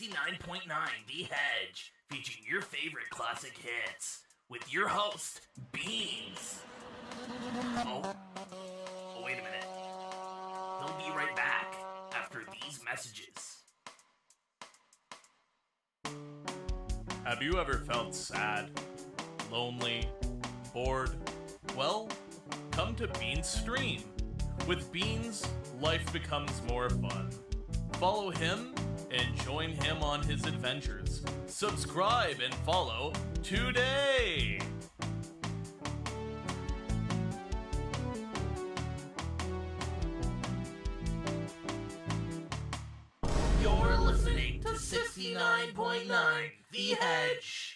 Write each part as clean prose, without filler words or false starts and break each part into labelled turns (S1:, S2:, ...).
S1: 69.9 The Hedge, featuring your favorite classic hits, with your host, Beans. Oh, wait a minute. He'll be right back after these messages.
S2: Have you ever felt sad, lonely, bored? Well, come to Beans Stream. With Beans, life becomes more fun. Follow him and join him on his adventures. Subscribe and follow today!
S1: You're listening to 69.9 The Hedge.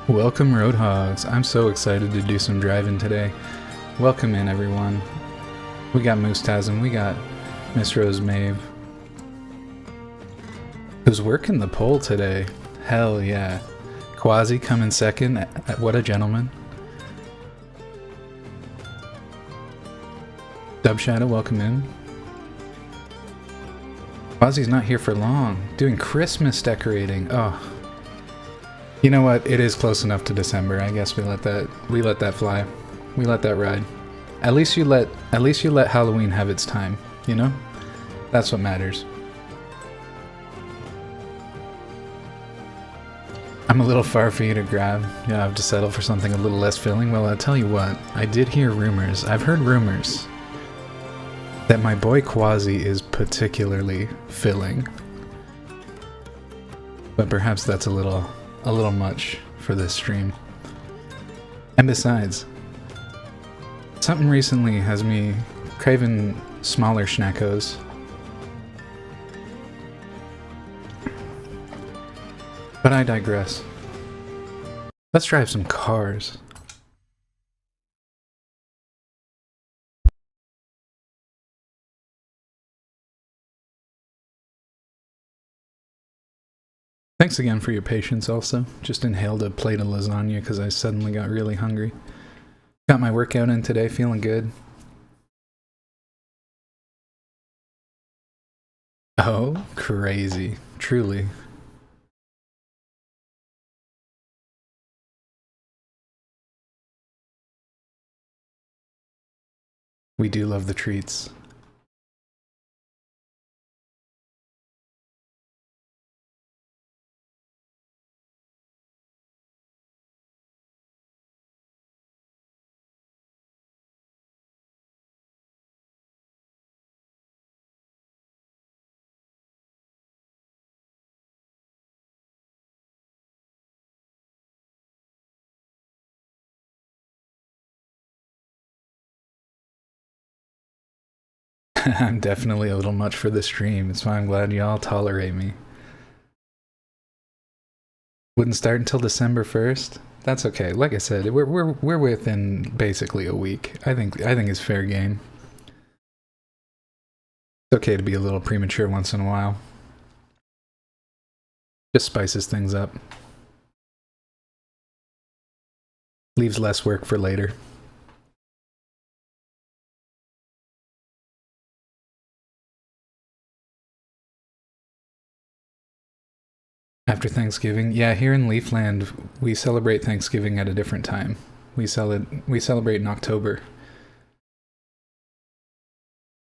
S3: Welcome, Roadhogs. I'm so excited to do some driving today. Welcome in, everyone. We got Moostasm, we got Miss Rose Maeve, who's working the poll today. Hell yeah. Quasi coming second. What a gentleman. Dub Shadow, welcome in. Quasi's not here for long. Doing Christmas decorating. Oh. You know what? It is close enough to December. I guess we let that fly. We let that ride. At least you let Halloween have its time, you know? That's what matters. I'm a little far for you to grab. You'll have to settle for something a little less filling. Well, I'll tell you what. I did hear rumors. I've heard rumors that my boy Quasi is particularly filling. But perhaps that's a little much for this stream. And besides, something recently has me craving smaller schnackos. But I digress. Let's drive some cars. Thanks again for your patience also. Just inhaled a plate of lasagna because I suddenly got really hungry. Got my workout in today, feeling good. Oh, crazy. Truly. We do love the treats. I'm definitely a little much for the stream. That's why I'm glad y'all tolerate me. Wouldn't start until December 1st. That's okay. Like I said, we're within basically a week. I think it's fair game. It's okay to be a little premature once in a while. Just spices things up. Leaves less work for later. After Thanksgiving? Yeah, here in Leafland, we celebrate Thanksgiving at a different time. We celebrate in October.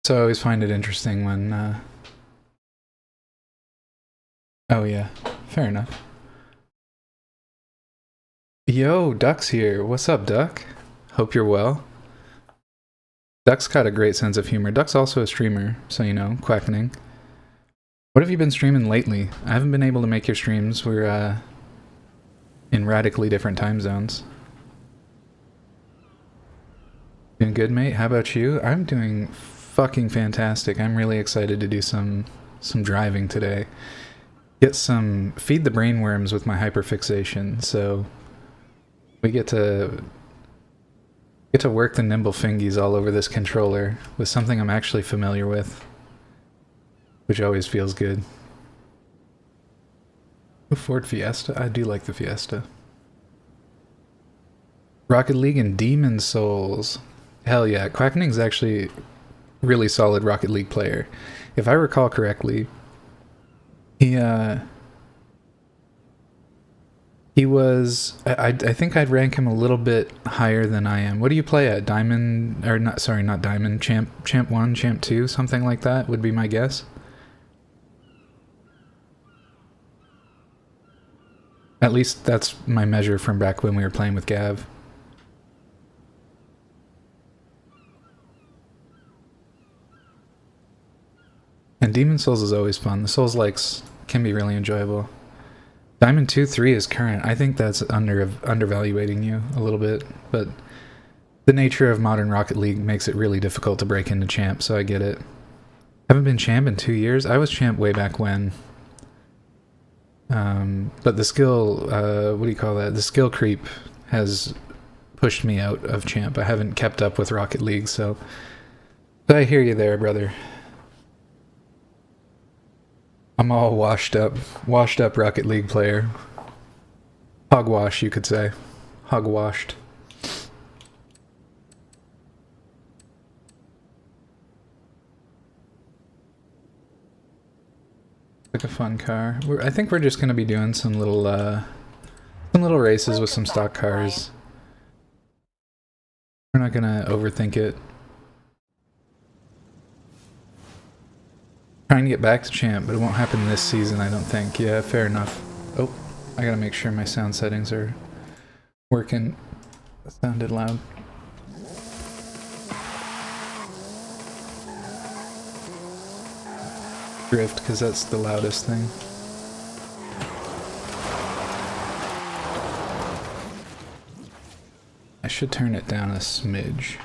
S3: So I always find it interesting when, Oh yeah, fair enough. Yo, Duck's here. What's up, Duck? Hope you're well. Duck's got a great sense of humor. Duck's also a streamer, so you know, quackening. What have you been streaming lately? I haven't been able to make your streams. We're, in radically different time zones. Doing good, mate? How about you? I'm doing fucking fantastic. I'm really excited to do some driving today. Feed the brainworms with my hyperfixation, so we get to work the nimble fingies all over this controller with something I'm actually familiar with, which always feels good. A Ford Fiesta? I do like the Fiesta. Rocket League and Demon Souls. Hell yeah, Quackening's actually really solid Rocket League player. If I recall correctly, he was, I think I'd rank him a little bit higher than I am. What do you play at? Diamond, or not, sorry, not Diamond, Champ 1, Champ 2, something like that would be my guess. At least that's my measure from back when we were playing with Gav. And Demon Souls is always fun. The Souls-likes can be really enjoyable. Diamond 2, 3 is current. I think that's undervaluating you a little bit, but the nature of modern Rocket League makes it really difficult to break into champ, so I get it. Haven't been champ in 2 years? I was champ way back when. But the skill, what do you call that? The skill creep has pushed me out of champ. I haven't kept up with Rocket League, so I hear you there, brother. I'm all washed up Rocket League player. Hogwash, you could say. Hogwashed. Like a fun car. I think we're just gonna be doing some little races with some stock cars. We're not gonna overthink it. Trying to get back to champ, but it won't happen this season, I don't think. Yeah, fair enough. Oh, I gotta make sure my sound settings are working. That sounded loud. Drift, because that's the loudest thing. I should turn it down a smidge.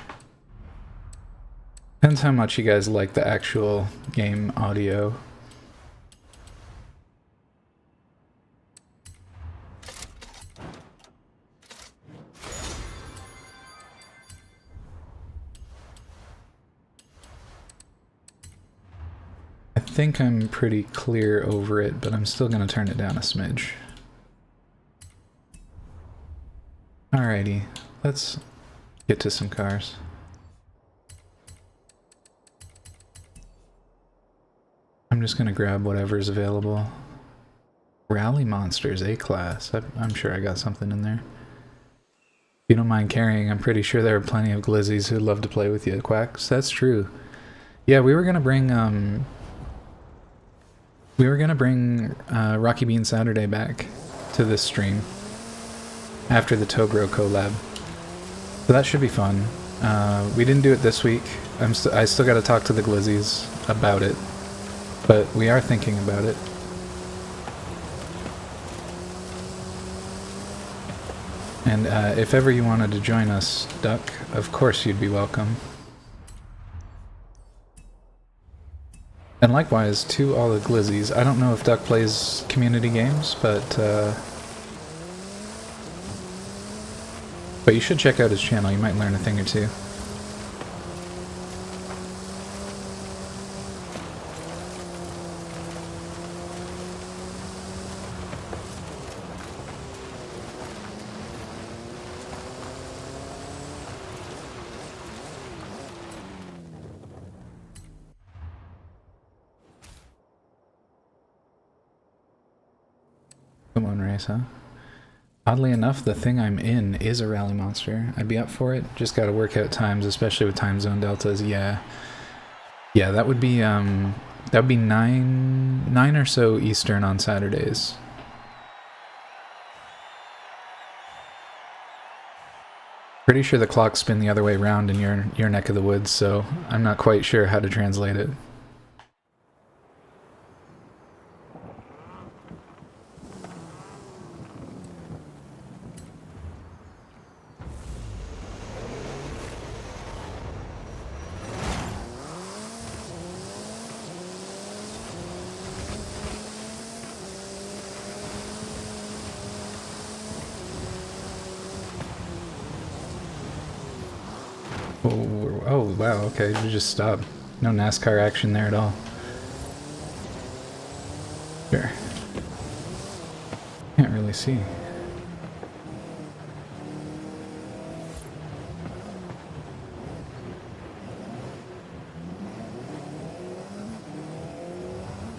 S3: Depends how much you guys like the actual game audio. I think I'm pretty clear over it, but I'm still gonna turn it down a smidge. Alrighty, let's get to some cars. I'm just gonna grab whatever's available. Rally Monsters, A-Class. I'm sure I got something in there. If you don't mind carrying, I'm pretty sure there are plenty of glizzies who'd love to play with you. Quacks, that's true. Yeah, we were gonna bring Rocky Bean Saturday back to this stream after the Togro collab. So that should be fun. We didn't do it this week. I still gotta talk to the glizzies about it. But we are thinking about it. And if ever you wanted to join us, Duck, of course you'd be welcome. And likewise to all the glizzies. I don't know if Duck plays community games, but you should check out his channel. You might learn a thing or two. Come on, race, huh? Oddly enough, the thing I'm in is a rally monster. I'd be up for it. Just gotta work out times, especially with time zone deltas. Yeah. Yeah, that would be 9 or so Eastern on Saturdays. Pretty sure the clocks spin the other way around in your neck of the woods, so I'm not quite sure how to translate it. Oh, wow, okay, we just stopped. No NASCAR action there at all. Sure. Can't really see. I'm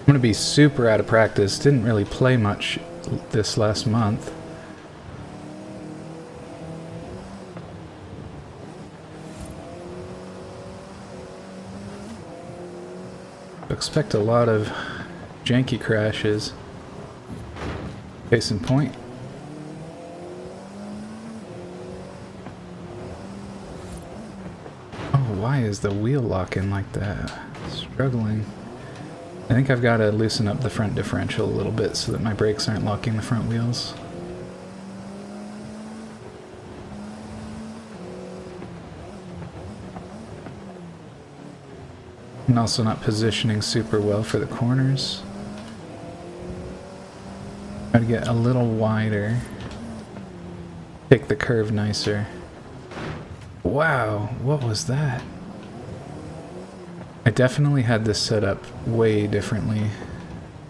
S3: gonna be super out of practice. Didn't really play much this last month. Expect a lot of janky crashes. Case in point. Oh, why is the wheel locking like that? Struggling. I think I've got to loosen up the front differential a little bit so that my brakes aren't locking the front wheels. And also not positioning super well for the corners. Try to get a little wider. Take the curve nicer. Wow, what was that? I definitely had this set up way differently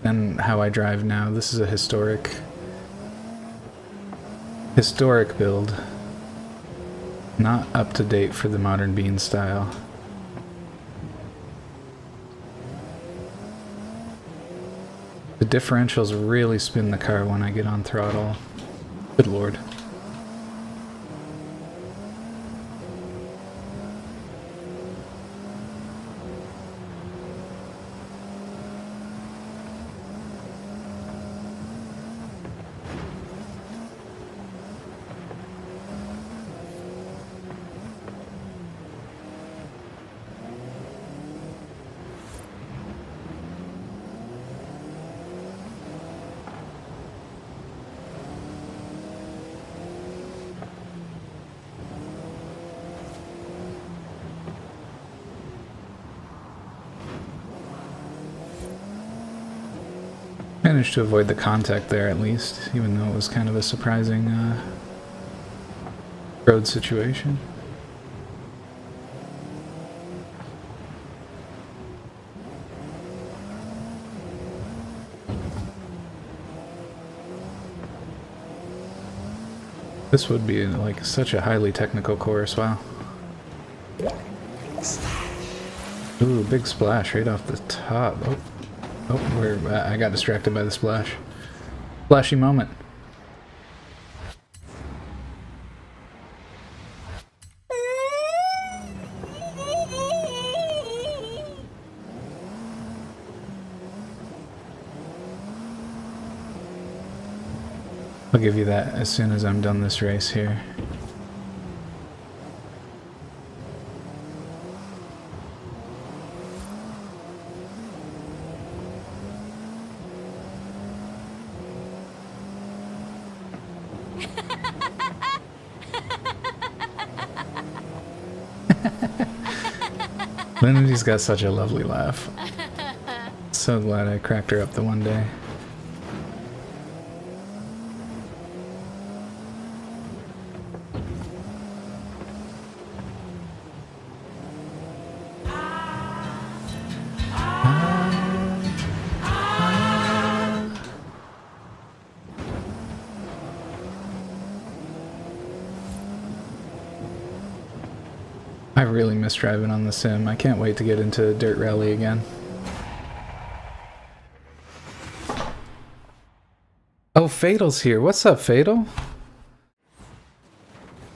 S3: than how I drive now. This is a historic build. Not up to date for the modern Bean style. The differentials really spin the car when I get on throttle. Good lord. Managed to avoid the contact there at least, even though it was kind of a surprising road situation. This would be like such a highly technical course, wow. Ooh, big splash right off the top. Oh, I got distracted by the splash. Splashy moment. I'll give you that as soon as I'm done this race here. Linity's got such a lovely laugh. So glad I cracked her up the one day. I really miss driving on the sim. I can't wait to get into Dirt Rally again. Oh, Fatal's here. What's up, Fatal?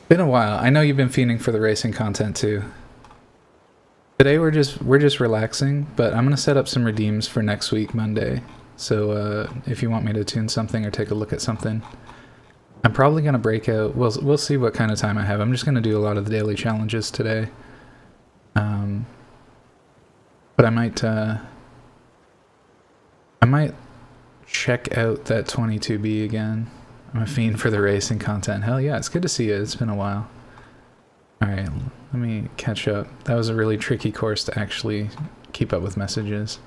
S3: Been a while. I know you've been fiending for the racing content too. Today we're just relaxing, but I'm gonna set up some redeems for next week, Monday. So if you want me to tune something or take a look at something, I'm probably gonna break out. We'll see what kind of time I have. I'm just gonna do a lot of the daily challenges today. But I might check out that 22B again. I'm a fiend for the racing content. Hell yeah, it's good to see you. It's been a while. All right, let me catch up. That was a really tricky course to actually keep up with messages.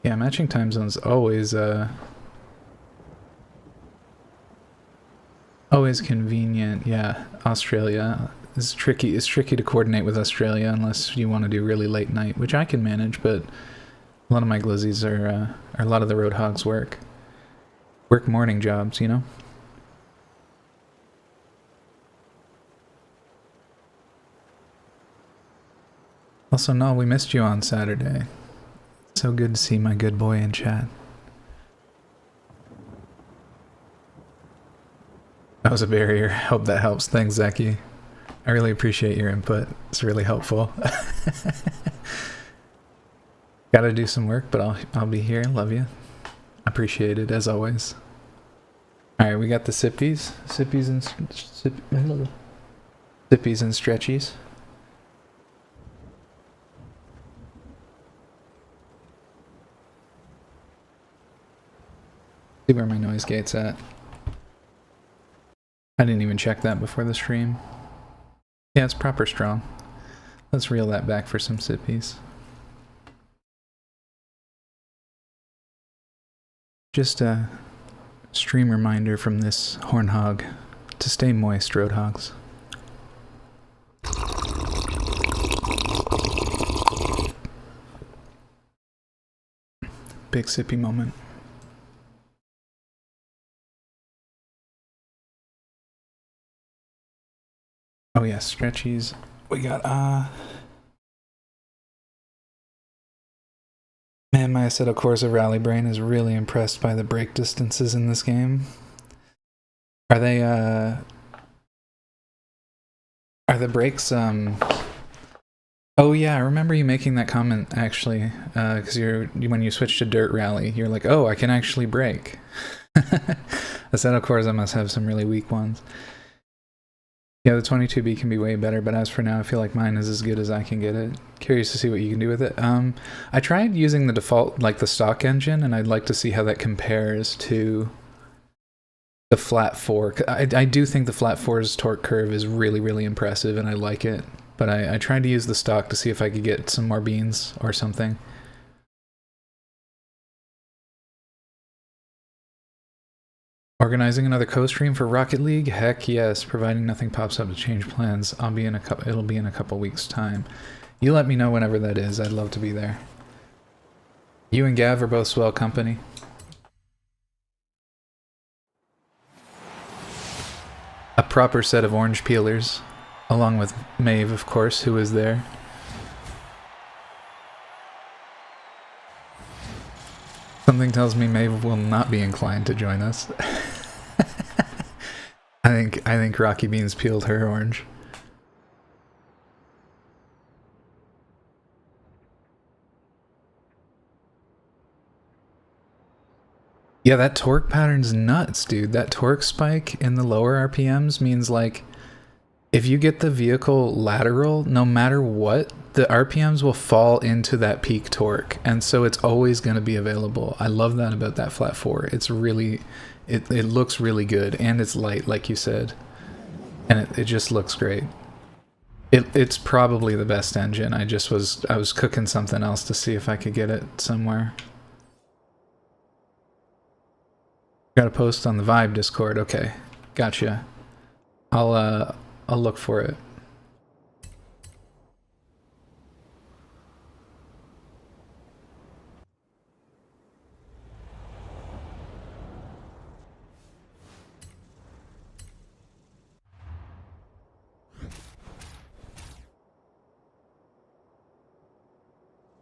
S3: Yeah, matching time zones always always convenient. Yeah, Australia is tricky. It's tricky to coordinate with Australia unless you want to do really late night, which I can manage, but a lot of my glizzies are a lot of the Roadhogs work morning jobs, you know? Also, no, we missed you on Saturday. So good to see my good boy in chat. That was a barrier. Hope that helps. Thanks, Zaki. I really appreciate your input. It's really helpful. Gotta do some work, but I'll be here. Love you. Appreciate it as always. All right, we got the sippies and sippies and stretchies. See where my noise gate's at. I didn't even check that before the stream. Yeah, it's proper strong. Let's reel that back for some sippies. Just a stream reminder from this horn hog to stay moist, roadhogs. Big sippy moment. Oh yeah, stretchies. We got man, my Assetto Corsa Rally Brain is really impressed by the brake distances in this game. Are the brakes oh yeah, I remember you making that comment actually, because when you switched to Dirt Rally, you're like, oh, I can actually brake. Assetto Corsa must have some really weak ones. Yeah, the 22B can be way better, but as for now, I feel like mine is as good as I can get it. Curious to see what you can do with it. I tried using the default, like the stock engine, and I'd like to see how that compares to the flat 4. I do think the flat 4's torque curve is really, really impressive, and I like it. But I tried to use the stock to see if I could get some more beans or something. Organizing another co-stream for Rocket League? Heck yes, providing nothing pops up to change plans. It'll be in a couple weeks' time. You let me know whenever that is. I'd love to be there. You and Gav are both swell company. A proper set of orange peelers, along with Maeve, of course, who is there. Something tells me Maeve will not be inclined to join us. I think Rocky Beans peeled her orange. Yeah, that torque pattern's nuts, dude. That torque spike in the lower RPMs means, like, if you get the vehicle lateral, no matter what, the RPMs will fall into that peak torque, and so it's always going to be available. I love that about that flat 4. It's really, it looks really good, and it's light, like you said, and it just looks great. It's probably the best engine. I was cooking something else to see if I could get it somewhere. Got a post on the Vibe Discord. Okay, gotcha. I'll look for it.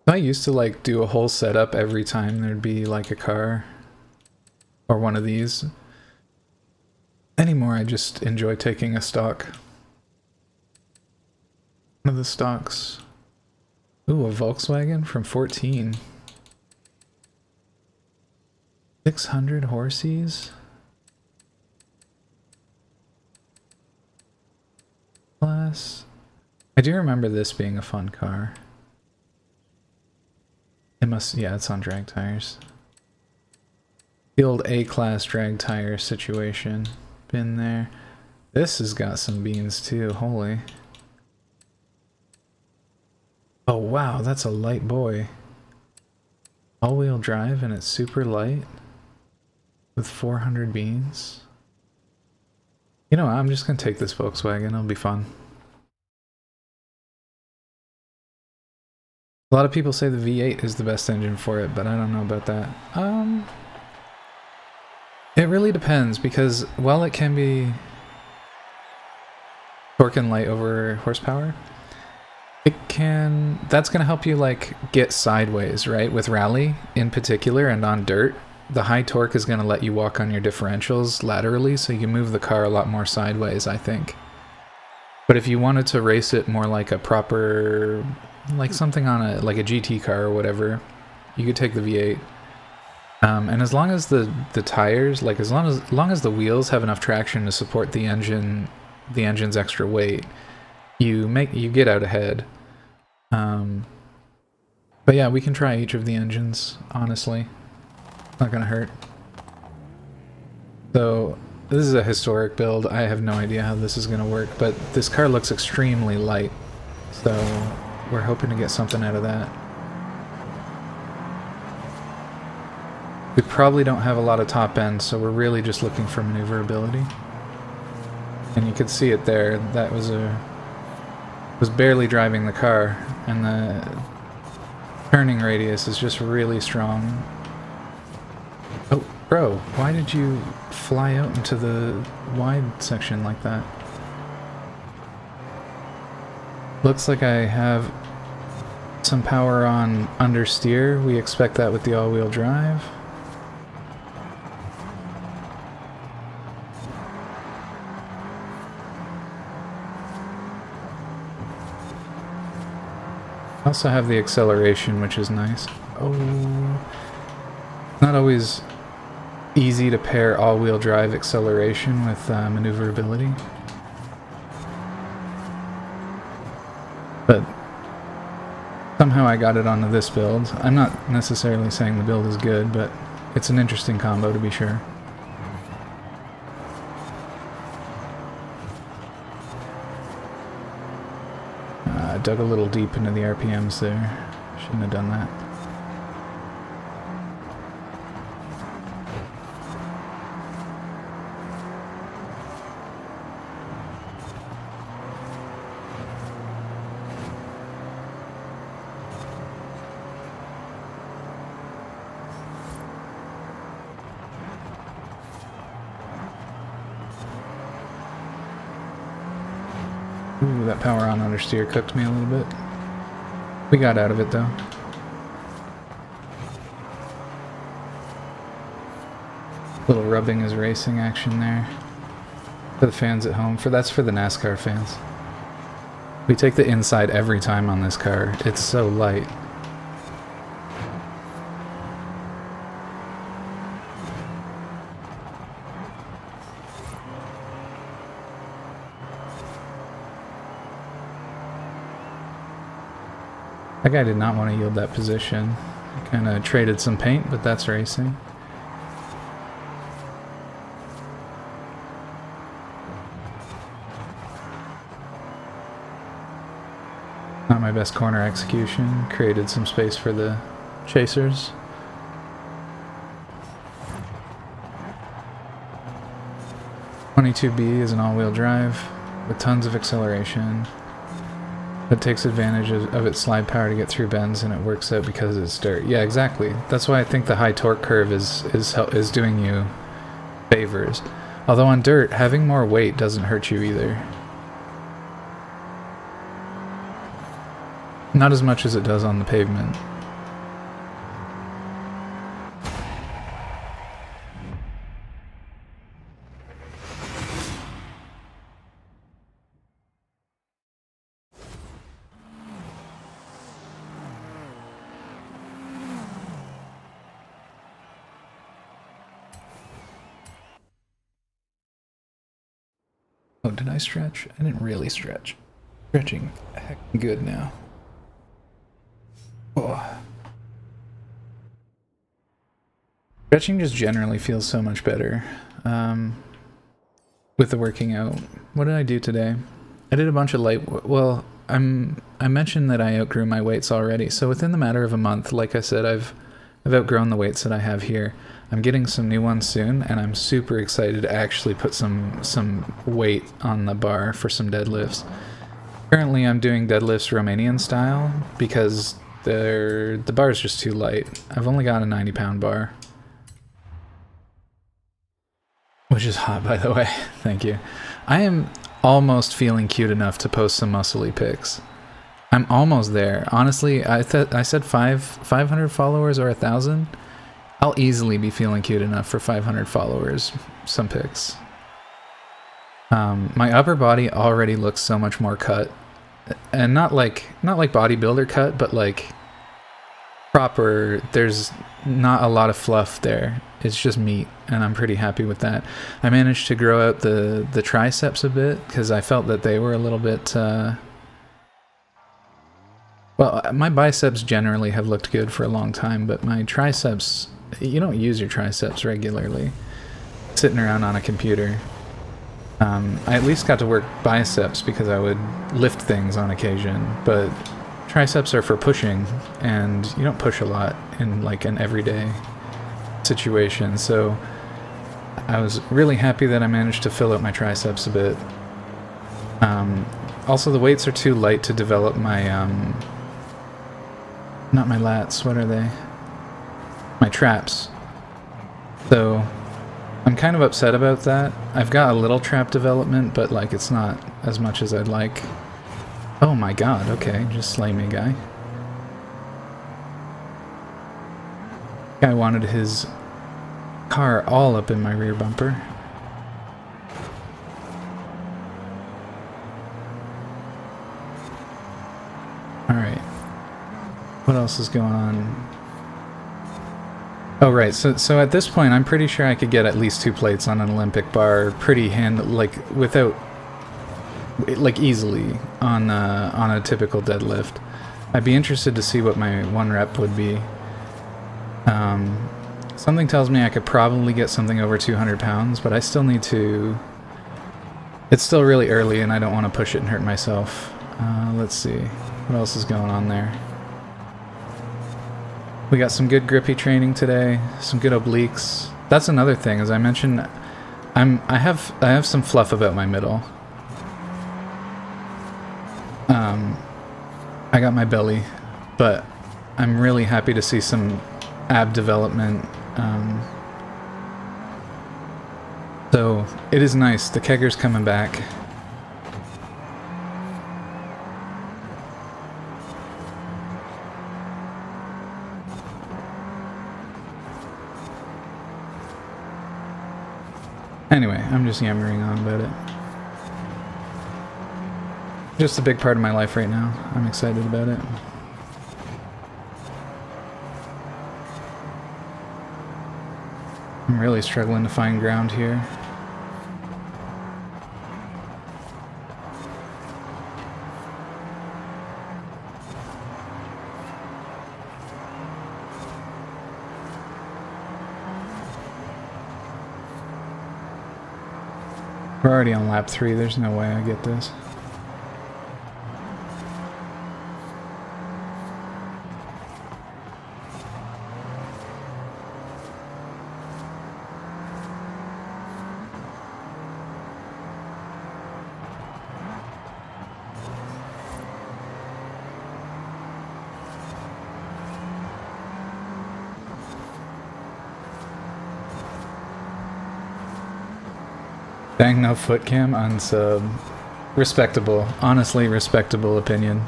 S3: I used to like do a whole setup every time there'd be like a car or one of these. Anymore, I just enjoy taking a stock. One of the stocks. Ooh, a Volkswagen from 14. 600 horses. Class. I do remember this being a fun car. It must, yeah, it's on drag tires. The old A-class drag tire situation. Been there. This has got some beans too, holy. Oh wow, that's a light boy. All-wheel drive and it's super light. With 400 beans. You know what, I'm just gonna take this Volkswagen, it'll be fun. A lot of people say the V8 is the best engine for it, but I don't know about that. It really depends, because while it can be torque and light over horsepower, that's gonna help you like get sideways, right? With rally in particular and on dirt, the high torque is gonna let you walk on your differentials laterally, so you can move the car a lot more sideways, I think. But if you wanted to race it more like a proper, like something on like a GT car or whatever, you could take the V8. And as long as the tires, like as long as the wheels have enough traction to support the engine's extra weight, you get out ahead. But yeah, we can try each of the engines, honestly. Not gonna hurt. So This is a historic build. I have no idea how this is going to work, but this car looks extremely light, so we're hoping to get something out of that. We probably don't have a lot of top end, so we're really just looking for maneuverability. And you could see it there. That was barely driving the car, and the turning radius is just really strong. Oh, bro, why did you fly out into the wide section like that? Looks like I have some power on understeer. We expect that with the all-wheel drive. I also have the acceleration, which is nice. Oh, not always easy to pair all-wheel drive acceleration with maneuverability. But somehow I got it onto this build. I'm not necessarily saying the build is good, but it's an interesting combo to be sure. Dug a little deep into the RPMs there. Shouldn't have done that. Ooh, that power on understeer cooked me a little bit. We got out of it though. Little rubbing is racing action there. For the fans at home. That's for the NASCAR fans. We take the inside every time on this car. It's so light. That guy did not want to yield that position. Kind of traded some paint, but that's racing. Not my best corner execution. Created some space for the chasers. .22B is an all-wheel drive with tons of acceleration. It takes advantage of its slide power to get through bends, and it works out because it's dirt. Yeah, exactly. That's why I think the high torque curve is doing you favors. Although on dirt, having more weight doesn't hurt you either. Not as much as it does on the pavement. Oh, did I stretch? I didn't really stretch. Stretching heck good now. Oh. Stretching just generally feels so much better with the working out. What did I do today? I did a bunch of light... Well, I mentioned that I outgrew my weights already. So within the matter of a month, like I said, I've outgrown the weights that I have here. I'm getting some new ones soon, and I'm super excited to actually put some weight on the bar for some deadlifts. Currently, I'm doing deadlifts Romanian style because the bar is just too light. I've only got a 90-pound bar, which is hot, by the way. Thank you. I am almost feeling cute enough to post some muscly pics. I'm almost there. Honestly, I said 500 followers or 1,000. I'll easily be feeling cute enough for 500 followers, some pics. My upper body already looks so much more cut, and not like bodybuilder cut, but like proper. There's not a lot of fluff there. It's just meat, and I'm pretty happy with that. I managed to grow out the triceps a bit because I felt that they were a little bit. Well, my biceps generally have looked good for a long time, but my triceps. You don't use your triceps regularly. sitting around on a computer. I at least got to work biceps because I would lift things on occasion, but triceps are for pushing, and you don't push a lot in like an everyday situation, so I was really happy that I managed to fill out my triceps a bit. Also, the weights are too light to develop my, not my lats, what are they? My traps. So, I'm kind of upset about that. I've got a little trap development, but like it's not as much as I'd like. Oh my god, okay, just slay me, guy. Guy wanted his car all up in my rear bumper. Alright. What else is going on? Oh, right. So at this point, I'm pretty sure I could get at least 2 plates on an Olympic bar pretty without, like, easily on a typical deadlift. I'd be interested to see what my 1 rep would be. Something tells me I could probably get something over 200 pounds, but I still need to... It's still really early and I don't want to push it and hurt myself. Let's see. What else is going on there? We got some good grippy training today, some good obliques. That's another thing, as I mentioned, I have some fluff about my middle. I got my belly, but I'm really happy to see some ab development. So it is nice. The kegger's coming back. Anyway, I'm just yammering on about it. Just a big part of my life right now. I'm excited about it. I'm really struggling to find ground here. We're already on lap 3, there's no way I get this. Dang, no foot cam unsub. Respectable. Honestly, respectable opinion.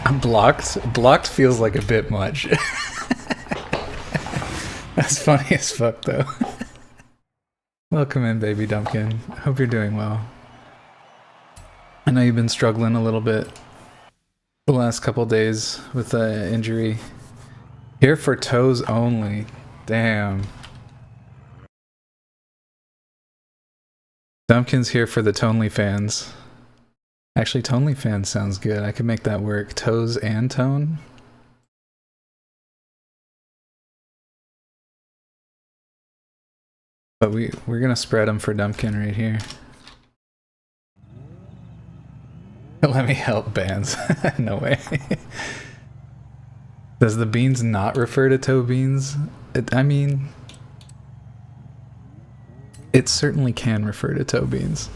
S3: I'm blocked. Blocked feels like a bit much. That's funny as fuck, though. Welcome in, baby Dumpkin. Hope you're doing well. I know you've been struggling a little bit the last couple days with injury. Here for toes only. Damn. Dumpkin's here for the Tonely fans. Actually, Tonely fans sounds good. I could make that work. Toes and tone. But we're gonna spread them for Dumpkin right here. Let me help, bands. No way. Does the beans not refer to toe beans? I mean, it certainly can refer to toe beans.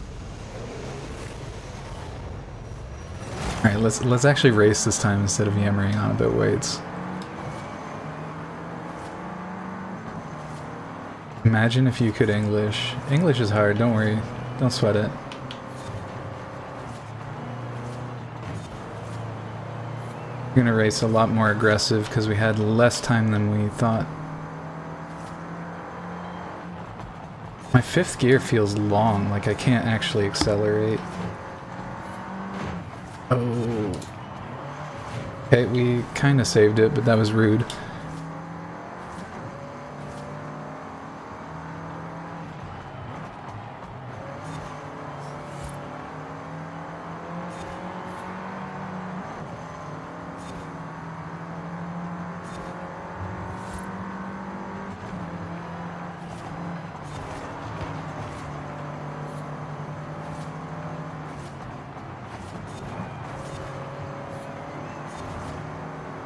S3: All right, let's actually race this time instead of yammering on about weights. Imagine if you could English. English is hard. Don't worry. Don't sweat it. We're gonna race a lot more aggressive because we had less time than we thought. My 5th gear feels long, like I can't actually accelerate. Oh. Okay, we kind of saved it, but that was rude.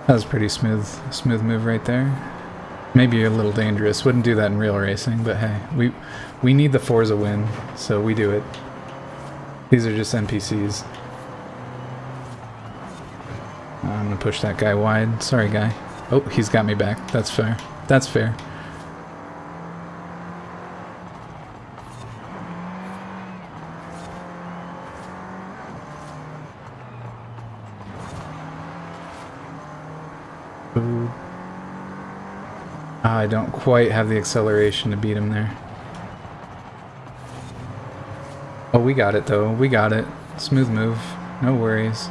S3: That was pretty smooth move right there. Maybe a little dangerous. Wouldn't do that in real racing, but hey, we need the Forza win, so we do it. These are just NPCs. I'm gonna push that guy wide. Sorry, guy. Oh, he's got me back. That's fair. That's fair. Ooh. I don't quite have the acceleration to beat him there. Oh, we got it though. We got it. Smooth move. No worries.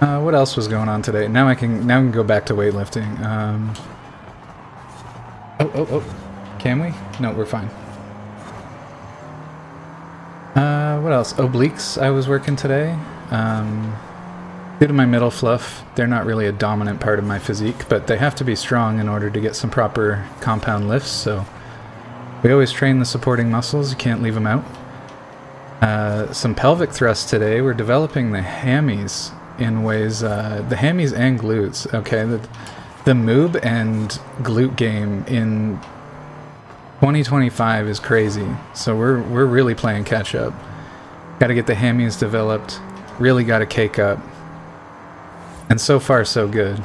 S3: What else was going on today? Now I can go back to weightlifting. Oh. Can we? No, we're fine. What else? Obliques I was working today. Due to my middle fluff, they're not really a dominant part of my physique, but they have to be strong in order to get some proper compound lifts, so we always train the supporting muscles, you can't leave them out. Some pelvic thrusts today. We're developing the hammies in ways, the hammies and glutes, okay? The moob and glute game in 2025 is crazy, so we're really playing catch up. Got to get the hammies developed, really got to cake up, and so far so good.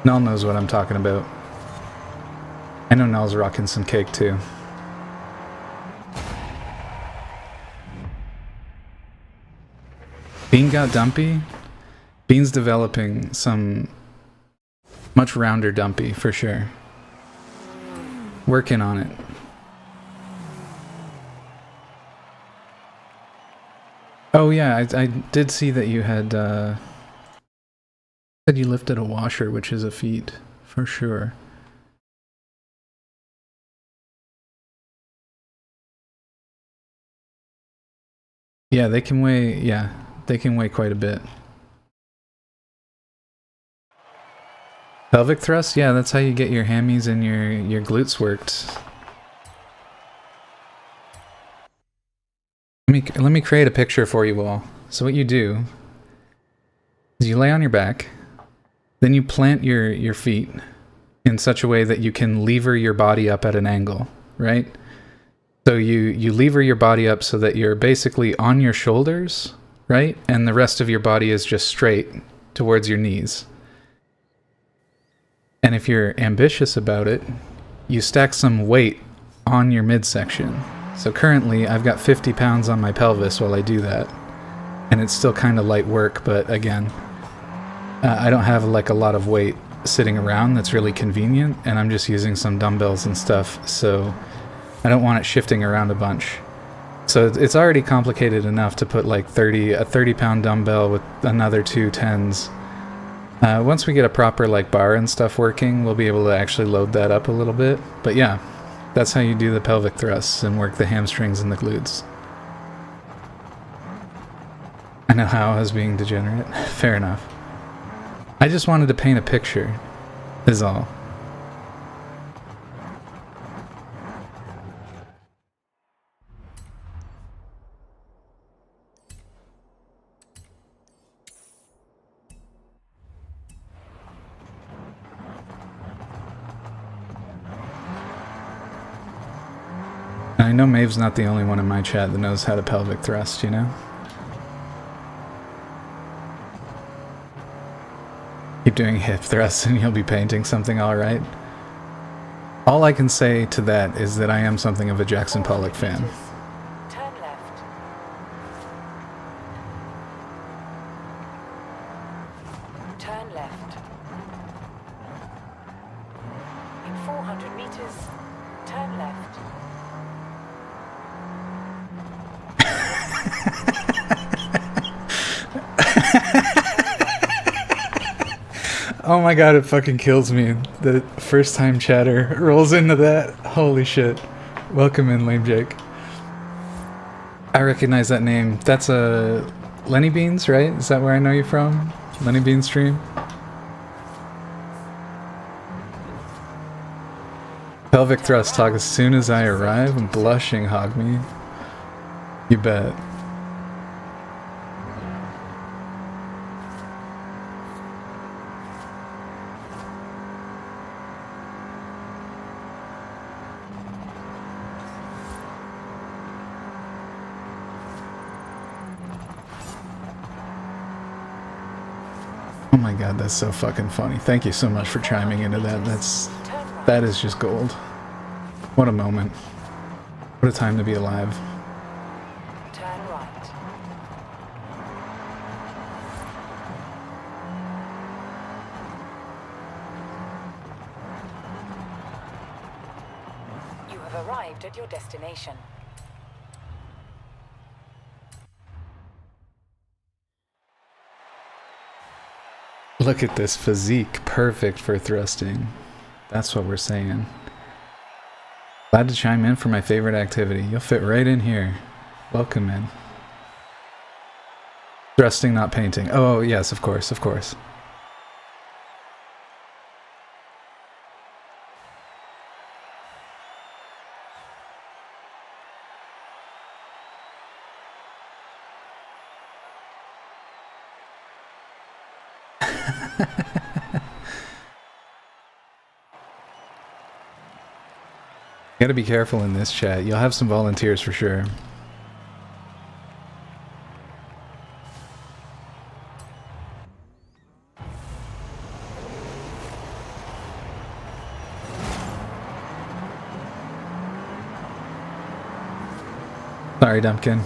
S3: Null knows what I'm talking about. I know Null's rocking some cake too. Bean got dumpy? Bean's developing some much rounder dumpy for sure. Working on it. Oh yeah, I did see that you had said you lifted a washer, which is a feat for sure. Yeah, they can weigh quite a bit. Pelvic thrust? Yeah, that's how you get your hammies and your glutes worked. Let me create a picture for you all. So what you do is you lay on your back, then you plant your feet in such a way that you can lever your body up at an angle, right? So you lever your body up so that you're basically on your shoulders, right? And the rest of your body is just straight towards your knees. And if you're ambitious about it, you stack some weight on your midsection. So currently I've got 50 pounds on my pelvis while I do that. And it's still kind of light work, but again, I don't have like a lot of weight sitting around that's really convenient, and I'm just using some dumbbells and stuff, so I don't want it shifting around a bunch. So it's already complicated enough to put like a 30 pound dumbbell with another 2 10s. Once we get a proper like bar and stuff working, we'll be able to actually load that up a little bit. But yeah, that's how you do the pelvic thrusts and work the hamstrings and the glutes. I know how I was being degenerate. Fair enough. I just wanted to paint a picture, is all. I know Maeve's not the only one in my chat that knows how to pelvic thrust, you know? Keep doing hip thrusts and you'll be painting something alright. All I can say to that is that I am something of a Jackson Pollock fan.
S4: Turn left. Turn left. In 400 meters, turn left.
S3: Oh my god, it fucking kills me. The first time chatter rolls into that. Holy shit. Welcome in, Lame Jake. I recognize that name. That's a Lenny Beans, right? Is that where I know you from? Lenny Beans stream? Pelvic thrust talk as soon as I arrive. I'm blushing, hog me. You bet. Oh my god, that's so fucking funny. Thank you so much for chiming into that. That is just gold. What a moment. What a time to be alive.
S4: Turn right. You have arrived at your destination.
S3: Look at this physique. Perfect for thrusting. That's what we're saying. Glad to chime in for my favorite activity. You'll fit right in here. Welcome in. Thrusting, not painting. Oh, yes, of course, of course. You gotta be careful in this chat. You'll have some volunteers for sure. Sorry, Dumpkin.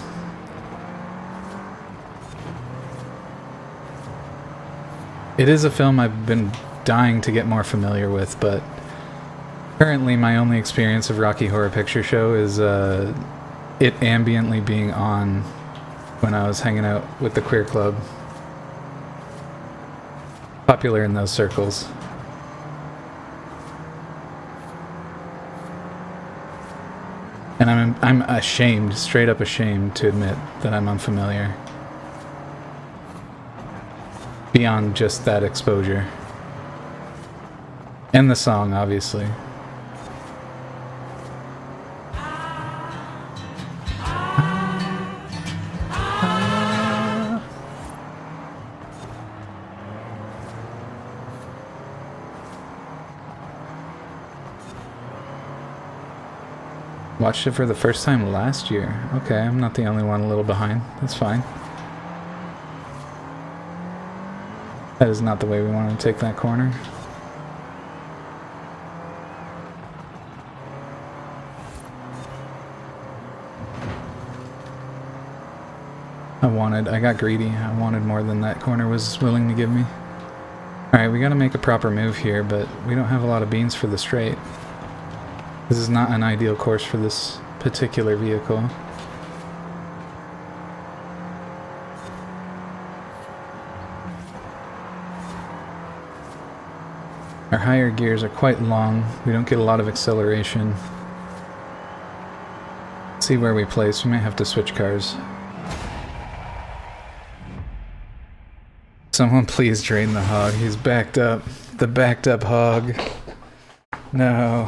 S3: It is a film I've been dying to get more familiar with, but currently my only experience of Rocky Horror Picture Show is it ambiently being on when I was hanging out with the queer club. Popular in those circles. And I'm ashamed, straight up ashamed to admit that I'm unfamiliar. Beyond just that exposure. And the song, obviously. Watched it for the first time last year. Okay, I'm not the only one a little behind. That's fine. That is not the way we want to take that corner. I got greedy. I wanted more than that corner was willing to give me. Alright, we gotta make a proper move here, but we don't have a lot of beans for the straight. This is not an ideal course for this particular vehicle. Our higher gears are quite long. We don't get a lot of acceleration. Let's see where we place. We might have to switch cars. Someone please drain the hog. He's backed up. The backed up hog. No.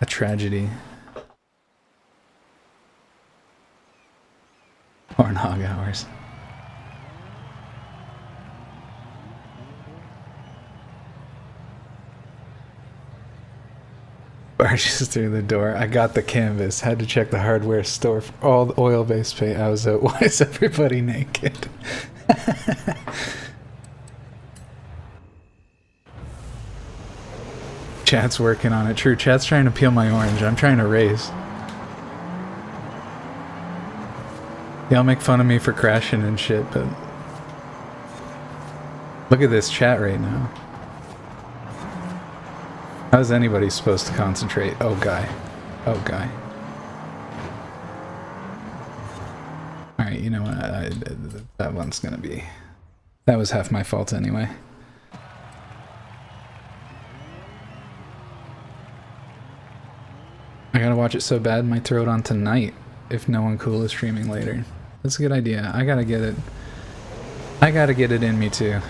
S3: A tragedy. Corn hog hours. Barges through the door. I got the canvas. Had to check the hardware store for all the oil-based paint. I was out. Why is everybody naked? Chat's working on it. True, chat's trying to peel my orange. I'm trying to race. Y'all make fun of me for crashing and shit, but look at this chat right now. How is anybody supposed to concentrate? Oh, guy. Oh, guy. Alright, you know what? That one's gonna be That was half my fault anyway. I gotta watch it so bad, might throw it on tonight if no one cool is streaming later. That's a good idea. I gotta get it. I gotta get it in me too.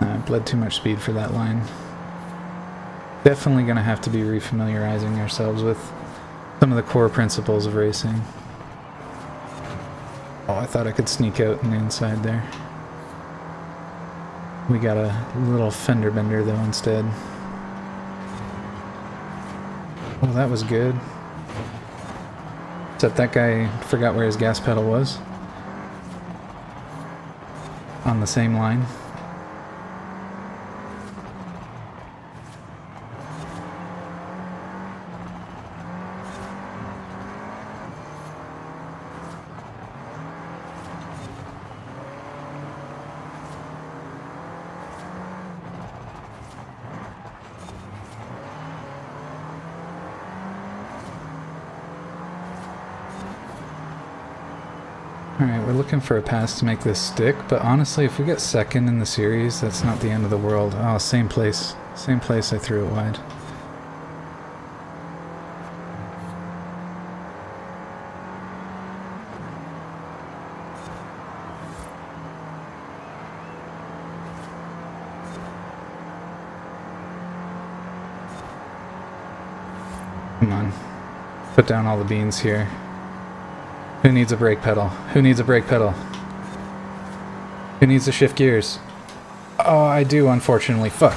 S3: I bled too much speed for that line. Definitely gonna have to be refamiliarizing ourselves with some of the core principles of racing. Oh, I thought I could sneak out on the inside there. We got a little fender bender though instead. Oh, that was good. Except that guy forgot where his gas pedal was. On the same line. Alright, we're looking for a pass to make this stick, but honestly, if we get second in the series, that's not the end of the world. Oh, same place. Same place I threw it wide. Come on. Put down all the beans here. Who needs a brake pedal? Who needs a brake pedal? Who needs to shift gears? Oh, I do, unfortunately. Fuck.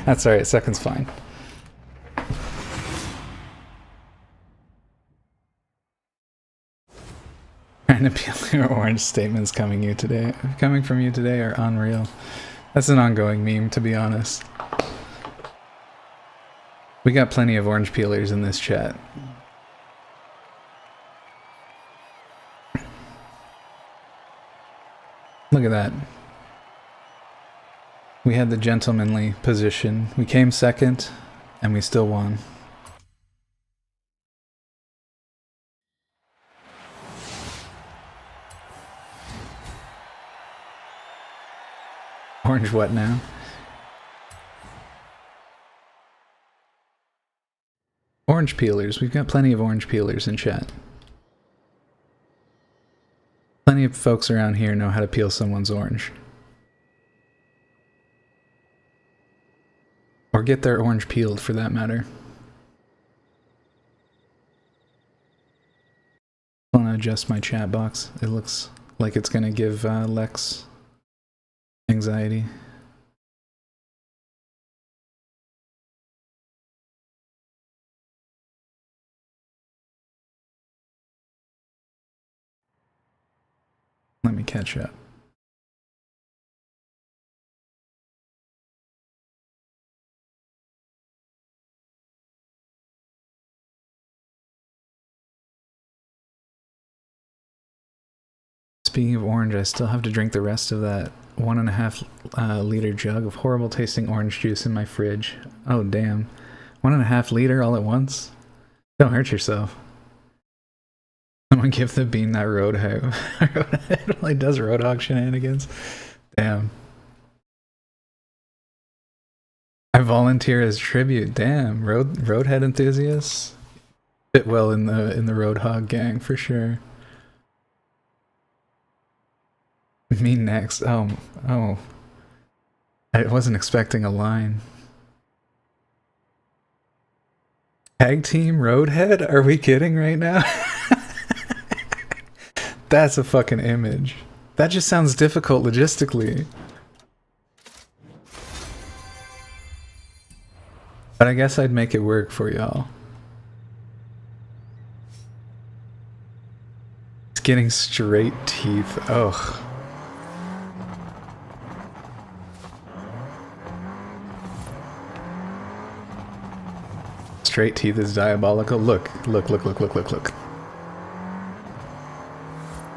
S3: That's alright, second's fine. Trying to peel your orange statements coming from you today are unreal. That's an ongoing meme, to be honest. We got plenty of orange peelers in this chat. Look at that. We had the gentlemanly position. We came second, and we still won. Orange what now? Orange peelers. We've got plenty of orange peelers in chat. Plenty of folks around here know how to peel someone's orange. Or get their orange peeled, for that matter. I want to adjust my chat box. It looks like it's going to give Lex anxiety. Let me catch up. Speaking of orange, I still have to drink the rest of that 1.5 liter jug of horrible tasting orange juice in my fridge. Oh damn. 1.5 liter all at once? Don't hurt yourself. Someone give the bean that roadhog. It really does roadhog shenanigans. Damn. I volunteer as tribute. Damn, roadhead enthusiasts fit well in the roadhog gang for sure. Me next. Oh. I wasn't expecting a line. Tag team roadhead? Are we kidding right now? That's a fucking image. That just sounds difficult logistically. But I guess I'd make it work for y'all. It's getting straight teeth. Ugh. Straight teeth is diabolical. Look.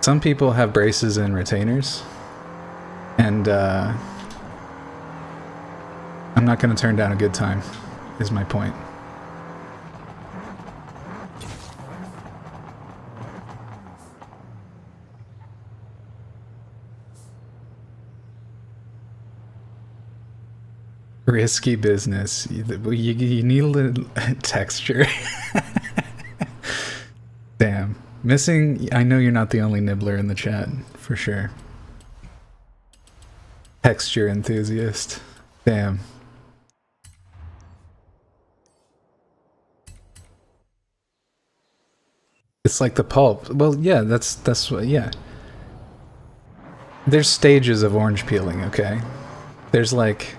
S3: Some people have braces and retainers, and I'm not going to turn down a good time, is my point. Risky business. You need a little texture. Damn. Missing, I know you're not the only nibbler in the chat, for sure. Texture enthusiast. Damn. It's like the pulp. Well, yeah, that's what, yeah. There's stages of orange peeling, okay? There's like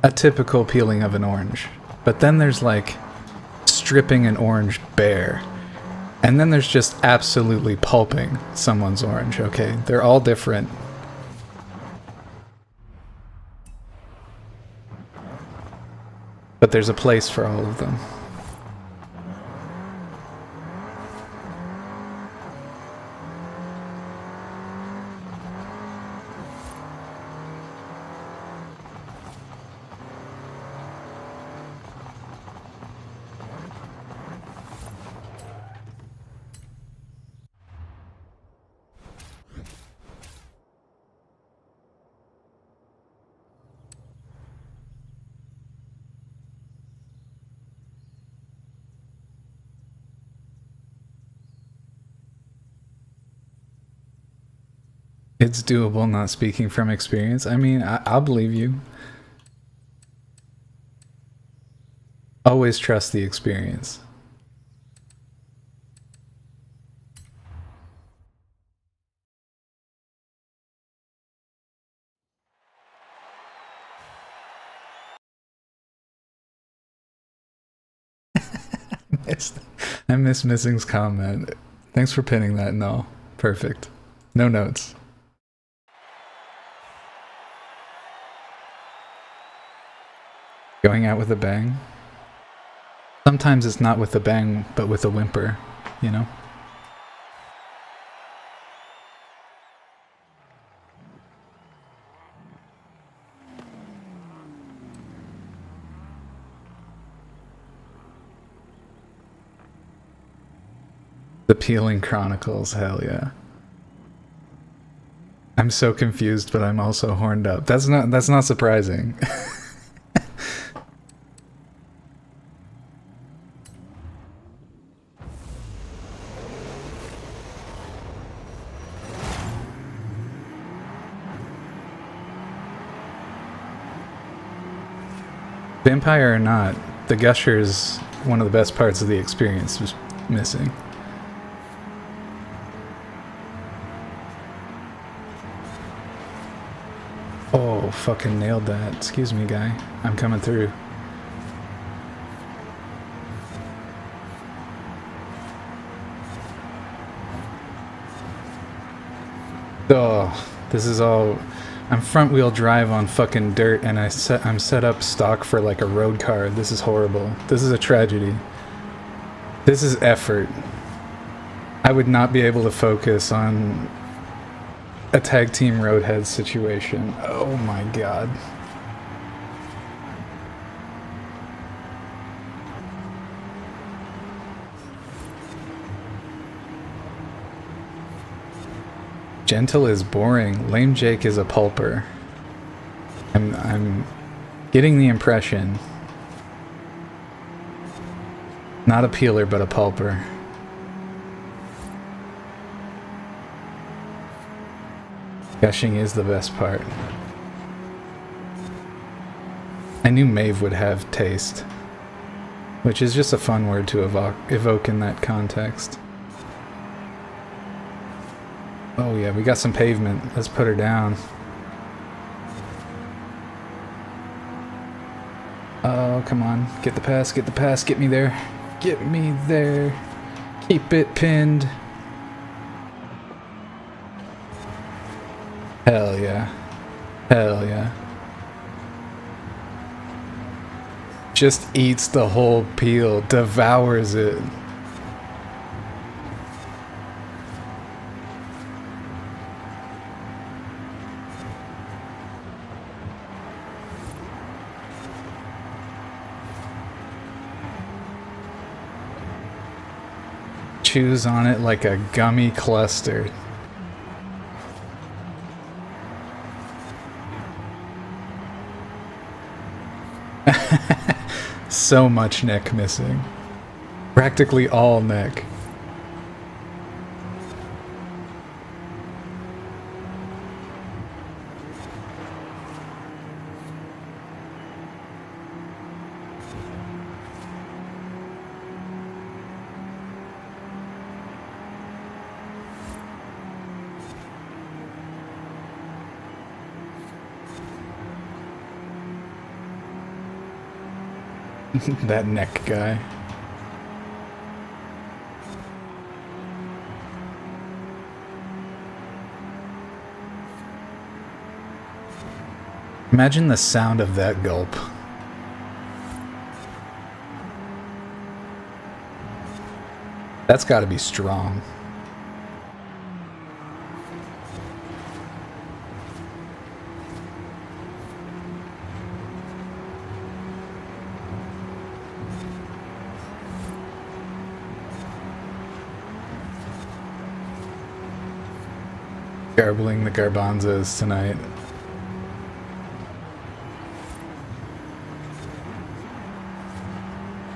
S3: a typical peeling of an orange. But then there's like stripping an orange bare. And then there's just absolutely pulping someone's orange, okay? They're all different. But there's a place for all of them. It's doable, not speaking from experience. I mean, I'll believe you. Always trust the experience. I miss Missing's comment. Thanks for pinning that, no. Perfect. No notes. Going out with a bang? Sometimes it's not with a bang, but with a whimper, you know? The Peeling Chronicles, hell yeah. I'm so confused, but I'm also horned up. That's not surprising. Vampire or not, the gusher is one of the best parts of the experience. Was missing. Oh, fucking nailed that. Excuse me, guy. I'm coming through. Oh, this is all... I'm front wheel drive on fucking dirt and I'm set up stock for like a road car. This is horrible. This is a tragedy. This is effort. I would not be able to focus on a tag team roadhead situation. Oh my god. Gentle is boring. Lame Jake is a pulper. I'm getting the impression. Not a peeler, but a pulper. Gushing is the best part. I knew Maeve would have taste, which is just a fun word to evoke in that context. Oh yeah, we got some pavement. Let's put her down. Oh, come on. Get the pass, get the pass, get me there. Get me there. Keep it pinned. Hell yeah. Hell yeah. Just eats the whole peel, devours it. chews on it like a gummy cluster. So much neck missing. Practically all neck. That neck guy. Imagine the sound of that gulp. That's got to be strong. Garbling the garbanzos tonight.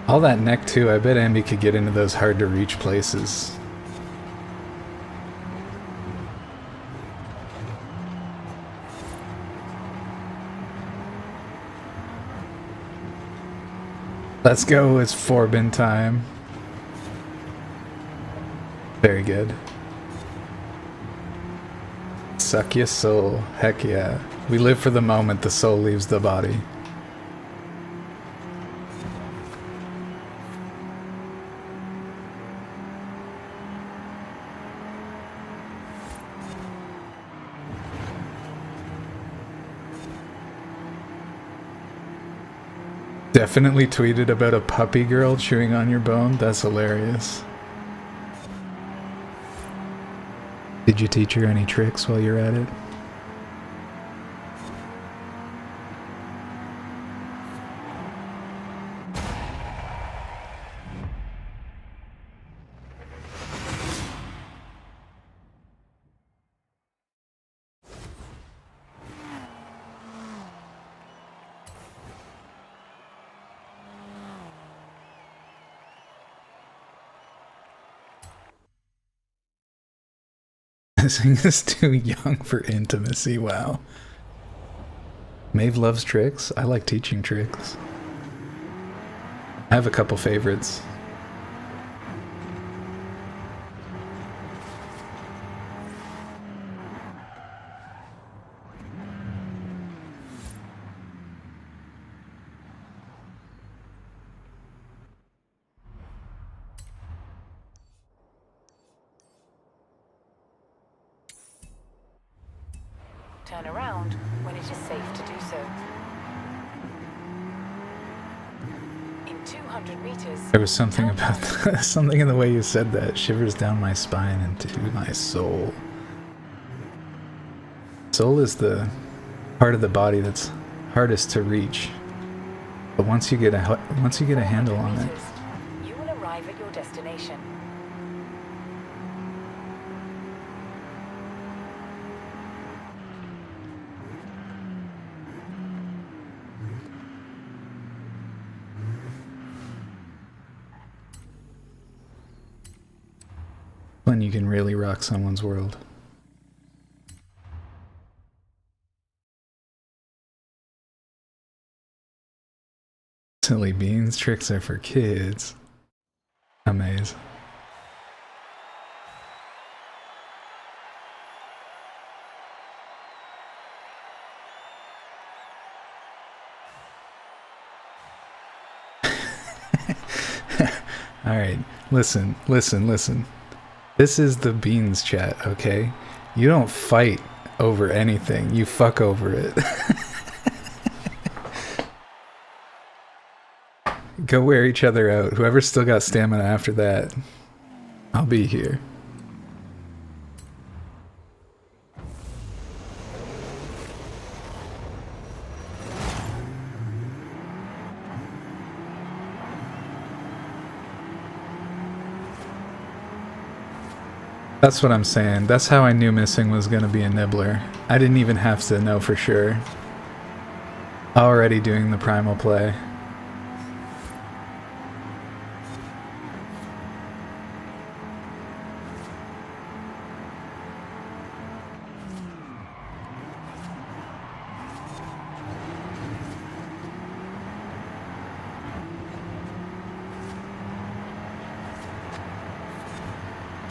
S3: All that neck too, I bet Ambi could get into those hard to reach places. Let's go, it's Forbin time. Very good. Suck your soul. Heck yeah. We live for the moment the soul leaves the body. Definitely tweeted about a puppy girl chewing on your bone. That's hilarious. Did you teach her any tricks while you're at it? Zing is too young for intimacy, wow. Maeve loves tricks. I like teaching tricks. I have a couple favorites.
S4: Turn around when it is safe to do so. In 200 meters...
S3: There was something about something in the way you said that shivers down my spine into my soul. Soul is the part of the body that's hardest to reach, but once you get a handle on it,
S4: you will arrive at your destination.
S3: when you can really rock someone's world. Silly beans, tricks are for kids. Amaze. Alright, listen. This is the Beans chat, okay? You don't fight over anything, you fuck over it. Go wear each other out. Whoever's still got stamina after that, I'll be here. That's what I'm saying. That's how I knew missing was gonna be a nibbler. I didn't even have to know for sure. Already doing the primal play.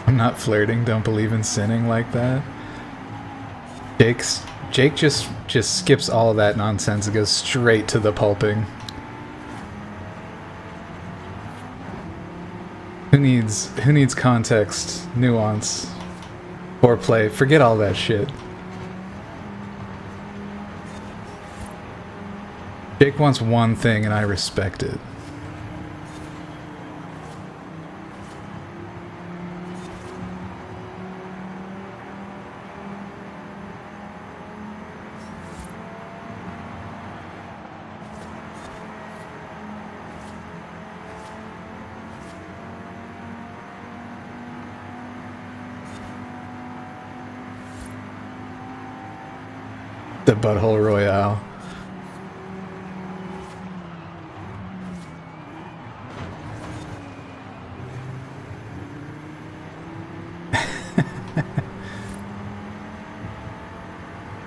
S3: I'm not flirting, don't believe in sinning like that. Jake just skips all of that nonsense and goes straight to the pulping. Who needs context, nuance, foreplay? Forget all that shit. Jake wants one thing and I respect it. The Butthole Royale.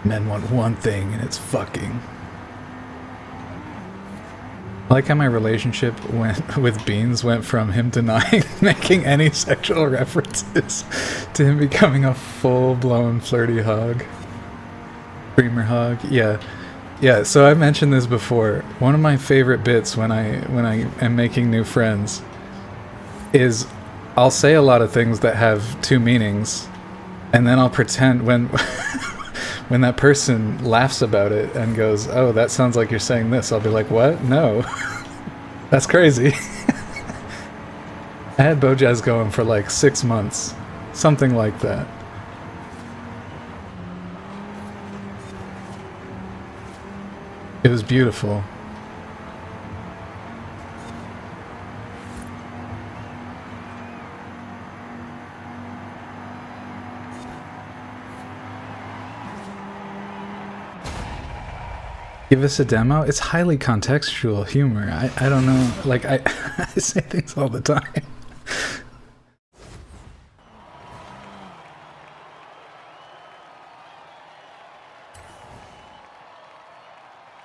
S3: Men want one thing and it's fucking. I like how my relationship with Beans went from him denying making any sexual references to him becoming a full-blown flirty hog. Creamer hog, yeah. So I mentioned this before. One of my favorite bits when I am making new friends is I'll say a lot of things that have two meanings, and then I'll pretend when when that person laughs about it and goes, "Oh, that sounds like you're saying this," I'll be like, "What? No, that's crazy." I had Bojazz going for like 6 months, something like that. It was beautiful. Give us a demo? It's highly contextual humor. I don't know. Like, I say things all the time.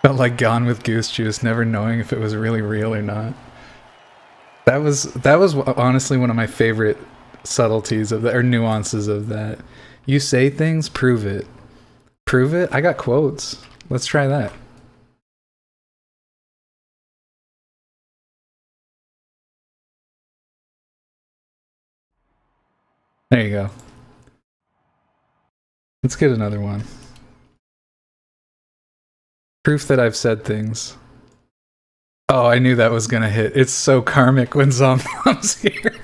S3: Felt like Gone with Goose Juice, never knowing if it was really real or not. That was honestly one of my favorite subtleties of that, or nuances of that. You say things, prove it. Prove it? I got quotes. Let's try that. There you go. Let's get another one. Proof that I've said things. Oh, I knew that was gonna hit. It's so karmic when Zom comes here.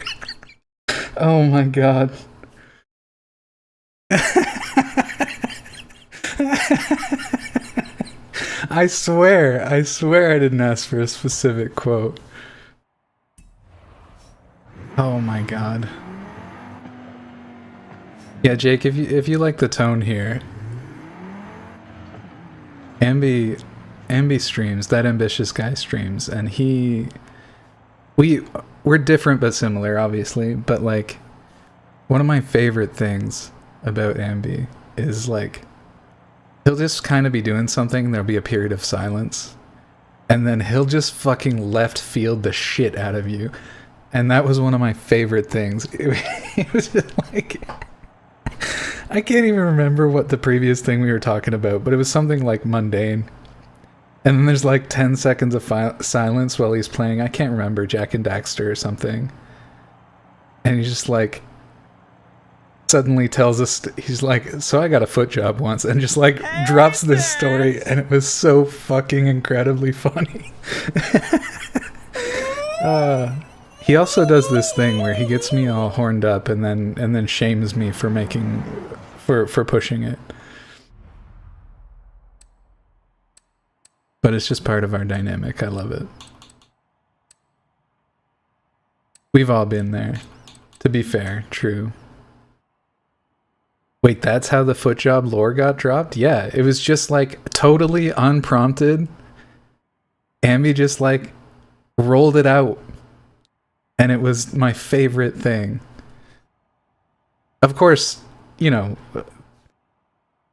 S3: Oh my god. I swear I didn't ask for a specific quote. Oh my god. Yeah, Jake, if you like the tone here, Ambi streams, that ambitious guy streams, and we're different but similar, obviously, but like one of my favorite things about Ambi is like he'll just kind of be doing something, there'll be a period of silence, and then he'll just fucking left field the shit out of you. And that was one of my favorite things. It was just like, I can't even remember what the previous thing we were talking about, but it was something like mundane. And then there's like 10 seconds of silence while he's playing, I can't remember, Jak and Daxter or something. And he's just like, suddenly tells us, he's like, so I got a foot job once, and just like drops this story, and it was so fucking incredibly funny. He also does this thing where he gets me all horned up and then shames me for pushing it. But it's just part of our dynamic. I love it. We've all been there. To be fair, true. Wait, that's how the foot job lore got dropped? Yeah, it was just like totally unprompted. Ambi just like rolled it out. And it was my favorite thing. Of course, you know,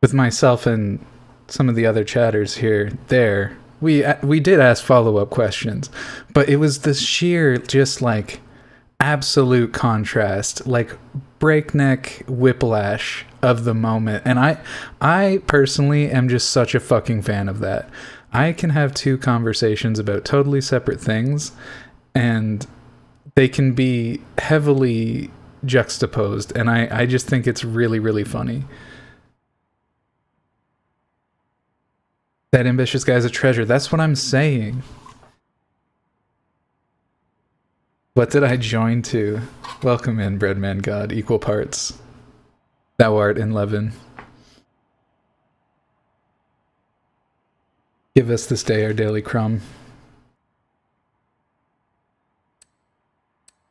S3: with myself and some of the other chatters here, we did ask follow-up questions, but it was the sheer just like absolute contrast, like breakneck whiplash of the moment. And I personally am just such a fucking fan of that. I can have two conversations about totally separate things, and they can be heavily juxtaposed, and I just think it's really, really funny. That ambitious guy's a treasure. That's what I'm saying. What did I join to? Welcome in, Breadman God. Equal parts. Thou art in leaven. Give us this day our daily crumb.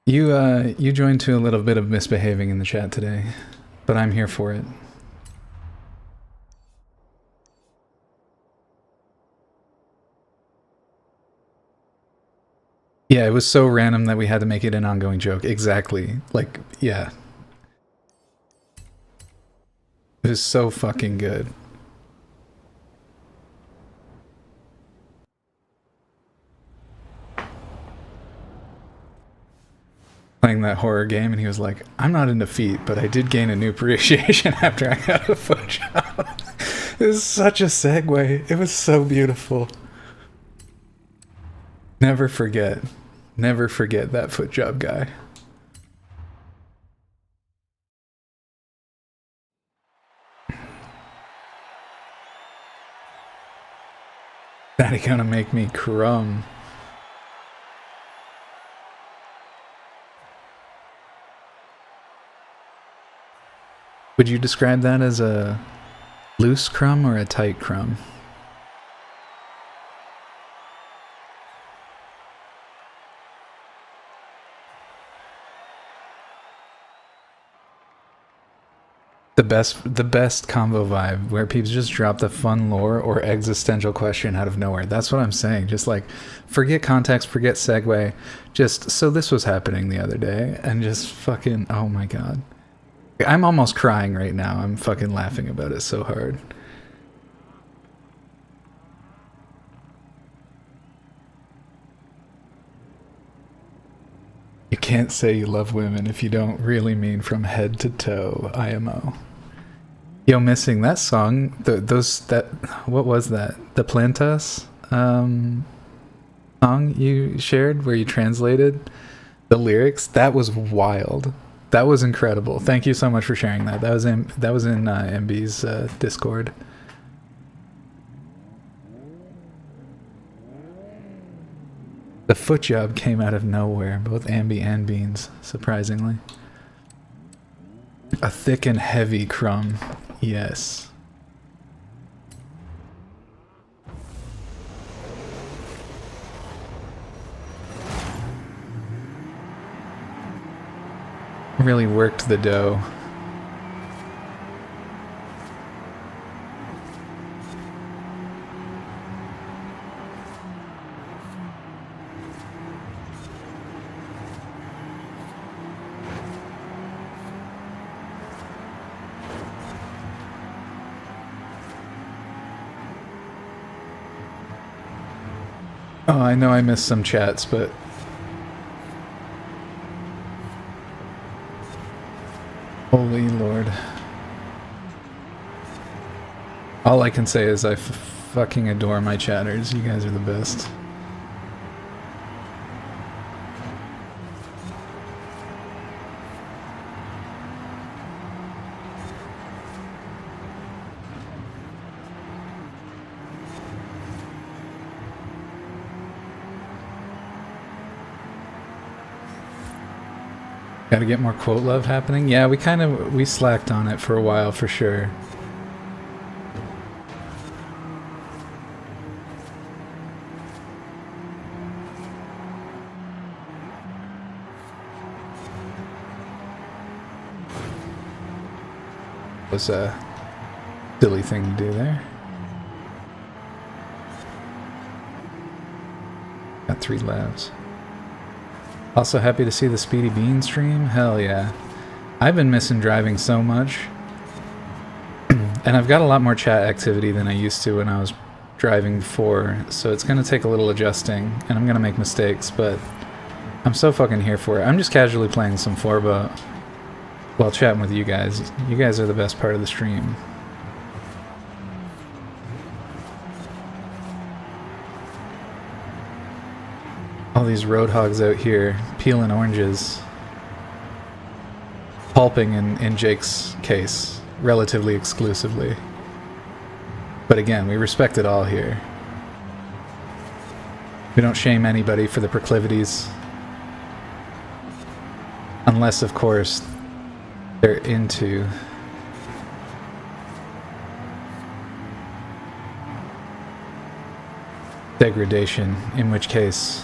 S3: You joined to a little bit of misbehaving in the chat today, but I'm here for it. Yeah, it was so random that we had to make it an ongoing joke. Exactly. Like, yeah. It was so fucking good. Playing that horror game, and he was like, I'm not into feet, but I did gain a new appreciation after I got a foot job. It was such a segue. It was so beautiful. Never forget that foot job guy. That ain't gonna make me crumb. Would you describe that as a loose crumb or a tight crumb? The best combo vibe where people just drop the fun lore or existential question out of nowhere. That's what I'm saying. Just like forget context, forget segue. Just so this was happening the other day, and just fucking, oh my god. I'm almost crying right now. I'm fucking laughing about it so hard. You can't say you love women if you don't really mean from head to toe. IMO. Yo, missing that song. What was that? The Plantas song you shared where you translated the lyrics. That was wild. That was incredible. Thank you so much for sharing that. That was in MB's Discord. The foot job came out of nowhere, both Ambi and Beans, surprisingly. A thick and heavy crumb, yes. Really worked the dough. Oh, I know I missed some chats, but holy Lord. All I can say is I fucking adore my chatters. You guys are the best. Gotta get more quote love happening. Yeah, we slacked on it for a while for sure. Was a silly thing to do there. Got 3 lives. Also happy to see the Speedy Bean stream. Hell yeah. I've been missing driving so much. And I've got a lot more chat activity than I used to when I was driving before, so it's gonna take a little adjusting, and I'm gonna make mistakes, but I'm so fucking here for it. I'm just casually playing some Forba while chatting with you guys. You guys are the best part of the stream. All these roadhogs out here peeling oranges. Pulping in Jake's case, relatively exclusively. But again, we respect it all here. We don't shame anybody for the proclivities. Unless, of course, they're into degradation, in which case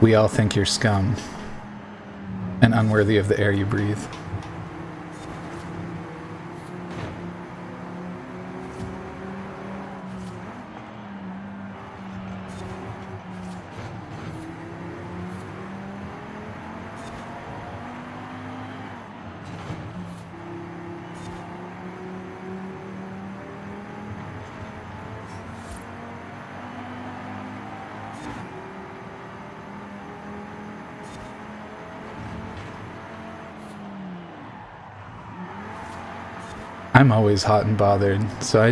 S3: we all think you're scum and unworthy of the air you breathe. I'm always hot and bothered, so I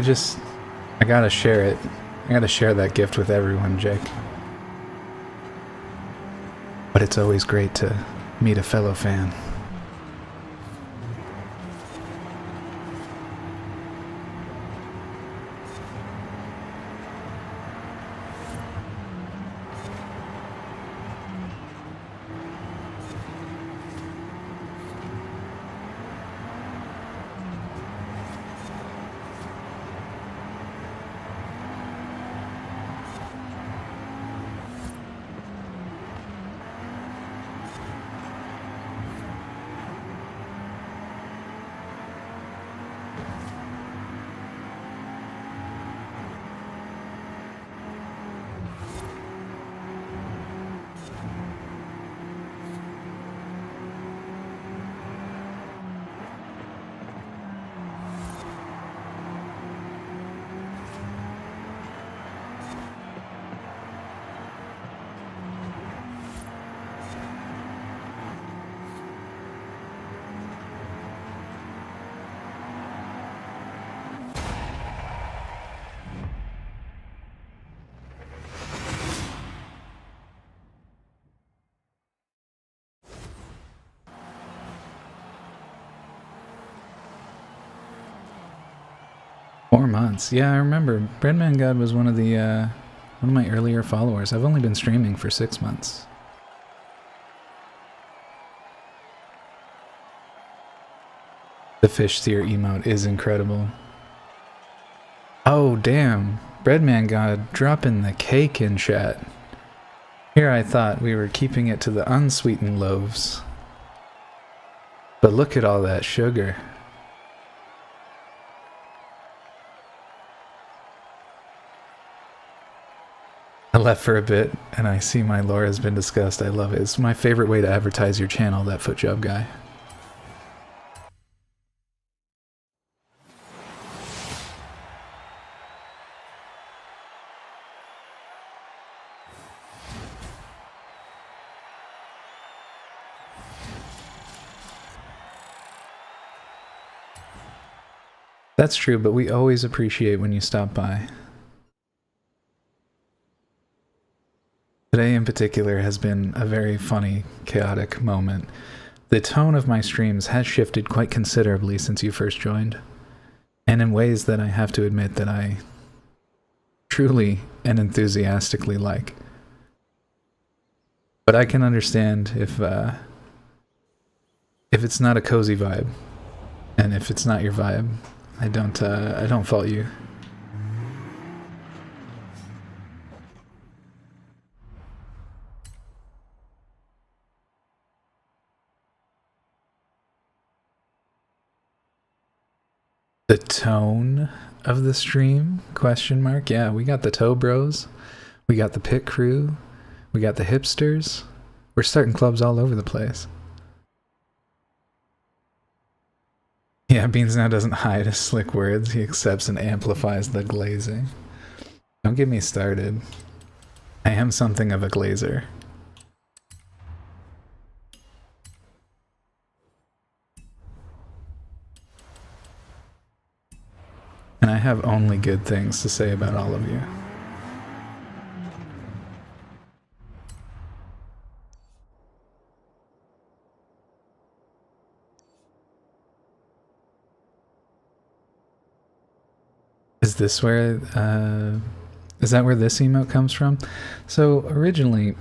S3: gotta share it. I gotta share that gift with everyone, Jake. But it's always great to meet a fellow fan. Months. Yeah, I remember. Breadman God was one of my earlier followers. I've only been streaming for 6 months. The fish seer emote is incredible. Oh, damn. Breadman God dropping the cake in chat. Here I thought we were keeping it to the unsweetened loaves. But look at all that sugar. I left for a bit, and I see my lore has been discussed. I love it. It's my favorite way to advertise your channel, that foot job guy. That's true, but we always appreciate when you stop by. Today in particular has been a very funny, chaotic moment. The tone of my streams has shifted quite considerably since you first joined, and in ways that I have to admit that I truly and enthusiastically like. But I can understand if it's not a cozy vibe, and if it's not your vibe, I don't fault you. The tone of the stream? Question mark. Yeah, we got the tow bros. We got the pit crew. We got the hipsters. We're starting clubs all over the place. Yeah, Beans now doesn't hide his slick words. He accepts and amplifies the glazing. Don't get me started. I am something of a glazer. And I have only good things to say about all of you. Is this where, is that where this emote comes from? So originally,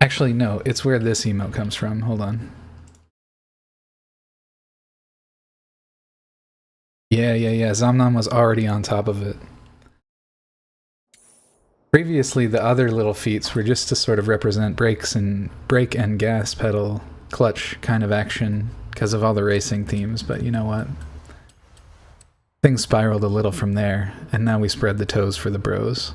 S3: actually no, it's where this emote comes from. Hold on. Yeah. Zamnam was already on top of it. Previously, the other little feats were just to sort of represent brake and gas pedal clutch kind of action because of all the racing themes, but you know what? Things spiraled a little from there, and now we spread the toes for the bros.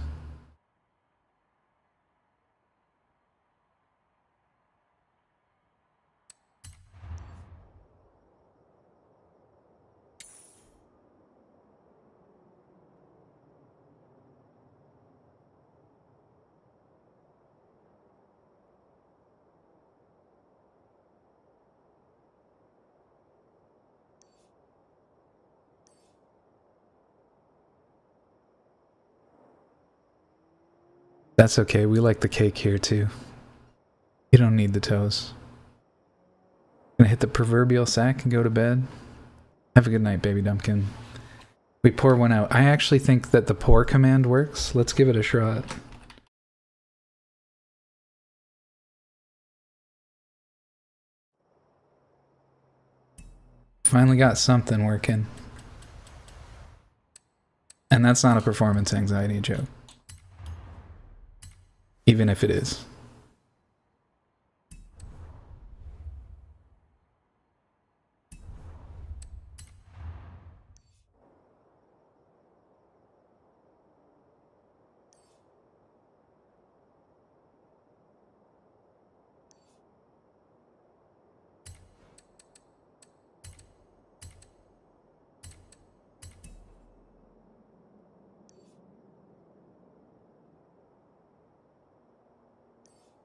S3: That's okay, we like the cake here too. You don't need the toes. Gonna hit the proverbial sack and go to bed. Have a good night, baby dumpkin. We pour one out. I actually think that the pour command works. Let's give it a shot. Finally got something working. And that's not a performance anxiety joke. Even if it is.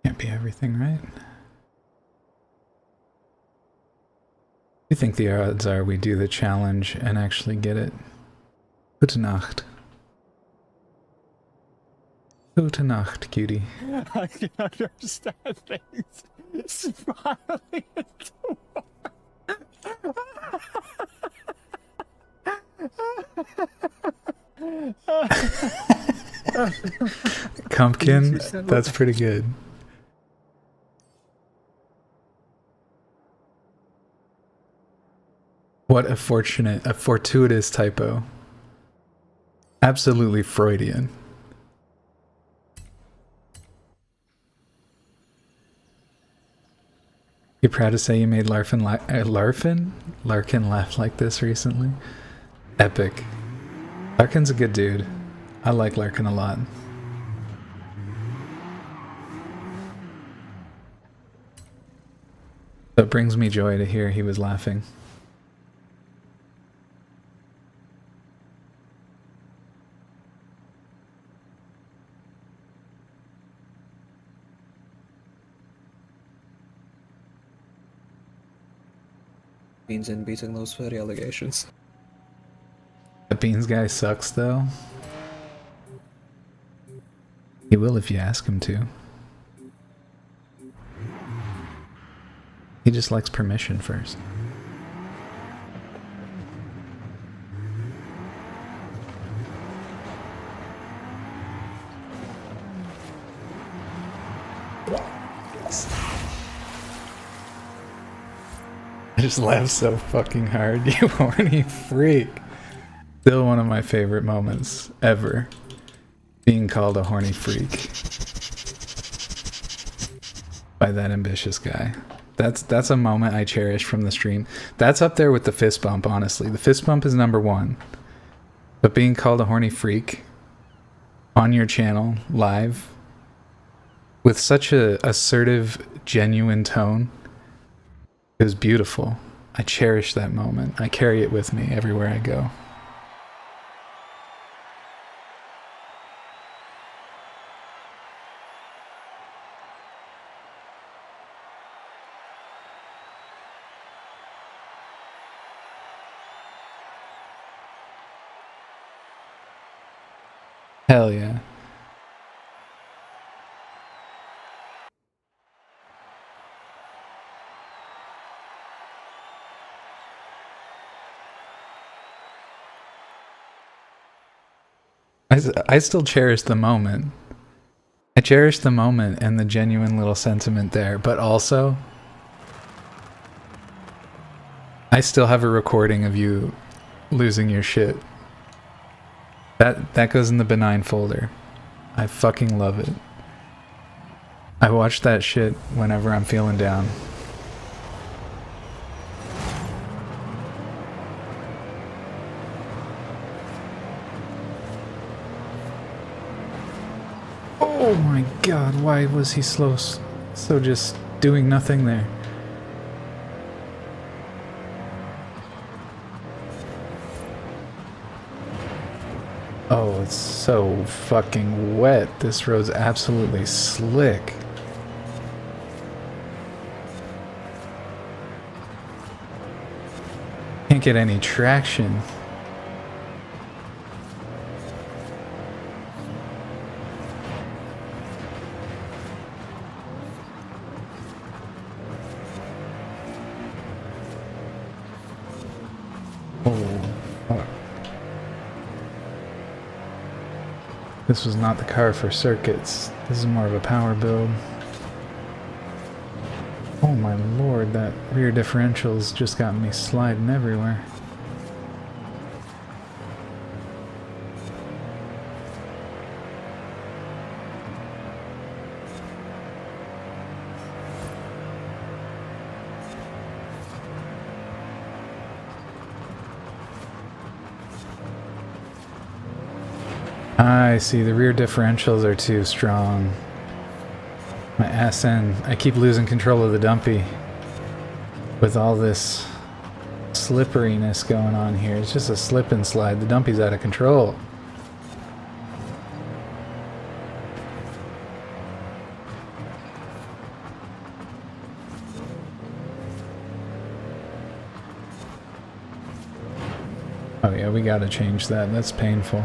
S3: Can't be everything, right? I think the odds are we do the challenge and actually get it. Gute Nacht. Gute Nacht, cutie.
S5: I can understand things. Smiling into
S3: Pumpkin, that's pretty good. What a fortuitous typo. Absolutely Freudian. You proud to say you made Larkin laugh like this recently? Epic. Larkin's a good dude. I like Larkin a lot. So it brings me joy to hear he was laughing.
S6: Beans in beating those furry allegations.
S3: The Beans guy sucks though. He will if you ask him to. He just likes permission first. I just laughed so fucking hard, you horny freak. Still one of my favorite moments ever. Being called a horny freak by that ambitious guy. That's a moment I cherish from the stream. That's up there with the fist bump, honestly. The fist bump is number one. But being called a horny freak on your channel, live, with such a assertive, genuine tone, it was beautiful. I cherish that moment. I carry it with me everywhere I go. Hell yeah. I still cherish the moment. I cherish the moment and the genuine little sentiment there, but also I still have a recording of you losing your shit. That goes in the benign folder. I fucking love it. I watch that shit whenever I'm feeling down. Oh my god, why was he so just doing nothing there? Oh, it's so fucking wet. This road's absolutely slick. Can't get any traction. This was not the car for circuits. This is more of a power build. Oh my lord, that rear differential's just got me sliding everywhere. I see, the rear differentials are too strong. My ass end. I keep losing control of the dumpy. With all this slipperiness going on here. It's just a slip and slide. The dumpy's out of control. Oh yeah, we gotta change that. That's painful.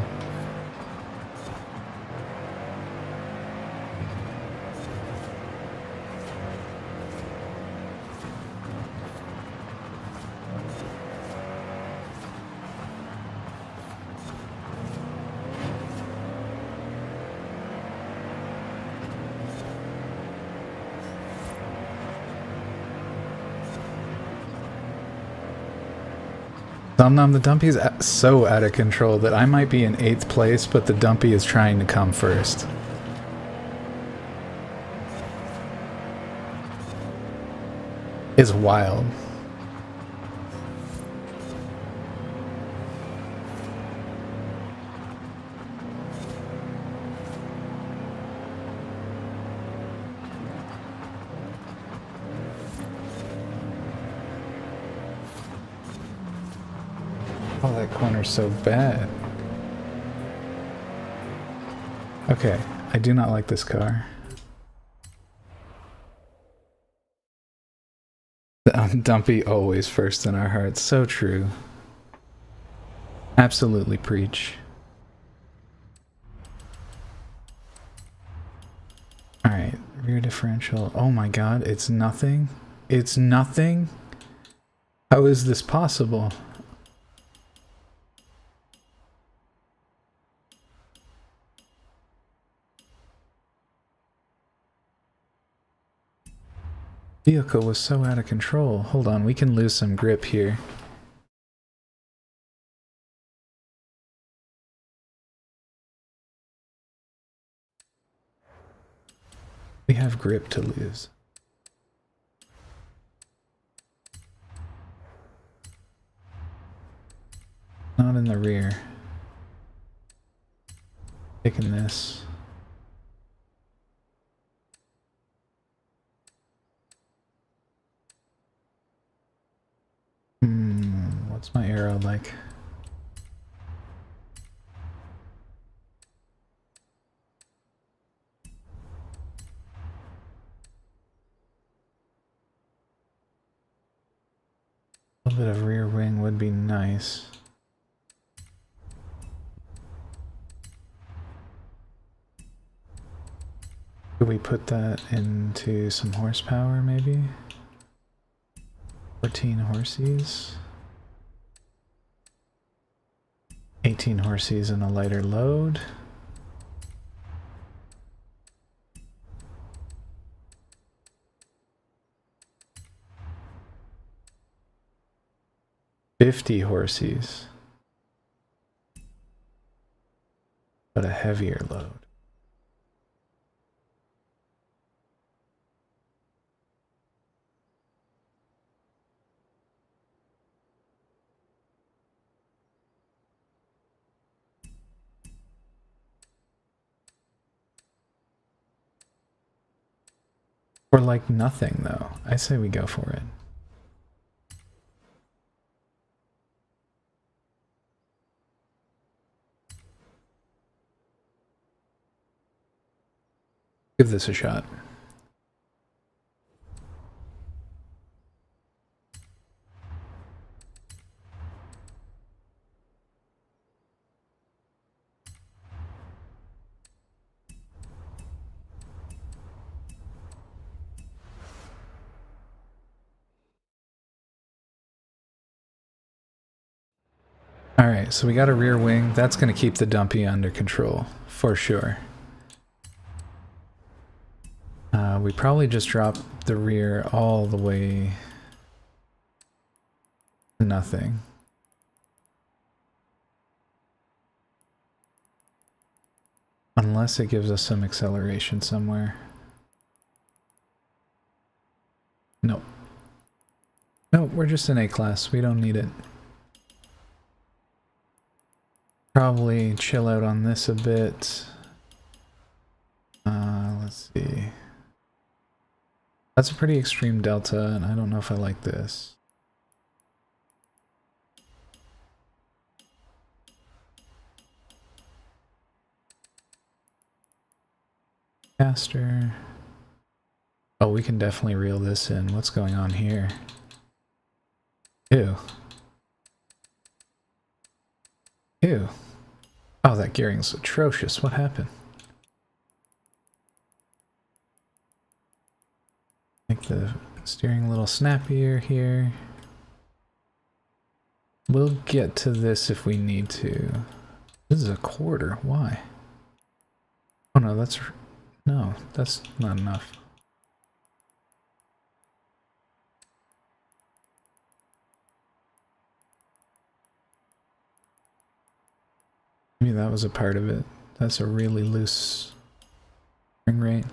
S3: The dumpy's so out of control that I might be in 8th place, but the dumpy is trying to come first. It's wild. Oh, that corner's so bad. Okay, I do not like this car. Dumpy always first in our hearts. So true. Absolutely preach. Alright, rear differential. Oh my god, it's nothing? It's nothing? How is this possible? Vehicle was so out of control. Hold on, we can lose some grip here. We have grip to lose. in the rear. Taking this. What's my arrow like? A little bit of rear wing would be nice. Could we put that into some horsepower maybe? 14 horsies. 18 horsies and a lighter load. $50 horsies, but a heavier load. For like nothing though. I say we go for it. Give this a shot. Alright, so we got a rear wing. That's going to keep the dumpy under control, for sure. We probably just drop the rear all the way to nothing. Unless it gives us some acceleration somewhere. Nope. Nope, we're just in A-class. We don't need it. Probably chill out on this a bit. Let's see. That's a pretty extreme delta, and I don't know if I like this. Caster. Oh, we can definitely reel this in. What's going on here? Ew. Ew. Oh, that gearing's atrocious. What happened? Make the steering a little snappier here. We'll get to this if we need to. This is a quarter. Why? Oh no, that's not enough. Maybe that was a part of it. That's a really loose spring rate.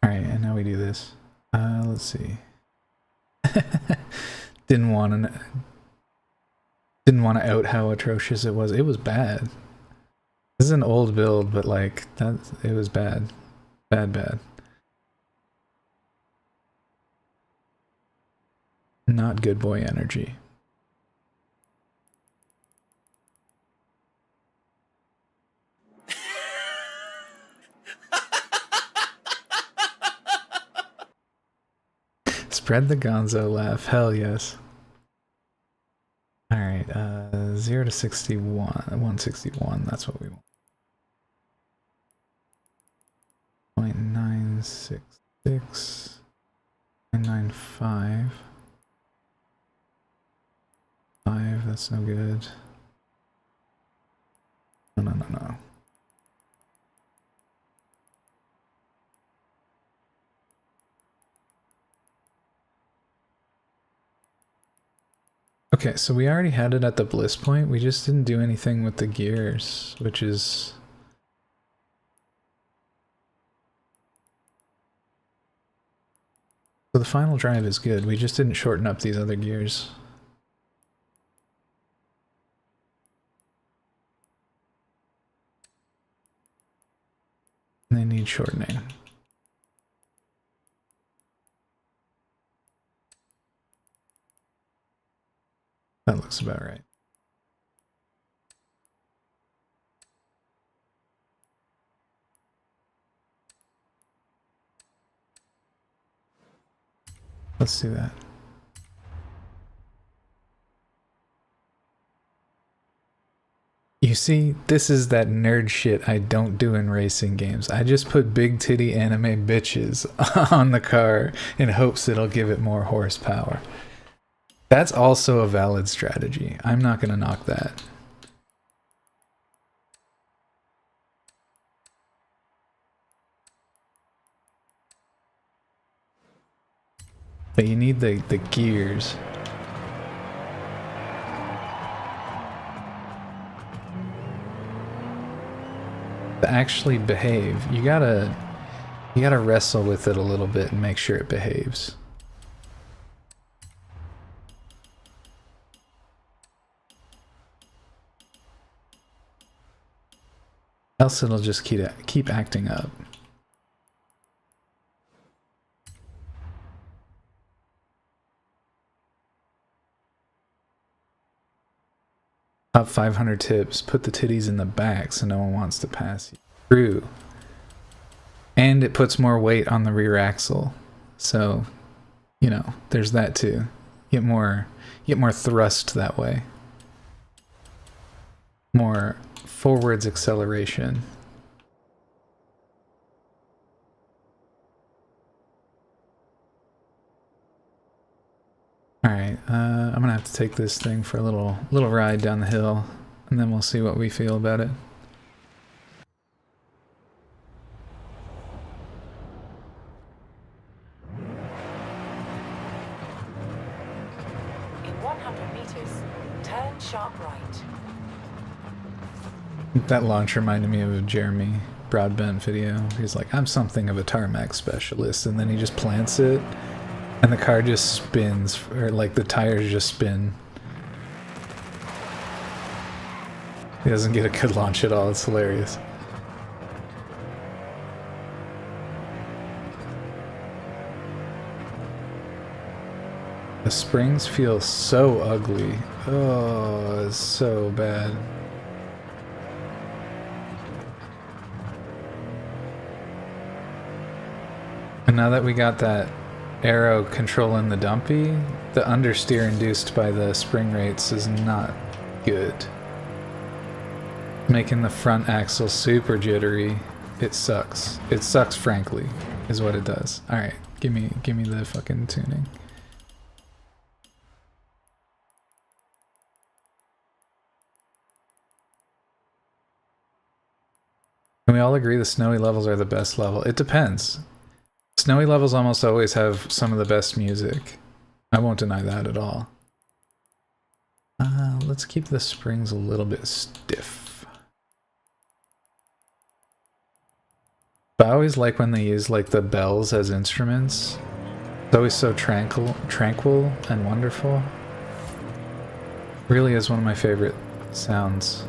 S3: Alright, and now we do this. Let's see. Didn't want to out how atrocious it was. It was bad. This is an old build, but like it was bad. Bad. Not good boy energy. Spread the gonzo laugh. Hell yes. Alright, 0 to 61. 161, that's what we want. 0.966. 0.95. 5, that's no good. No. Okay, so we already had it at the bliss point. We just didn't do anything with the gears, which is... So the final drive is good. We just didn't shorten up these other gears. They need shortening. That looks about right. Let's do that. You see, this is that nerd shit I don't do in racing games. I just put big titty anime bitches on the car in hopes it'll give it more horsepower. That's also a valid strategy. I'm not gonna knock that. But you need the gears. To actually behave, you gotta wrestle with it a little bit and make sure it behaves. Else it'll just keep acting up. Top 500 tips. Put the titties in the back so no one wants to pass you. True. And it puts more weight on the rear axle. So, you know, there's that too. Get more thrust that way. More forwards acceleration. Alright, I'm gonna have to take this thing for a little ride down the hill, and then we'll see what we feel about it.
S4: In 100 meters, turn sharp right.
S3: That launch reminded me of a Jeremy Broadbent video. He's like, I'm something of a tarmac specialist, and then he just plants it. And the car just spins, or like the tires just spin. He doesn't get a good launch at all, it's hilarious. The springs feel so ugly. Oh, it's so bad. And now that we got that arrow controlling the dumpy, the understeer induced by the spring rates is not good. Making the front axle super jittery, it sucks. It sucks, frankly, is what it does. Alright, give me the fucking tuning. Can we all agree the snowy levels are the best level? It depends. Snowy levels almost always have some of the best music. I won't deny that at all. Let's keep the springs a little bit stiff. But I always like when they use like the bells as instruments. It's always so tranquil and wonderful. Really is one of my favorite sounds.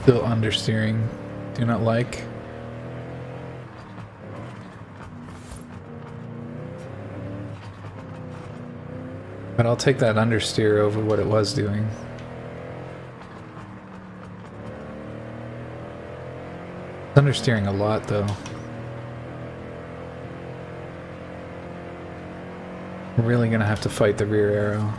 S3: Still understeering. Do not like. But I'll take that understeer over what it was doing. It's understeering a lot though. We're really gonna have to fight the rear arrow.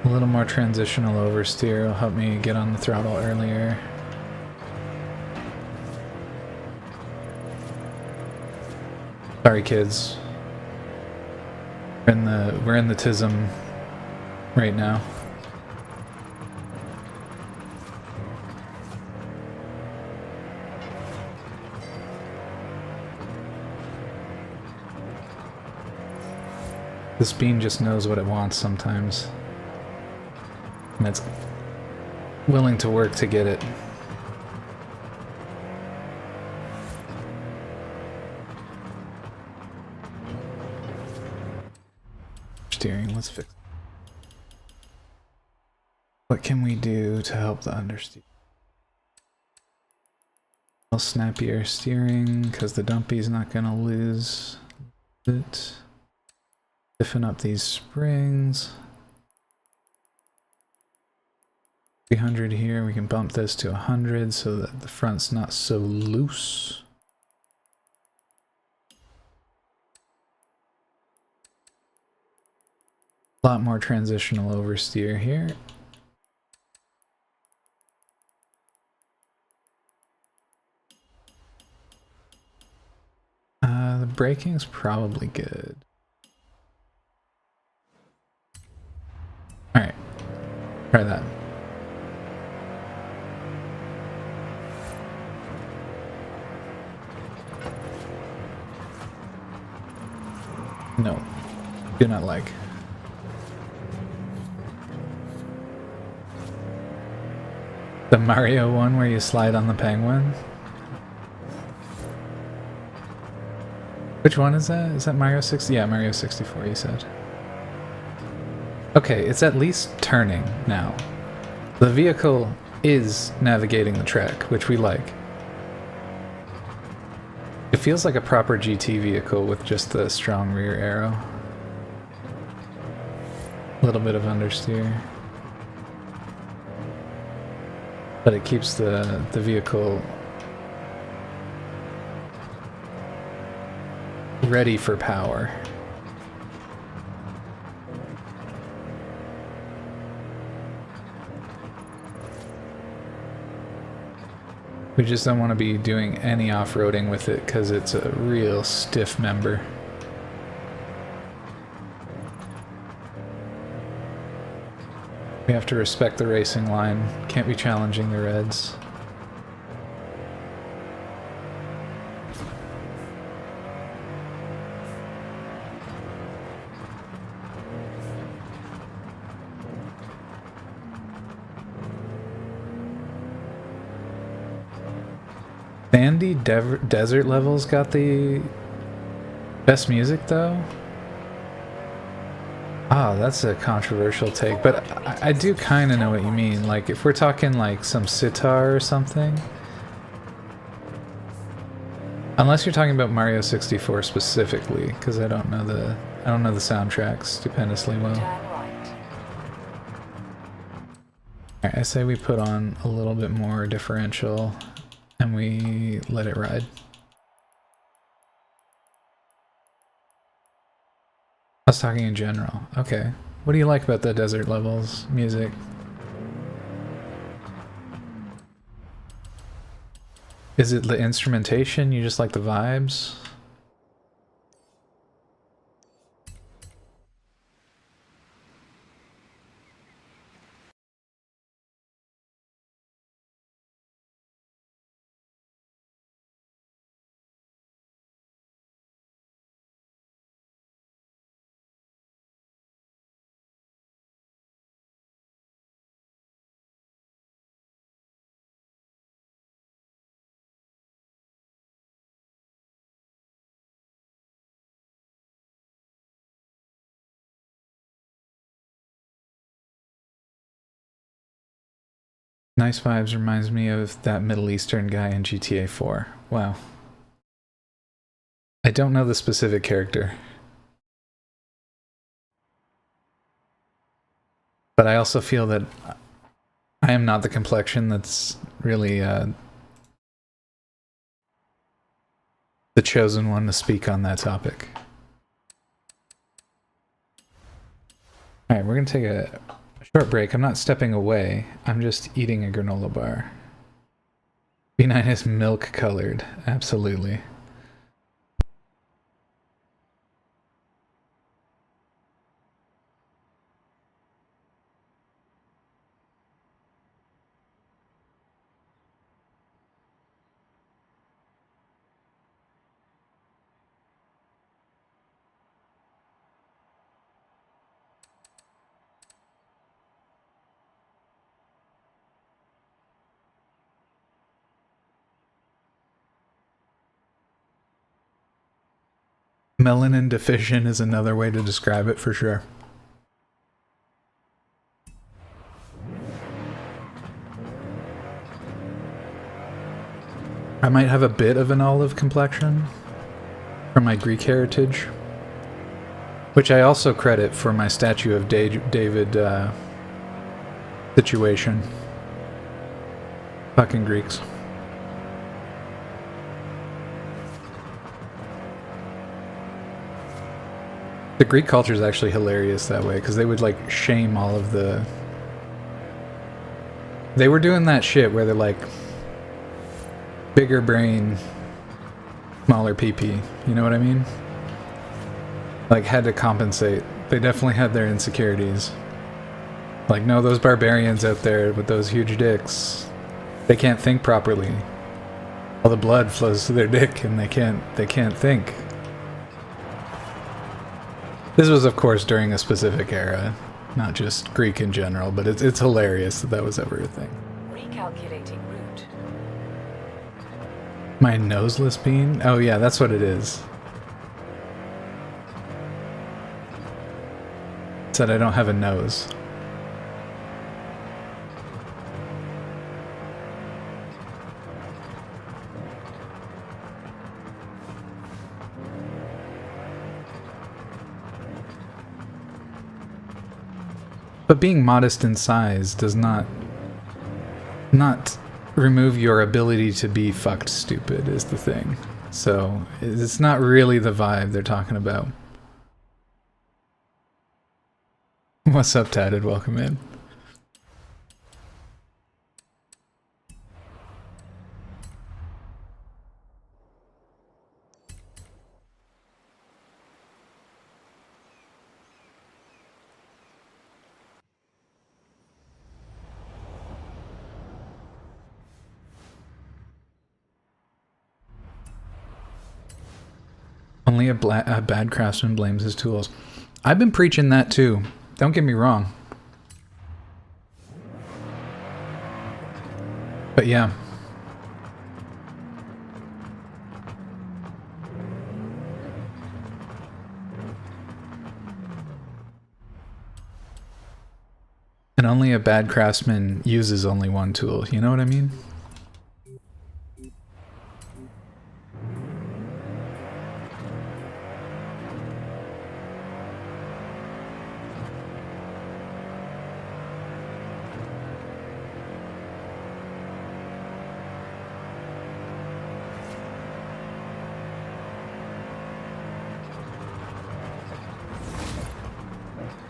S3: A little more transitional oversteer will help me get on the throttle earlier. Sorry, kids. We're in the tism right now. This bean just knows what it wants sometimes. And it's willing to work to get it. Steering, let's fix it. What can we do to help the understeer? Snappier steering, because the dumpy's not gonna lose it. Stiffen up these springs. 300 here, we can bump this to 100 so that the front's not so loose. A lot more transitional oversteer here. The braking's probably good. Alright, try that. No, do not like. The Mario one where you slide on the penguin? Which one is that? Is that Mario 60? Yeah, Mario 64 you said. Okay, it's at least turning now. The vehicle is navigating the track, which we like. It feels like a proper GT vehicle with just the strong rear arrow. A little bit of understeer. But it keeps the vehicle ready for power. We just don't want to be doing any off-roading with it because it's a real stiff member. We have to respect the racing line. Can't be challenging the reds. Sandy Desert Levels got the best music though? Ah, that's a controversial take, but I do kind of know what you mean. Like, if we're talking like some sitar or something. Unless you're talking about Mario 64 specifically, because I don't know the soundtracks stupendously well.
S4: Turn right.
S3: Alright, I say we put on a little bit more differential and we let it ride. I was talking in general. Okay. What do you like about the Desert Levels music? Is it the instrumentation? You just like the vibes? Nice Vibes reminds me of that Middle Eastern guy in GTA 4. Wow. I don't know the specific character. But I also feel that I am not the complexion that's really the chosen one to speak on that topic. Alright, we're gonna take a Short break. I'm not stepping away. I'm just eating a granola bar. B9 is milk colored. Absolutely. Melanin deficient is another way to describe it for sure. I might have a bit of an olive complexion from my Greek heritage, which I also credit for my statue of David situation. Fucking Greeks. The Greek culture is actually hilarious that way, because they would like shame all of the... They were doing that shit where they're like, bigger brain, smaller PP, you know what I mean? Like, had to compensate. They definitely had their insecurities. Like, no, those barbarians out there with those huge dicks, they can't think properly. All the blood flows to their dick and they can't think. This was, of course, during a specific era, not just Greek in general, but it's hilarious that that was ever a thing.
S4: Recalculating route.
S3: My noseless bean? Oh yeah, that's what it is. It said I don't have a nose. But being modest in size does not remove your ability to be fucked stupid is the thing. So it's not really the vibe they're talking about. What's up, Tatted? Welcome in. Only a bad craftsman blames his tools. I've been preaching that too. Don't get me wrong. But yeah. And only a bad craftsman uses only one tool. You know what I mean?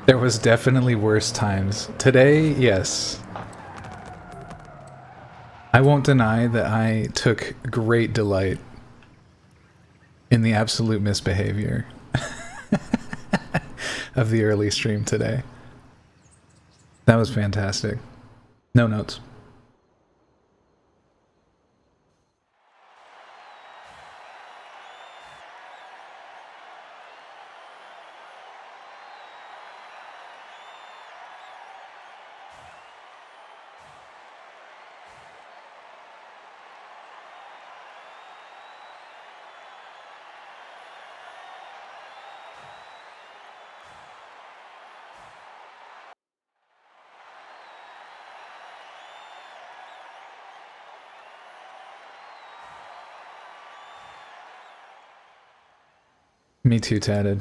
S3: There was definitely worse times. Today, yes. I won't deny that I took great delight in the absolute misbehavior of the early stream today. That was fantastic. No notes. Me too, Tatted.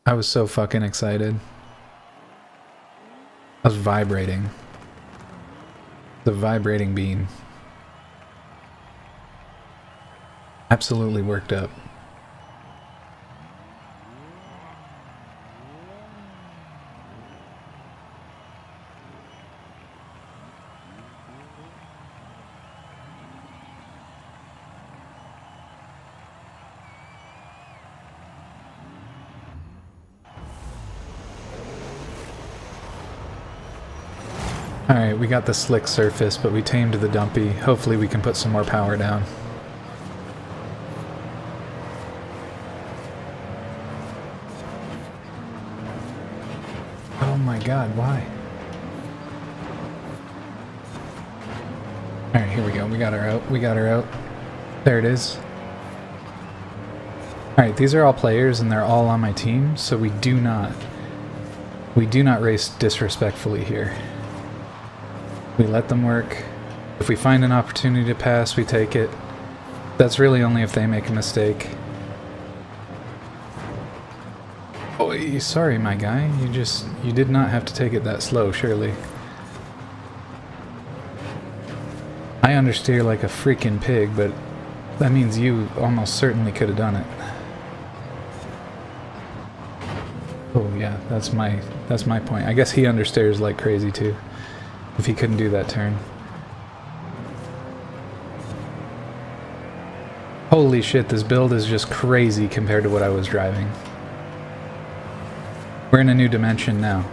S3: I was so fucking excited. I was vibrating. The vibrating bean. Absolutely worked up. Alright, we got the slick surface, but we tamed the dumpy. Hopefully we can put some more power down. Oh my god, why? Alright, here we go. We got her out. We got her out. There it is. Alright, these are all players and they're all on my team, so we do not race disrespectfully here. We let them work. If we find an opportunity to pass, we take it. That's really only if they make a mistake. Oh, sorry, my guy. You did not have to take it that slow, surely. I understeer like a freaking pig, but that means you almost certainly could have done it. Oh yeah, that's my point. I guess he understeers like crazy too, if he couldn't do that turn. Holy shit, this build is just crazy compared to what I was driving. We're in a new dimension now.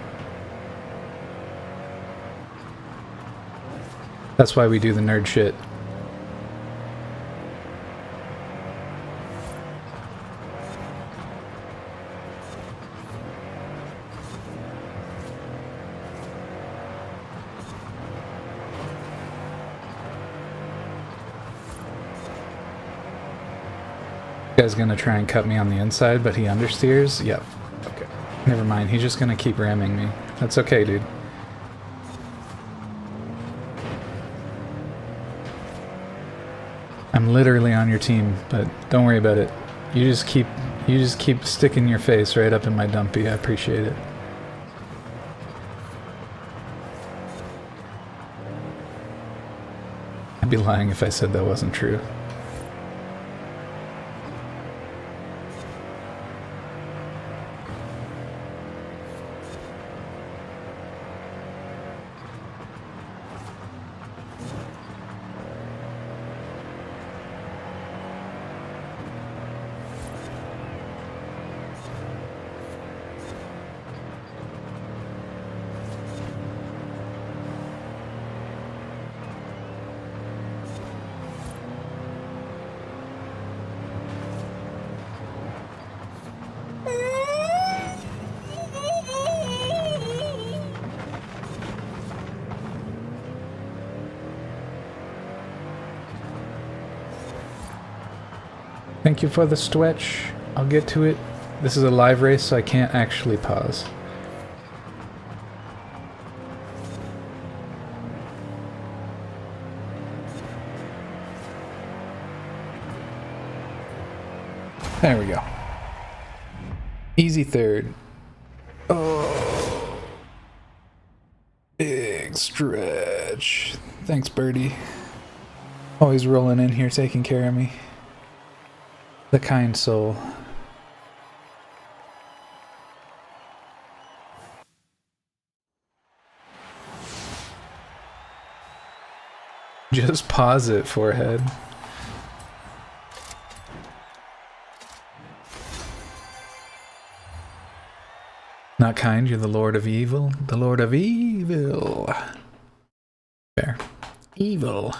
S3: That's why we do the nerd shit. Guy's gonna try and cut me on the inside, but he understeers? Yep. Okay. Never mind, he's just gonna keep ramming me. That's okay, dude. I'm literally on your team, but don't worry about it. You just keep sticking your face right up in my dumpy. I appreciate it. I'd be lying if I said that wasn't true. Thank you for the stretch. I'll get to it. This is a live race, so I can't actually pause. There we go. Easy third. Oh. Big stretch. Thanks, Birdie. Always rolling in here, taking care of me. The kind soul. Just pause it, forehead. Not kind, you're the Lord of Evil. The Lord of Evil. Fair. Evil.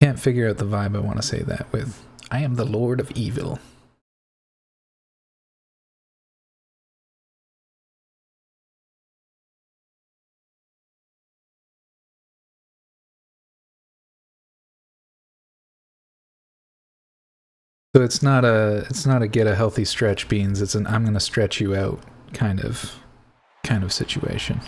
S3: Can't figure out the vibe I want to say that with. I am the Lord of Evil. So it's not a get a healthy stretch, Beans. It's an I'm gonna stretch you out kind of situation.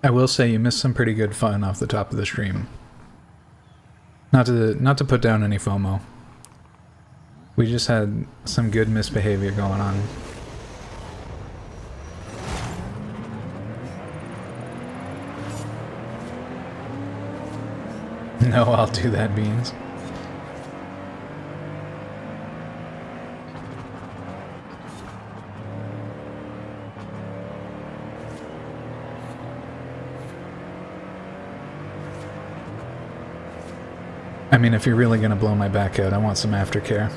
S3: I will say you missed some pretty good fun off the top of the stream. Not to put down any FOMO. We just had some good misbehavior going on. No, I'll do that, Beans. I mean, if you're really gonna blow my back out, I want some aftercare.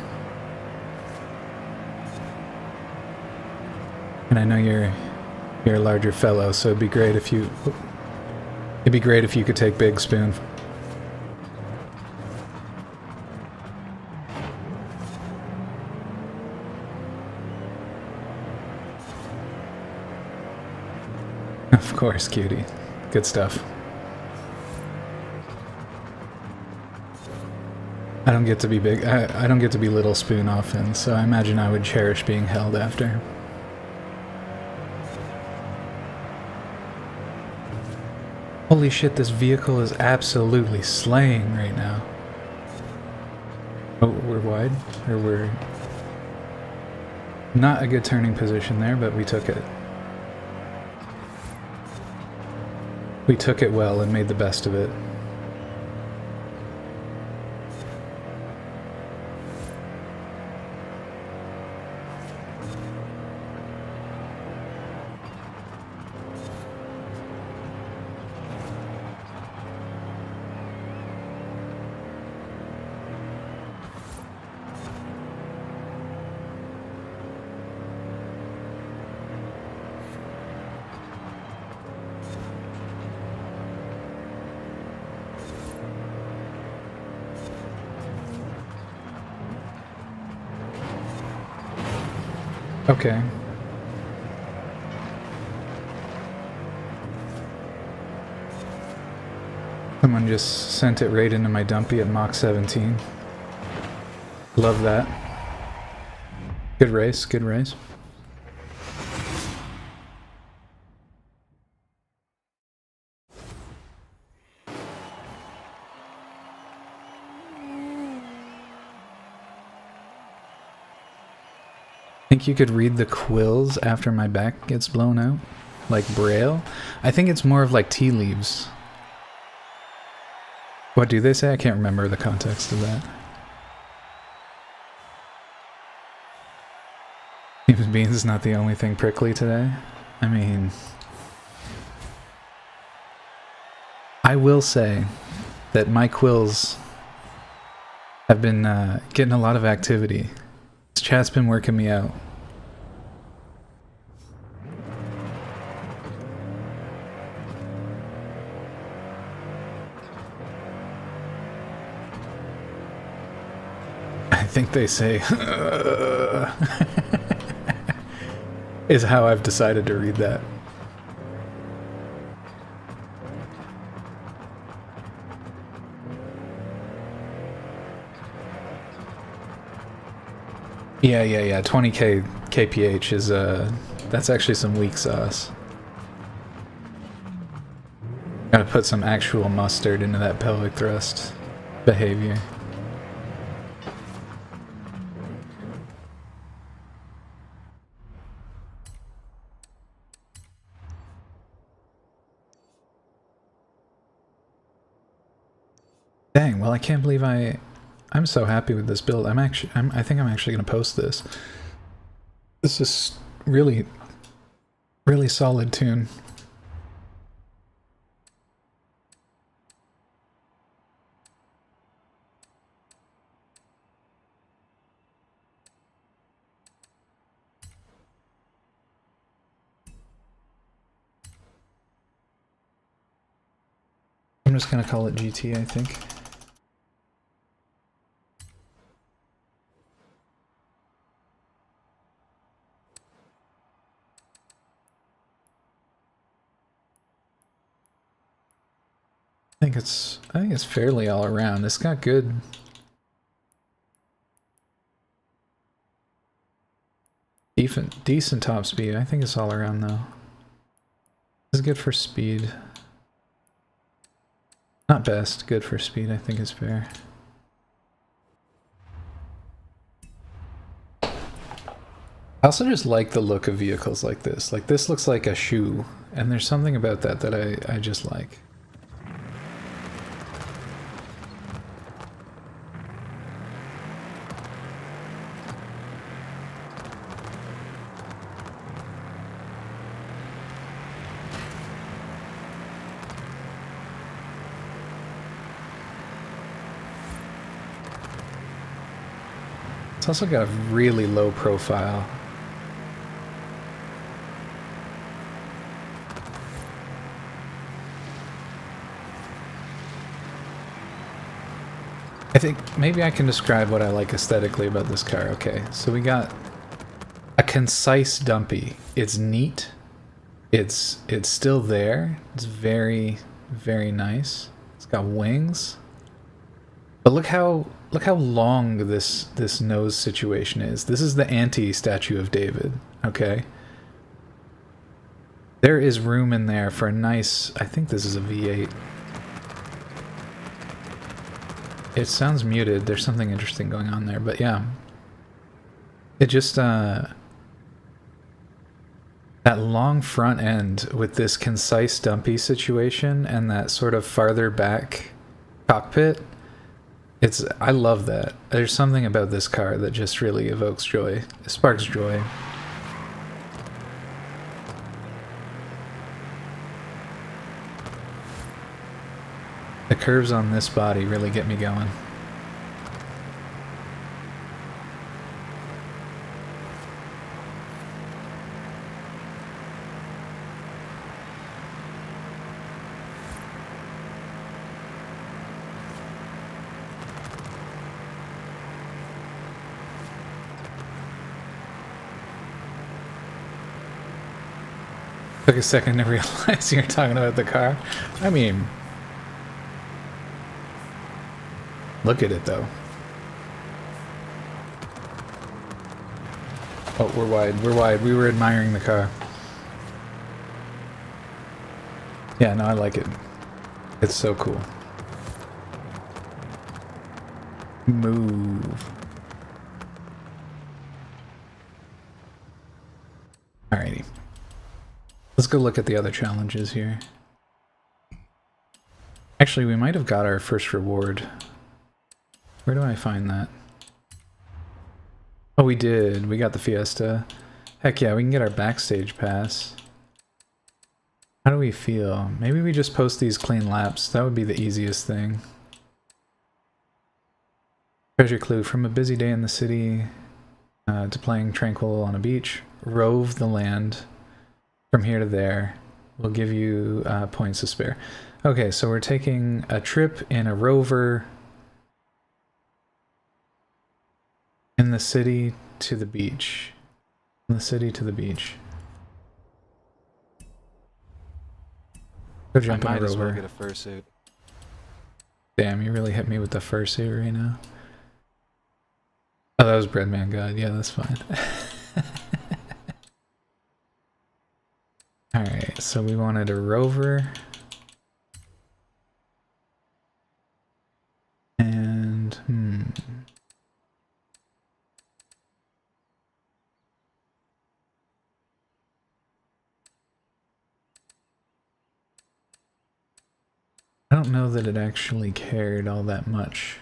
S3: And I know you're a larger fellow, so it'd be great if you could take Big Spoon. Of course, cutie. Good stuff. I don't get to be big. I don't get to be Little Spoon often, so I imagine I would cherish being held after. Holy shit, this vehicle is absolutely slaying right now. Oh, we're wide? Or we're... Not a good turning position there, but we took it. We took it well and made the best of it. Okay. Someone just sent it right into my dumpy at Mach 17. Love that. Good race, good race. Think you could read the quills after my back gets blown out? Like Braille? I think it's more of like tea leaves. What do they say? I can't remember the context of that. Human beans is not the only thing prickly today. I mean... I will say that my quills have been getting a lot of activity. This chat's been working me out. I think they say is how I've decided to read that. Yeah. 20k kph is that's actually some weak sauce. Gotta put some actual mustard into that pelvic thrust behavior. Dang, well I can't believe I'm so happy with this build. I think I'm actually going to post this. This is really, really solid tune. I'm just going to call it GT, I think. I think it's fairly all around. It's got good decent top speed. I think it's all around though. It's good for speed. Not best, good for speed, I think is fair. I also just like the look of vehicles like this. Like this looks like a shoe, and there's something about that that I just like. It's also got a really low profile. I think maybe I can describe what I like aesthetically about this car. Okay, so we got a concise dumpy. It's neat. It's still there. It's very, very nice. It's got wings. But look how long this nose situation is. This is the anti-Statue of David, okay? There is room in there for a nice, I think this is a V8. It sounds muted. There's something interesting going on there, but yeah. It just, that long front end with this concise dumpy situation and that sort of farther back cockpit, I love that. There's something about this car that just really evokes joy. It sparks joy. The curves on this body really get me going. Took a second to realize you're talking about the car. I mean, look at it though. Oh, we're wide. We're wide. We were admiring the car. Yeah, no, I like it. It's so cool. Move. Alrighty. Let's go look at the other challenges here. Actually, we might have got our first reward. Where do I find that? Oh, we did. We got the Fiesta. Heck yeah, we can get our backstage pass. How do we feel? Maybe we just post these clean laps. That would be the easiest thing. Treasure clue. From a busy day in the city to playing tranquil on a beach, rove the land from here to there. We'll give you points to spare. Okay, so we're taking a trip in a rover in the city to the beach. From the city to the beach. Go jump in a rover.
S7: I might as well get a fursuit.
S3: Damn, you really hit me with the fursuit right now. Oh, that was Breadman God. Yeah, that's fine. Alright, so we wanted a rover. And, I don't know that it actually cared all that much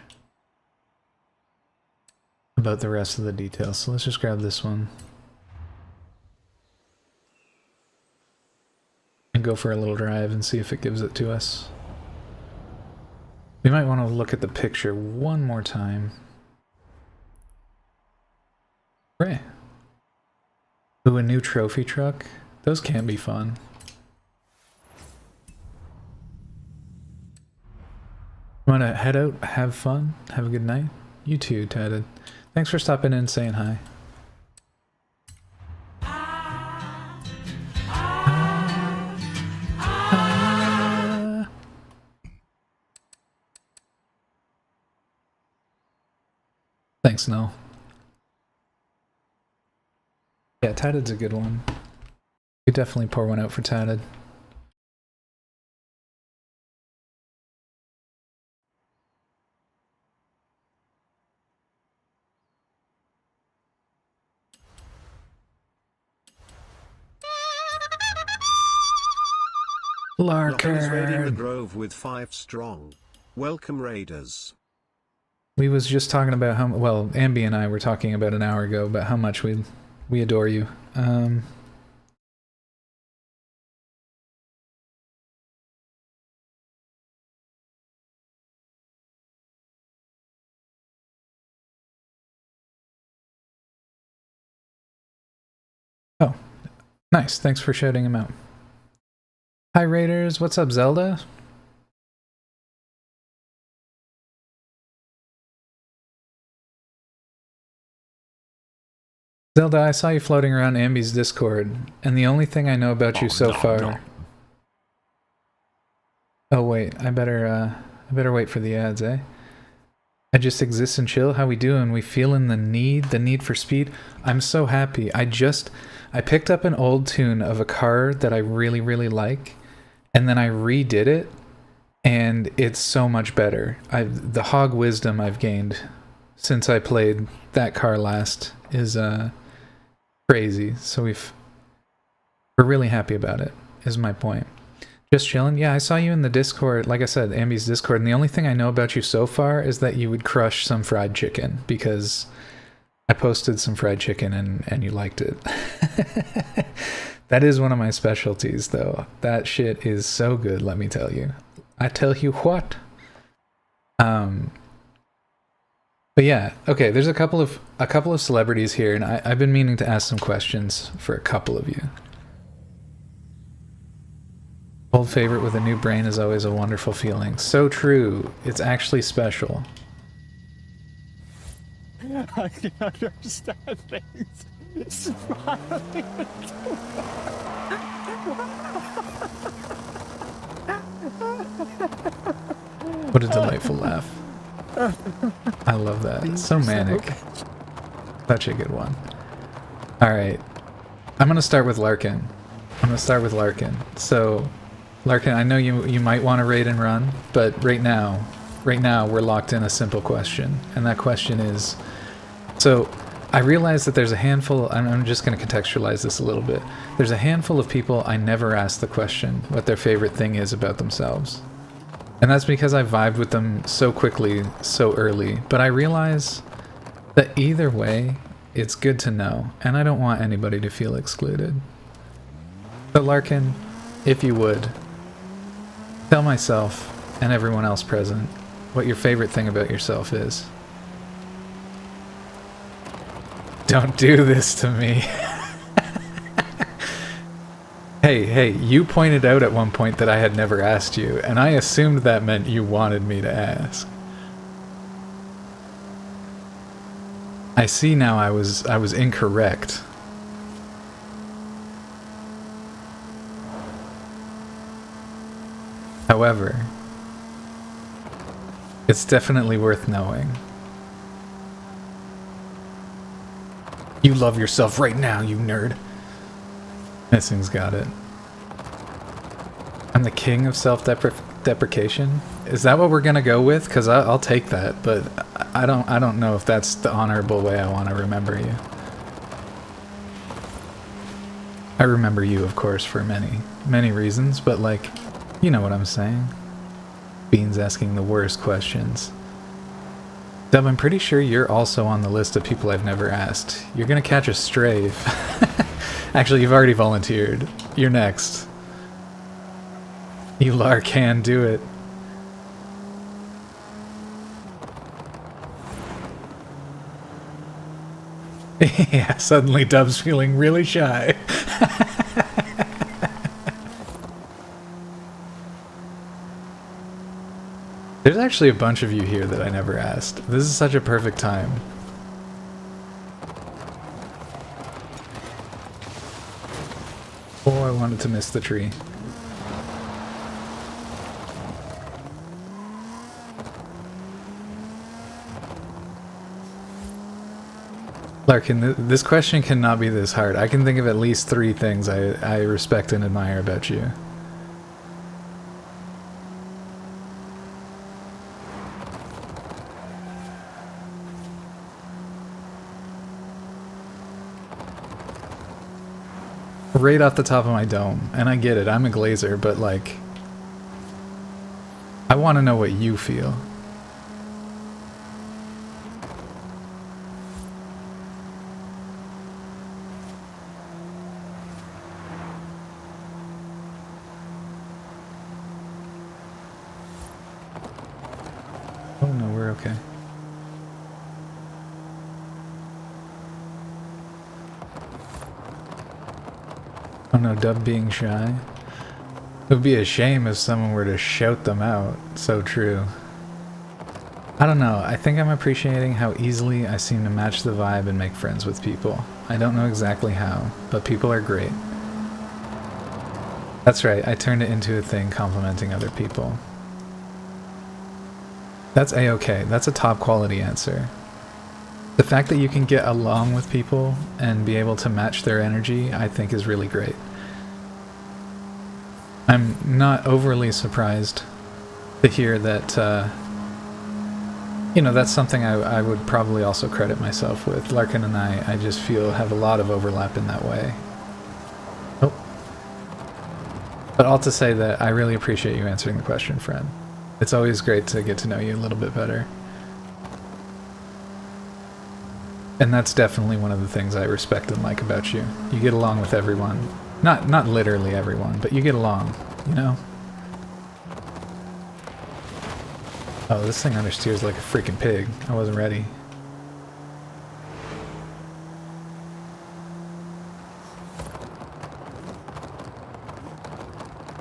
S3: about the rest of the details, so let's just grab this one. And go for a little drive and see if it gives it to us. We might want to look at the picture one more time. Right. Ooh, a new trophy truck? Those can be fun. Want to head out, have fun, have a good night? You too, Tatted. Thanks for stopping in and saying hi. Thanks, Noel. Yeah, Tatted's a good one. You could definitely pour one out for Tatted.
S8: Locker's raiding the
S3: Larker.
S8: Grove with 5 strong. Welcome, Raiders.
S3: We was just talking about how, well, Ambi and I were talking about an hour ago about how much we adore you. Oh, nice. Thanks for shouting him out. Hi, Raiders. What's up, Zelda? Zelda, I saw you floating around Ambi's Discord, and the only thing I know about you so far... Oh wait, I better wait for the ads, eh? I just exist and chill. How we doing? We feeling the need for speed? I'm so happy. I picked up an old tune of a car that I really, really like, and then I redid it, and it's so much better. The hog wisdom I've gained since I played that car last is crazy. So we're really happy about it, is my point. Just chilling? Yeah, I saw you in the Discord, like I said, Ambi's Discord, and the only thing I know about you so far is that you would crush some fried chicken, because I posted some fried chicken and you liked it. That is one of my specialties, though. That shit is so good, let me tell you. I tell you what. But yeah, okay, there's a couple of celebrities here, and I've been meaning to ask some questions for a couple of you. Old favorite with a new brain is always a wonderful feeling. So true. It's actually special.
S5: I can understand things. Smiling.
S3: What a delightful laugh. I love that. It's so manic. Such a good one. Alright. I'm gonna start with Larkin. So, Larkin, I know you might want to raid and run, but right now we're locked in a simple question. And that question is... So, I realize that there's a handful... I'm just going to contextualize this a little bit. There's a handful of people I never ask the question what their favorite thing is about themselves. And that's because I vibed with them so quickly, so early. But I realize that either way, it's good to know. And I don't want anybody to feel excluded. So Larkin, if you would, tell myself and everyone else present what your favorite thing about yourself is. Don't do this to me. Hey, you pointed out at one point that I had never asked you, and I assumed that meant you wanted me to ask. I see now I was incorrect. However, it's definitely worth knowing. You love yourself right now, you nerd. Missing's got it. I'm the king of self-deprecation? Is that what we're gonna go with? Because I'll take that, but I don't know if that's the honorable way I want to remember you. I remember you, of course, for many reasons, but like, you know what I'm saying. Beans asking the worst questions. Dub, I'm pretty sure you're also on the list of people I've never asked. You're gonna catch a strafe. Actually, you've already volunteered. You're next. You can do it. Yeah, suddenly Dub's feeling really shy. There's actually a bunch of you here that I never asked. This is such a perfect time. Oh, I wanted to miss the tree. Larkin, this question cannot be this hard. I can think of at least 3 things I respect and admire about you. Right off the top of my dome, and I get it, I'm a glazer, but like, I want to know what you feel. Oh no, we're okay. Oh no, Dub being shy. It would be a shame if someone were to shout them out. So true. I don't know, I think I'm appreciating how easily I seem to match the vibe and make friends with people. I don't know exactly how, but people are great. That's right, I turned it into a thing complimenting other people. That's a-okay, that's a top quality answer. The fact that you can get along with people and be able to match their energy, I think is really great. I'm not overly surprised to hear that, you know, that's something I would probably also credit myself with. Larkin and I just feel have a lot of overlap in that way. Oh. But all to say that I really appreciate you answering the question, friend. It's always great to get to know you a little bit better. And that's definitely one of the things I respect and like about you. You get along with everyone. Not literally everyone, but you get along, you know? Oh, this thing understeers like a freaking pig. I wasn't ready.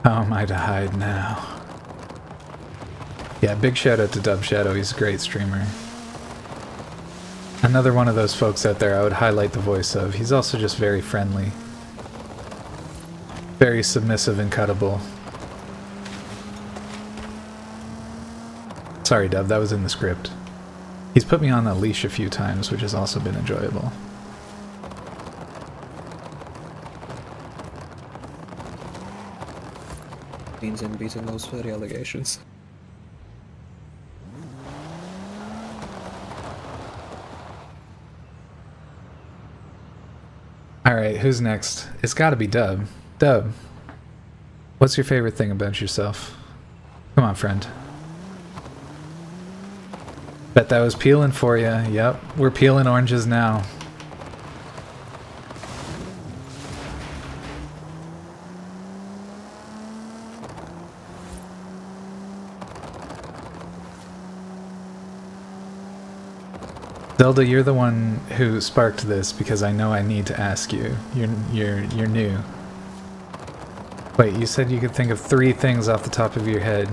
S3: How am I to hide now? Yeah, big shout out to Dub Shadow. He's a great streamer. Another one of those folks out there I would highlight the voice of. He's also just very friendly. Very submissive and cuttable. Sorry, Dub, that was in the script. He's put me on a leash a few times, which has also been enjoyable.
S6: Beans in beating those furry allegations.
S3: Alright, who's next? It's gotta be Dub. Dub, what's your favorite thing about yourself? Come on, friend. Bet that was peeling for you. Yep, we're peeling oranges now. Zelda, you're the one who sparked this because I know I need to ask you. You're new. Wait, you said you could think of 3 things off the top of your head.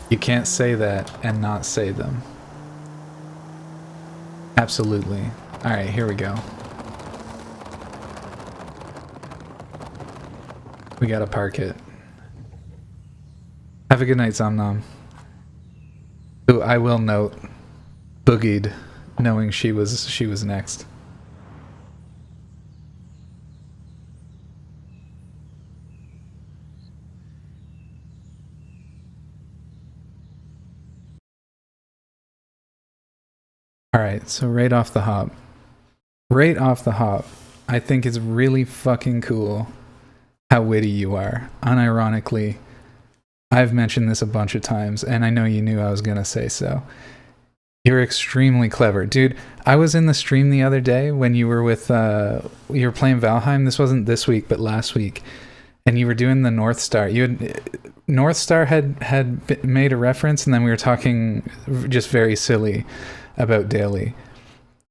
S3: You can't say that and not say them. Absolutely. Alright, here we go. We gotta park it. Have a good night, Zomnom. Who I will note, boogied, knowing she was next. Alright, so right off the hop, I think it's really fucking cool how witty you are. Unironically, I've mentioned this a bunch of times, and I know you knew I was gonna say so. You're extremely clever. Dude, I was in the stream the other day when you were with, you were playing Valheim. This wasn't this week, but last week. And you were doing the North Star. North Star had made a reference, and then we were talking just very silly about Daily.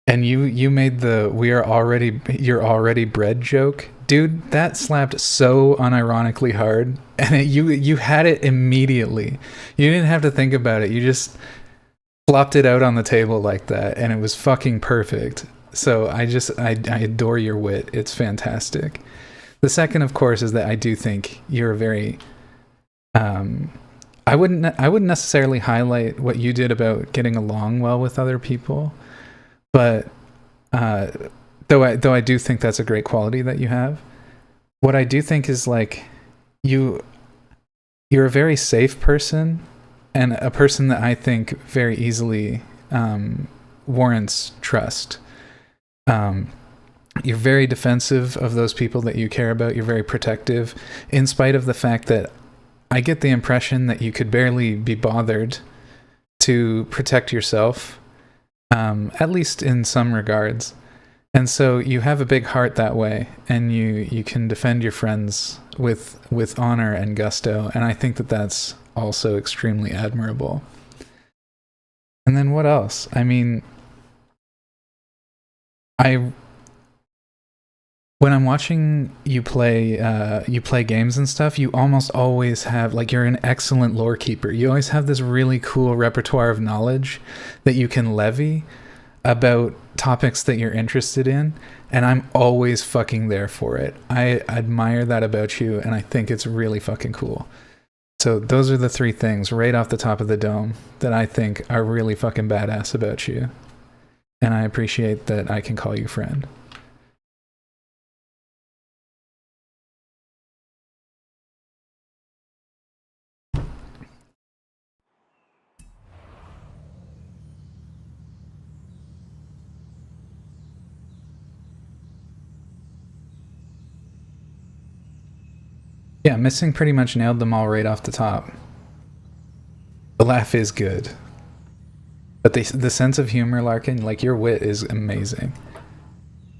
S3: And you made the you're already bread joke. Dude, that slapped so unironically hard. And you had it immediately. You didn't have to think about it. You just flopped it out on the table like that, and it was fucking perfect. So I adore your wit. It's fantastic. The second, of course, is that I do think you're a very I wouldn't necessarily highlight what you did about getting along well with other people, but though I do think that's a great quality that you have. What I do think is like you're a very safe person, and a person that I think very easily warrants trust. You're very defensive of those people that you care about. You're very protective, in spite of the fact that I get the impression that you could barely be bothered to protect yourself, at least in some regards. And so you have a big heart that way, and you can defend your friends with honor and gusto, and I think that that's also extremely admirable. And then what else? I mean, when I'm watching you play games and stuff, you almost always have, like, you're an excellent lore keeper. You always have this really cool repertoire of knowledge that you can levy about topics that you're interested in, and I'm always fucking there for it. I admire that about you, and I think it's really fucking cool. So those are the 3 things right off the top of the dome that I think are really fucking badass about you. And I appreciate that I can call you friend. Yeah, Missing pretty much nailed them all right off the top. The laugh is good. But the sense of humor, Larkin, like, your wit is amazing.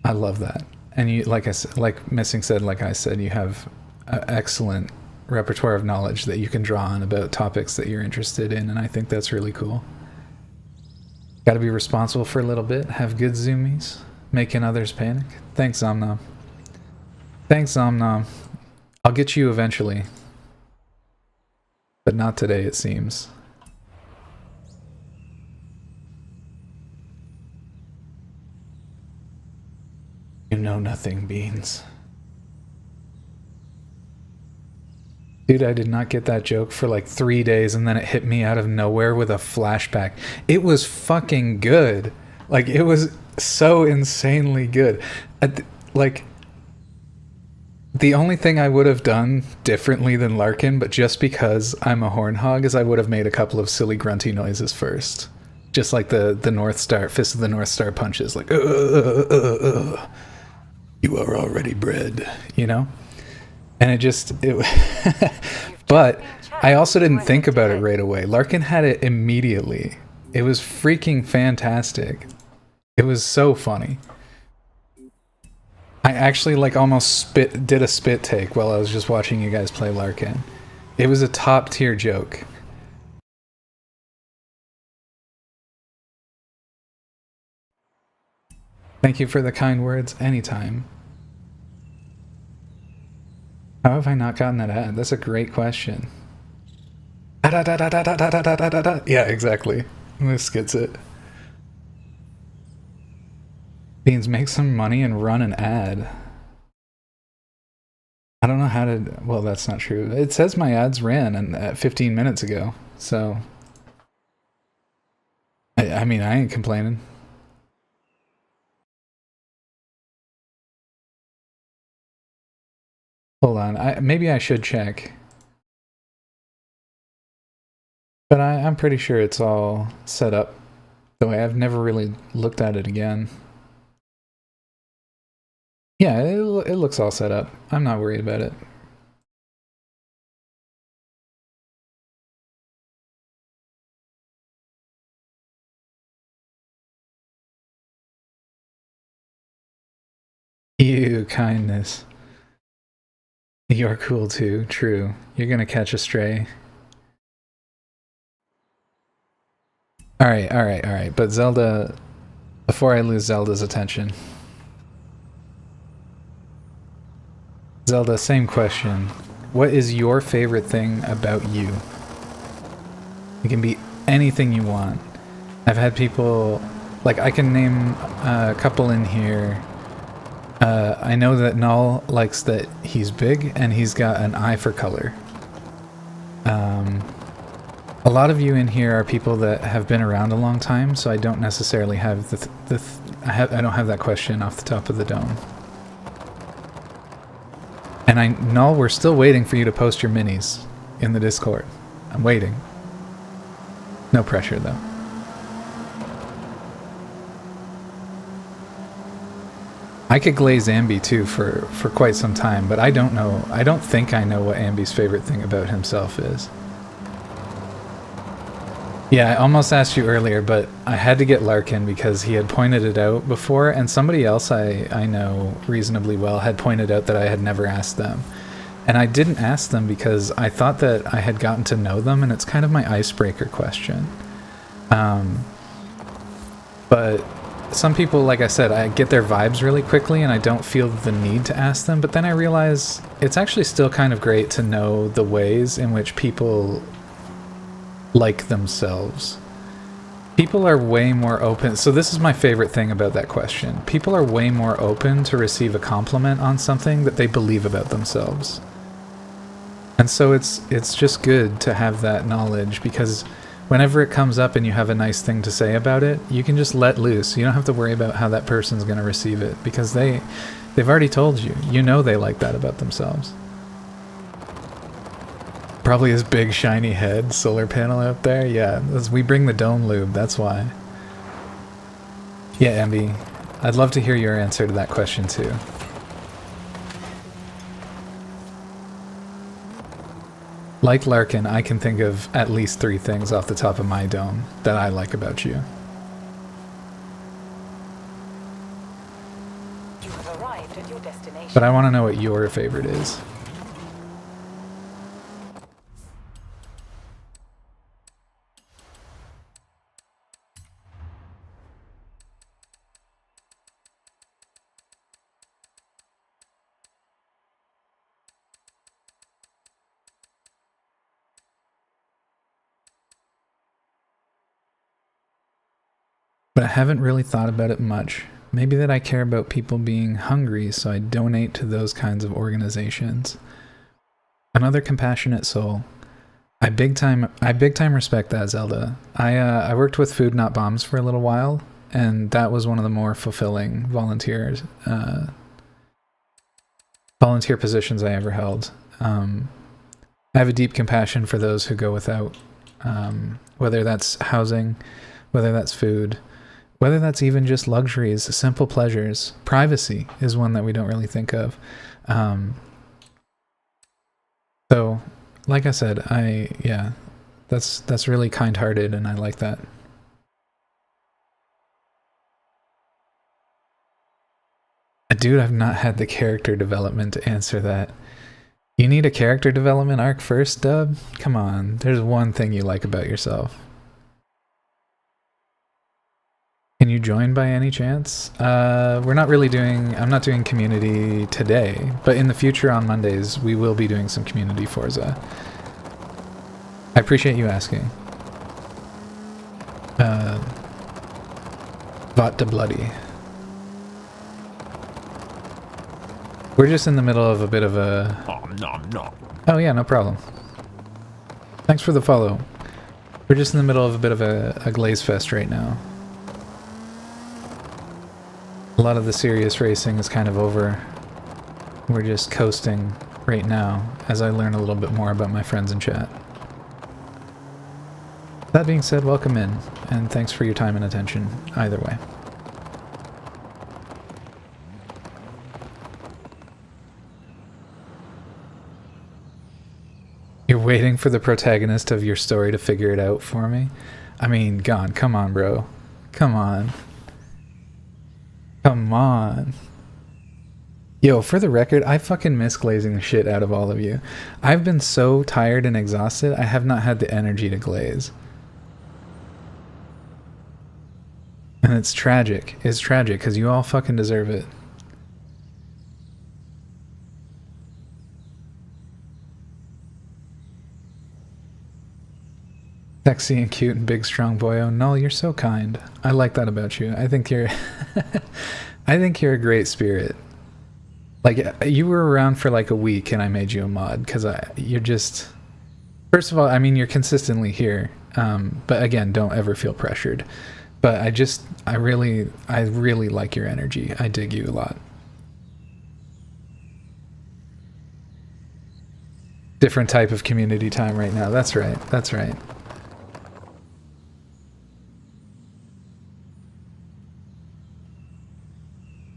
S3: I love that. And you, like Missing said, like I said, you have an excellent repertoire of knowledge that you can draw on about topics that you're interested in, and I think that's really cool. Got to be responsible for a little bit, have good zoomies, making others panic. Thanks, Zomnom. Thanks, Zomnom. I'll get you eventually. But not today, it seems. You know nothing, Beans. Dude, I did not get that joke for like 3 days, and then it hit me out of nowhere with a flashback. It was fucking good. Like, it was so insanely good. Like, the only thing I would have done differently than Larkin, but just because I'm a horn hog, is I would have made a couple of silly grunty noises first. Just like the North Star, Fist of the North Star punches, like, you are already bred, you know? And but I also didn't think about it right away. Larkin had it immediately. It was freaking fantastic. It was so funny. I actually like almost did a spit take while I was just watching you guys play Larkin. It was a top tier joke. Thank you for the kind words. Anytime. How have I not gotten that ad? That's a great question. Yeah, exactly. This gets it. Beans, make some money and run an ad. I don't know how to... Well, that's not true. It says my ads ran at 15 minutes ago, so... I mean, I ain't complaining. Hold on, maybe I should check. But I'm pretty sure it's all set up. Though I've never really looked at it again. Yeah, it looks all set up. I'm not worried about it. Ew, kindness. You're cool too, true. You're gonna catch a stray. Alright. But Zelda... Before I lose Zelda's attention... Zelda, same question. What is your favorite thing about you? It can be anything you want. I've had people... Like, I can name a couple in here. I know that Null likes that he's big, and he's got an eye for color. A lot of you in here are people that have been around a long time, so I don't necessarily have I don't have that question off the top of the dome. And Null, we're still waiting for you to post your minis in the Discord. I'm waiting. No pressure, though. I could glaze Ambi, too, for quite some time, but I don't know. I don't think I know what Ambi's favorite thing about himself is. Yeah, I almost asked you earlier, but I had to get Larkin because he had pointed it out before, and somebody else I know reasonably well had pointed out that I had never asked them. And I didn't ask them because I thought that I had gotten to know them, and it's kind of my icebreaker question. But some people, like I said, I get their vibes really quickly and I don't feel the need to ask them, but then I realize it's actually still kind of great to know the ways in which people like themselves. People are way more open. So this is my favorite thing about that question. People are way more open to receive a compliment on something that they believe about themselves. And so it's just good to have that knowledge, because whenever it comes up and you have a nice thing to say about it, you can just let loose. You don't have to worry about how that person's going to receive it, because they've already told you. You know they like that about themselves. Probably his big shiny head solar panel out there. Yeah, we bring the dome lube, that's why. Yeah, Ambi, I'd love to hear your answer to that question too. Like Larkin, I can think of at least 3 things off the top of my dome that I like about you.
S4: You have arrived at your destination.
S3: But I want to know what your favorite is. But I haven't really thought about it much. Maybe that I care about people being hungry, so I donate to those kinds of organizations. Another compassionate soul. I big time respect that, Zelda. I worked with Food Not Bombs for a little while, and that was one of the more fulfilling volunteer positions I ever held. I have a deep compassion for those who go without, whether that's housing, whether that's food, whether that's even just luxuries, simple pleasures. Privacy is one that we don't really think of. So, like I said, that's really kind-hearted, and I like that. Dude, I've not had the character development to answer that. You need a character development arc first, Dub? Come on, there's one thing you like about yourself. Can you join by any chance? I'm not doing community today, but in the future on Mondays, we will be doing some community Forza. I appreciate you asking. Vot de Bloody. We're just in the middle of a bit of a... Oh yeah, no problem. Thanks for the follow. We're just in the middle of a bit of a glaze fest right now. A lot of the serious racing is kind of over. We're just coasting right now as I learn a little bit more about my friends in chat. That being said, welcome in, and thanks for your time and attention either way. You're waiting for the protagonist of your story to figure it out for me? I mean, come on, bro. Come on. Come on. Yo, for the record, I fucking miss glazing the shit out of all of you. I've been so tired and exhausted, I have not had the energy to glaze. And it's tragic. It's tragic, because you all fucking deserve it. Sexy and cute and big strong boyo. Null, you're so kind. I like that about you. I think you're I think you're a great spirit. Like, you were around for like a week and I made you a mod because you're just, first of all, I mean, you're consistently here. But again, don't ever feel pressured. But I really like your energy. I dig you a lot. Different type of community time right now. That's right. That's right.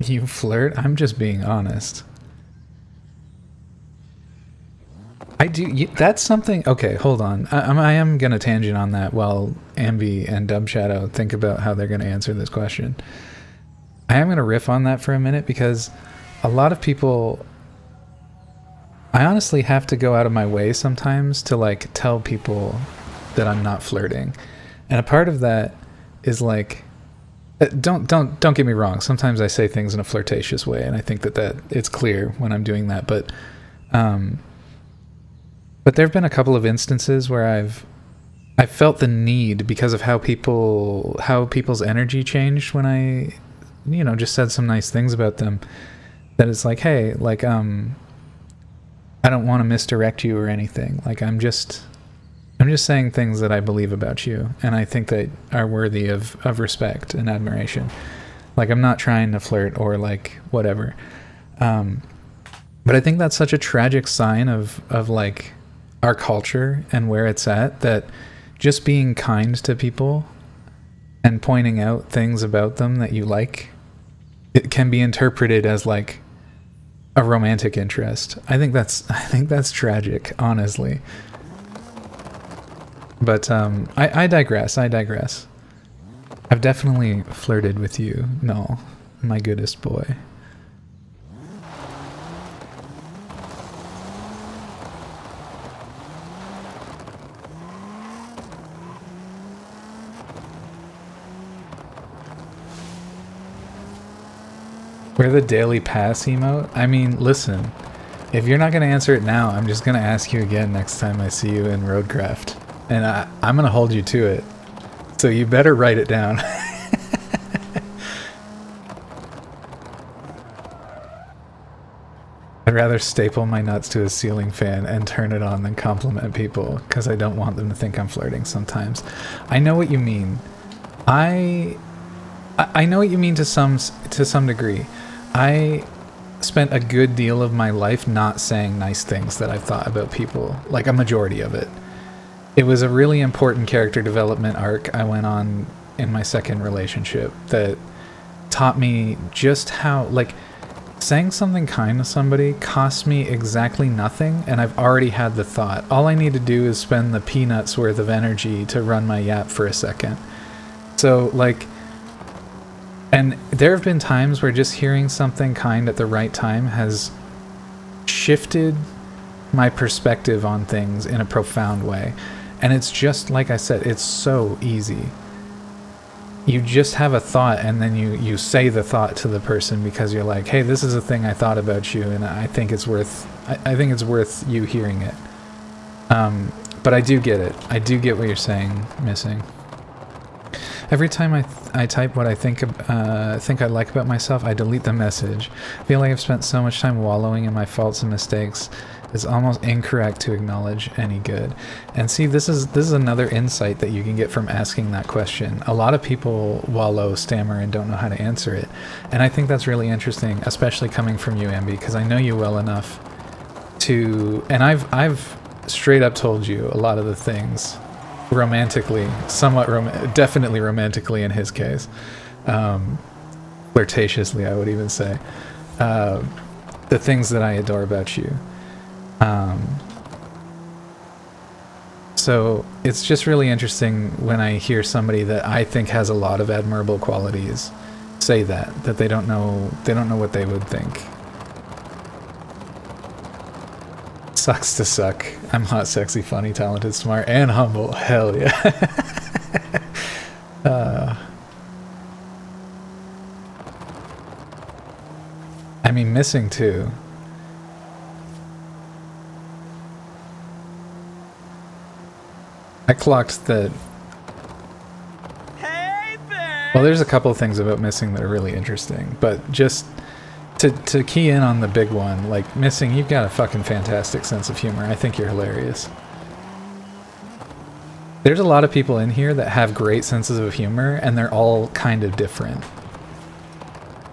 S3: You flirt? I'm just being honest. I do. That's something. Okay, hold on. I am going to tangent on that while Ambi and Dub Shadow think about how they're going to answer this question. I am going to riff on that for a minute because a lot of people... I honestly have to go out of my way sometimes to like tell people that I'm not flirting. And a part of that is like... Don't get me wrong. Sometimes I say things in a flirtatious way, and I think that it's clear when I'm doing that. But there have been a couple of instances where I felt the need because of how people's energy changed when I, just said some nice things about them. That it's like, hey, like I don't want to misdirect you or anything. Like I'm just saying things that I believe about you, and I think that are worthy of respect and admiration. Like I'm not trying to flirt or like whatever. But I think that's such a tragic sign of like our culture and where it's at, that just being kind to people and pointing out things about them that you like, it can be interpreted as like a romantic interest. I think that's tragic, honestly. But I digress. I've definitely flirted with you, Null, my goodest boy. We're the daily pass emote? I mean, listen, if you're not going to answer it now, I'm just going to ask you again next time I see you in Roadcraft. And I'm going to hold you to it. So you better write it down. I'd rather staple my nuts to a ceiling fan and turn it on than compliment people, because I don't want them to think I'm flirting sometimes. I know what you mean. I know what you mean to some degree. I spent a good deal of my life not saying nice things that I thought about people, like a majority of it. It was a really important character development arc I went on in my second relationship that taught me just how, like, saying something kind to somebody costs me exactly nothing, and I've already had the thought. All I need to do is spend the peanuts worth of energy to run my yap for a second. So, like, and there have been times where just hearing something kind at the right time has shifted my perspective on things in a profound way. And it's just, like I said, it's so easy. You just have a thought, and then you say the thought to the person because you're like, hey, this is a thing I thought about you, and I think it's worth you hearing it. But I do get it. I do get what you're saying, Missing. Every time I type what I think I like about myself, I delete the message. I feel like I've spent so much time wallowing in my faults and mistakes. It's almost incorrect to acknowledge any good. And see, this is another insight that you can get from asking that question. A lot of people wallow, stammer, and don't know how to answer it. And I think that's really interesting, especially coming from you, Ambi, because I know you well enough to... And I've straight up told you a lot of the things romantically, definitely romantically in his case, flirtatiously I would even say, the things that I adore about you. So it's just really interesting when I hear somebody that I think has a lot of admirable qualities say that they don't know what they would think. Sucks to suck. I'm hot, sexy, funny, talented, smart, and humble. Hell yeah. I mean, Missing too. I clocked that.
S1: Hey, babe!
S3: Well, there's a couple of things about Missing that are really interesting, but just to key in on the big one, like, Missing, you've got a fucking fantastic sense of humor. I think you're hilarious. There's a lot of people in here that have great senses of humor, and they're all kind of different.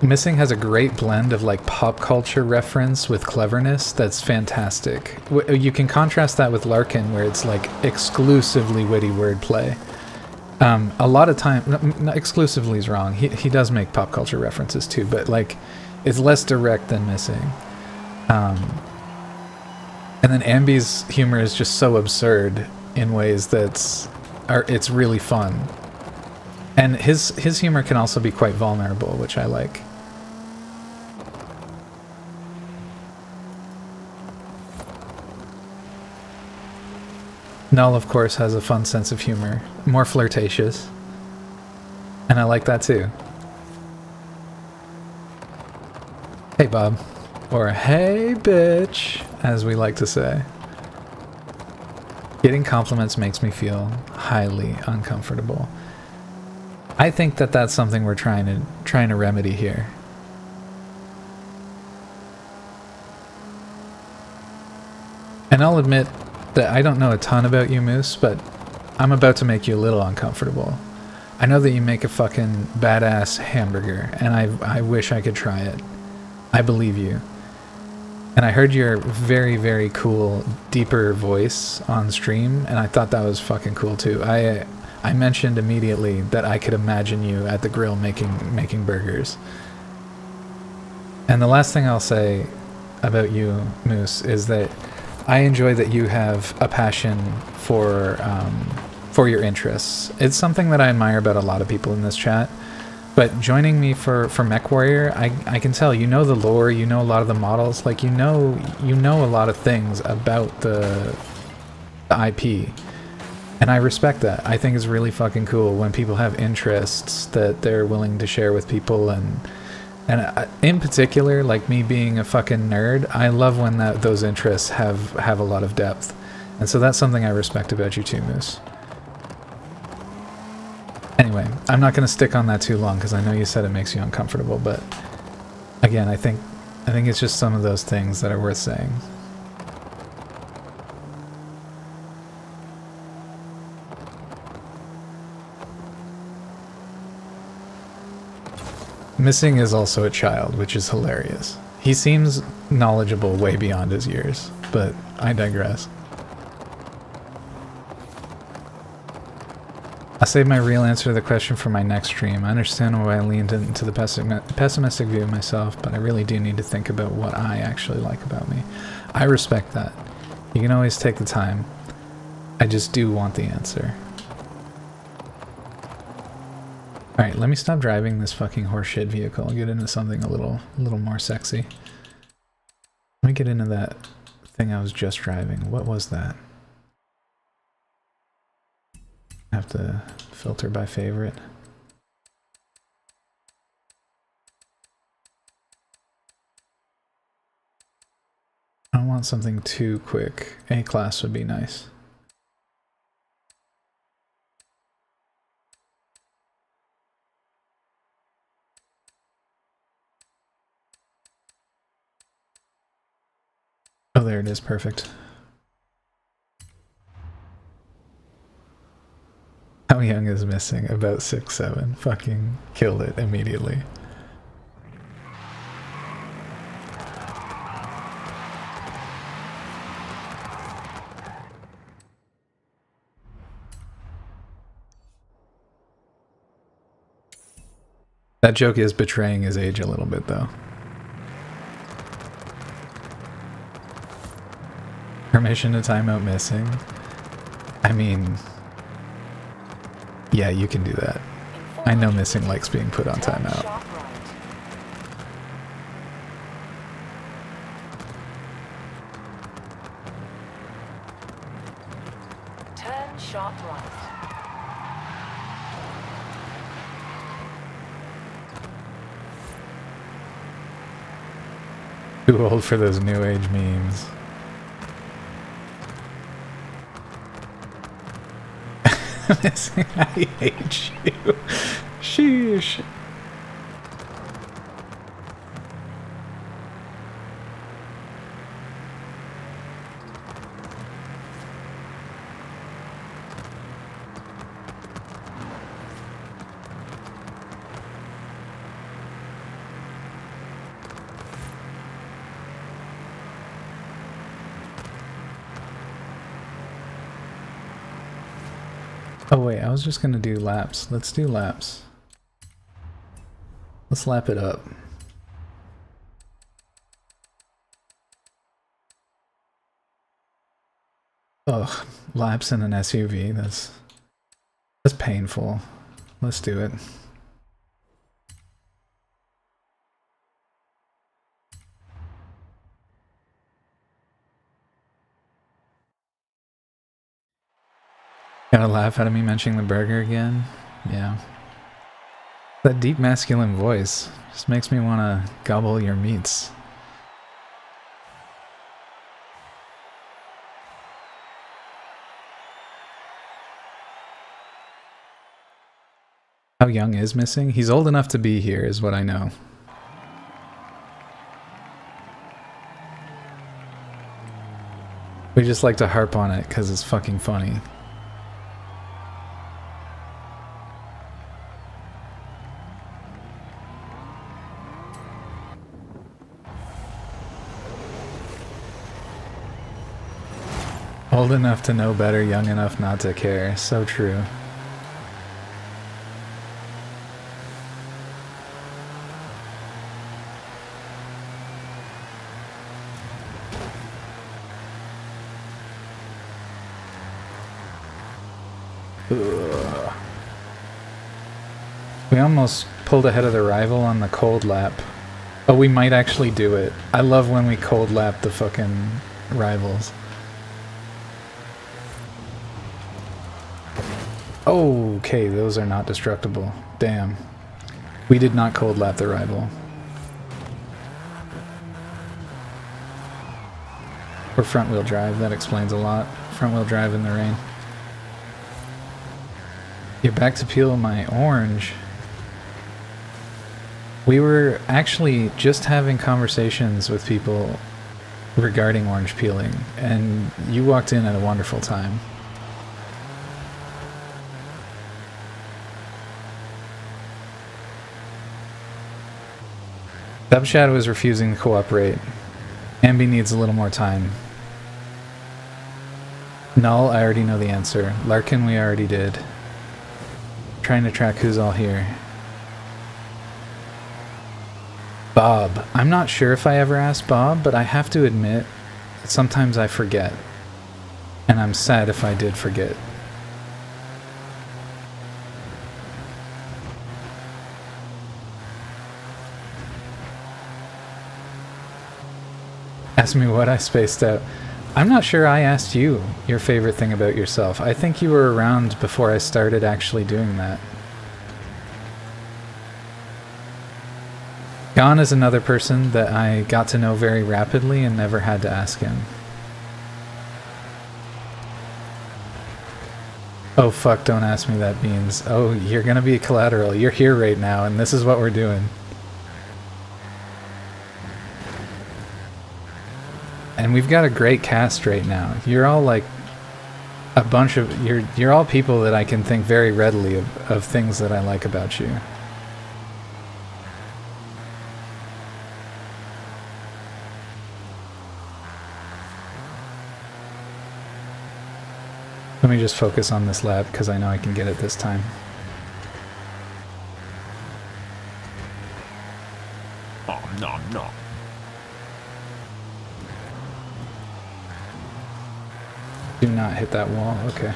S3: Missing has a great blend of, like, pop culture reference with cleverness that's fantastic. You can contrast that with Larkin, where it's, like, exclusively witty wordplay. A lot of time... exclusively is wrong. He does make pop culture references, too, but, like... It's less direct than Missing. And then Ambi's humor is just so absurd in ways it's really fun. And his humor can also be quite vulnerable, which I like. Null, of course, has a fun sense of humor. More flirtatious. And I like that too. Hey, Bob. Or hey, bitch, as we like to say. Getting compliments makes me feel highly uncomfortable. I think that that's something we're trying to remedy here. And I'll admit that I don't know a ton about you, Moose, but I'm about to make you a little uncomfortable. I know that you make a fucking badass hamburger, and I wish I could try it. I believe you. And I heard your very, very cool, deeper voice on stream, and I thought that was fucking cool too. I mentioned immediately that I could imagine you at the grill making burgers. And the last thing I'll say about you, Moose, is that I enjoy that you have a passion for your interests. It's something that I admire about a lot of people in this chat. But joining me for MechWarrior, I can tell you know the lore, you know a lot of the models, like you know a lot of things about the IP. And I respect that. I think it's really fucking cool when people have interests that they're willing to share with people, and in particular, like me being a fucking nerd, I love when those interests have a lot of depth. And so that's something I respect about you too, Moose. Anyway, I'm not going to stick on that too long because I know you said it makes you uncomfortable, but again, I think it's just some of those things that are worth saying. Missing is also a child, which is hilarious. He seems knowledgeable way beyond his years, but I digress. I'll save my real answer to the question for my next stream. I understand why I leaned into the pessimistic view of myself, but I really do need to think about what I actually like about me. I respect that. You can always take the time. I just do want the answer. Alright, let me stop driving this fucking horseshit vehicle and get into something a little more sexy. Let me get into that thing I was just driving. What was that? I have to filter by favorite. I don't want something too quick. A-class would be nice. Oh, there it is. Perfect. How young is missing? About 6'7". Fucking killed it immediately. That joke is betraying his age a little bit, though. Permission to time out missing? I mean... yeah, you can do that. I know missing likes being put on timeout.
S4: Turn sharp right.
S3: Too old for those new age memes. Missing, I hate you. Sheesh. Oh wait, I was just gonna do laps. Let's do laps. Let's lap it up. Ugh, laps in an SUV, that's painful. Let's do it. Got a laugh out of me mentioning the burger again? Yeah. That deep masculine voice just makes me want to gobble your meats. How young is missing? He's old enough to be here, is what I know. We just like to harp on it because it's fucking funny. Old enough to know better, young enough not to care. So true. Ugh. We almost pulled ahead of the rival on the cold lap. Oh, we might actually do it. I love when we cold lap the fucking rivals. Okay, those are not destructible. Damn. We did not cold lap the rival. Or front wheel drive, that explains a lot. Front wheel drive in the rain. You're back to peel my orange. We were actually just having conversations with people regarding orange peeling, and you walked in at a wonderful time. Dubshadow is refusing to cooperate. Ambi needs a little more time. Null, I already know the answer. Larkin, we already did. Trying to track who's all here. Bob. I'm not sure if I ever asked Bob, but I have to admit that sometimes I forget. And I'm sad if I did forget. Ask me what I spaced out. I'm not sure I asked you your favorite thing about yourself. I think you were around before I started actually doing that. Gon is another person that I got to know very rapidly and never had to ask him. Oh fuck, don't ask me that, Beans. Oh, you're gonna be collateral. You're here right now and this is what we're doing. And we've got a great cast right now. You're all like a bunch of you're all people that I can think very readily of things that I like about you. Let me just focus on this lab because I know I can get it this time.
S5: No.
S3: Do not hit that wall. Okay.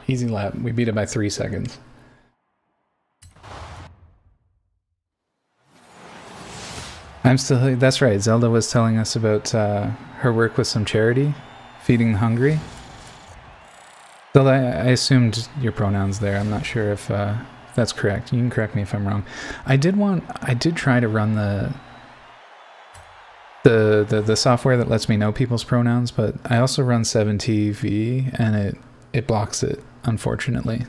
S3: Easy lap. We beat it by 3 seconds. I'm still... That's right. Zelda was telling us about her work with some charity, feeding the hungry. Zelda, I assumed your pronouns there. I'm not sure if that's correct. You can correct me if I'm wrong. I did try to run the software that lets me know people's pronouns, but I also run 7TV and it blocks it, unfortunately.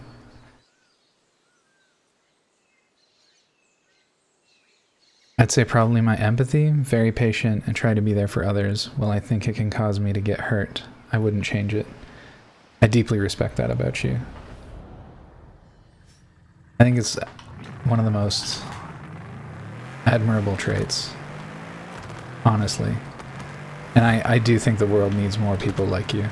S3: I'd say probably my empathy, very patient, and try to be there for others. While I think it can cause me to get hurt, I wouldn't change it. I deeply respect that about you. I think it's one of the most admirable traits, honestly. And I do think the world needs more people like you.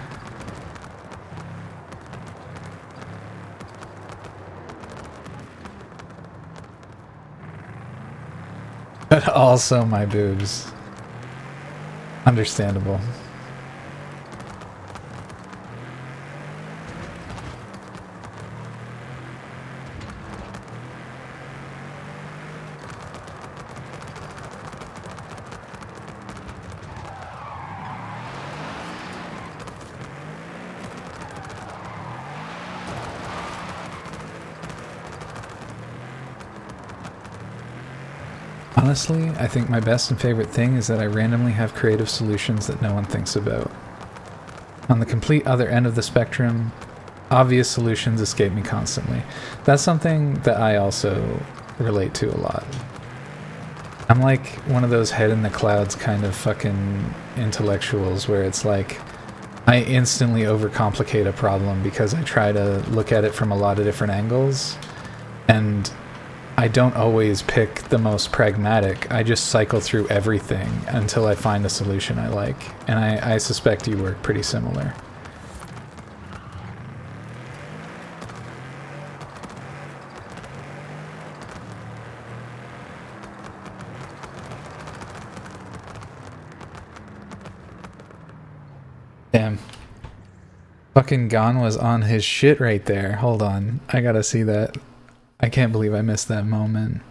S3: But also my boobs. Understandable. Honestly, I think my best and favorite thing is that I randomly have creative solutions that no one thinks about. On the complete other end of the spectrum, obvious solutions escape me constantly. That's something that I also relate to a lot. I'm like one of those head in the clouds kind of fucking intellectuals where it's like I instantly overcomplicate a problem because I try to look at it from a lot of different angles, and I don't always pick the most pragmatic. I just cycle through everything until I find a solution I like. And I suspect you work pretty similar. Damn. Fucking Gon was on his shit right there. Hold on. I gotta see that. I can't believe I missed that moment.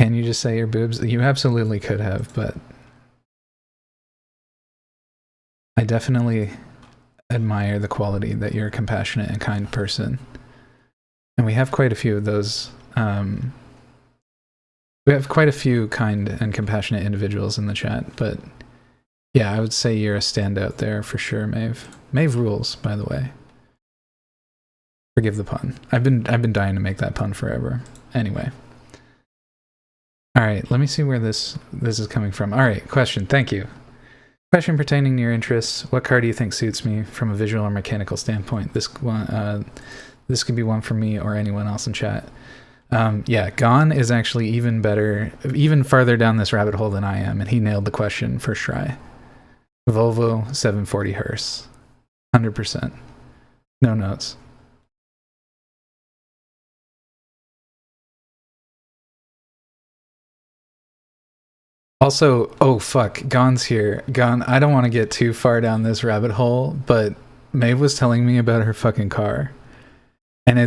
S3: Can you just say your boobs? You absolutely could have, but I definitely admire the quality that you're a compassionate and kind person. And we have quite a few of those. We have quite a few kind and compassionate individuals in the chat, but yeah, I would say you're a standout there for sure, Maeve. Maeve rules, by the way. Forgive the pun. I've been dying to make that pun forever. Anyway. Alright, let me see where this is coming from. Alright, question. Thank you. Question pertaining to your interests. What car do you think suits me from a visual or mechanical standpoint? This could be one for me or anyone else in chat. Yeah, Gon is actually even better, even farther down this rabbit hole than I am, and he nailed the question for Shry. Volvo 740 Hearse. 100%. No notes. Also, oh fuck, Gon's here. Gon, I don't want to get too far down this rabbit hole, but Maeve was telling me about her fucking car. And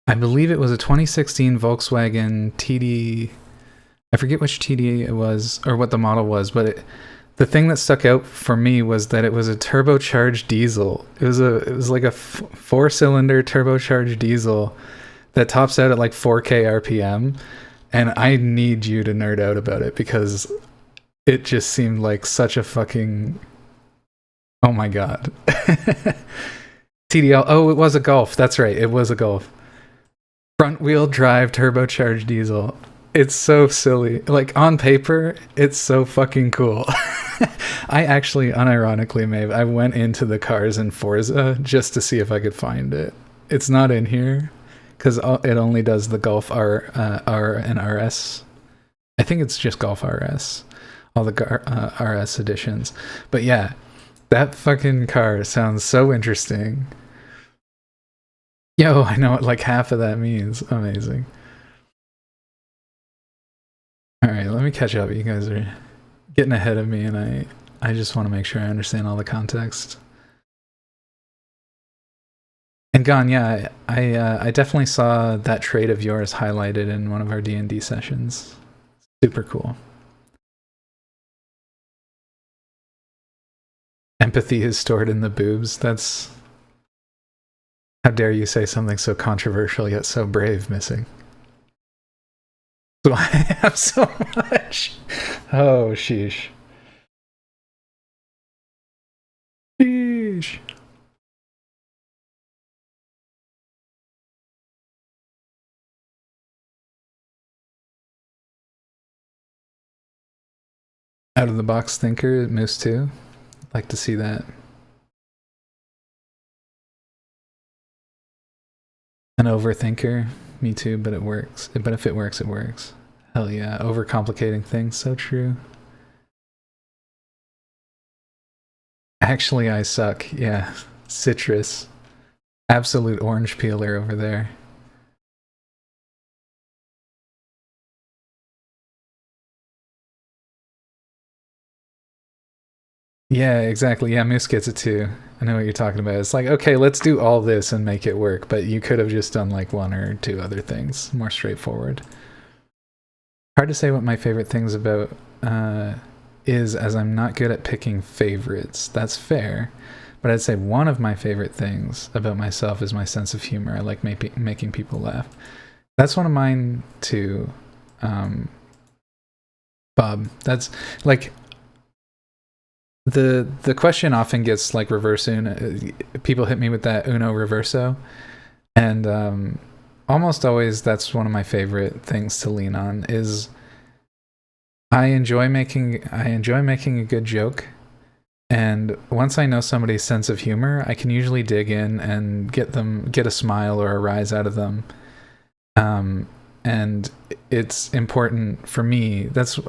S3: I believe it was a 2016 Volkswagen TD. I forget which TD it was, or what the model was, but the thing that stuck out for me was that it was a turbocharged diesel. It was like a 4-cylinder turbocharged diesel that tops out at like 4K RPM. And I need you to nerd out about it because it just seemed like such a fucking... Oh my god. TDL. Oh, it was a Golf. That's right. It was a Golf. Front wheel drive turbocharged diesel. It's so silly. Like, on paper, it's so fucking cool. I actually, unironically, Maeve, I went into the cars in Forza just to see if I could find it. It's not in here. Because it only does the Golf R and RS. I think it's just Golf RS. All the RS editions. But yeah, that fucking car sounds so interesting. Yo, I know what like half of that means. Amazing. Alright, let me catch up. You guys are getting ahead of me, and I just want to make sure I understand all the context. And Gon, yeah, I definitely saw that trait of yours highlighted in one of our D&D sessions. Super cool. Empathy is stored in the boobs. That's... How dare you say something so controversial yet so brave, Missing. So I have so much. Oh, sheesh. Sheesh. Out of the box thinker, Moose 2. Like to see that. An overthinker, me too, but it works. But if it works, it works. Hell yeah, overcomplicating things, so true. Actually, I suck, yeah. Citrus. Absolute orange peeler over there. Yeah, exactly. Yeah, Moose gets it too. I know what you're talking about. It's like, okay, let's do all this and make it work, but you could have just done like one or two other things, more straightforward. Hard to say what my favorite things about is, as I'm not good at picking favorites. That's fair. But I'd say one of my favorite things about myself is my sense of humor. I like making people laugh. That's one of mine too, Bob. That's like the question often gets like reverse Uno. People hit me with that Uno reverso, and almost always that's one of my favorite things to lean on. Is I enjoy making a good joke. And once I know somebody's sense of humor, I can usually dig in and get a smile or a rise out of them. And it's important for me. That's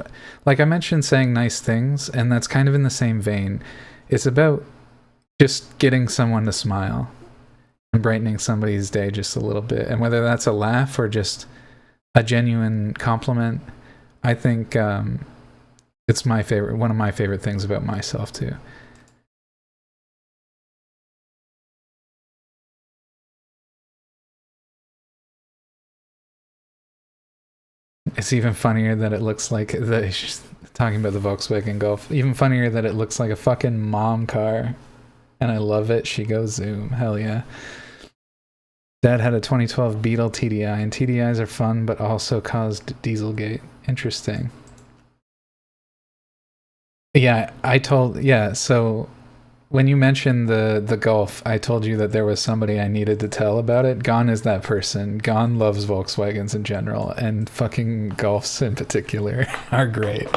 S3: like I mentioned, saying nice things, and that's kind of in the same vein. It's about just getting someone to smile and brightening somebody's day just a little bit. And whether that's a laugh or just a genuine compliment, I think it's one of my favorite things about myself too. It's even funnier that it looks like talking about the Volkswagen Golf. Even funnier that it looks like a fucking mom car, and I love it. She goes zoom, hell yeah. Dad had a 2012 Beetle TDI, and TDIs are fun, but also caused Dieselgate. Interesting. Yeah, so when you mentioned the Golf, I told you that there was somebody I needed to tell about it. Gon is that person. Gon loves Volkswagens in general, and fucking Golfs in particular are great.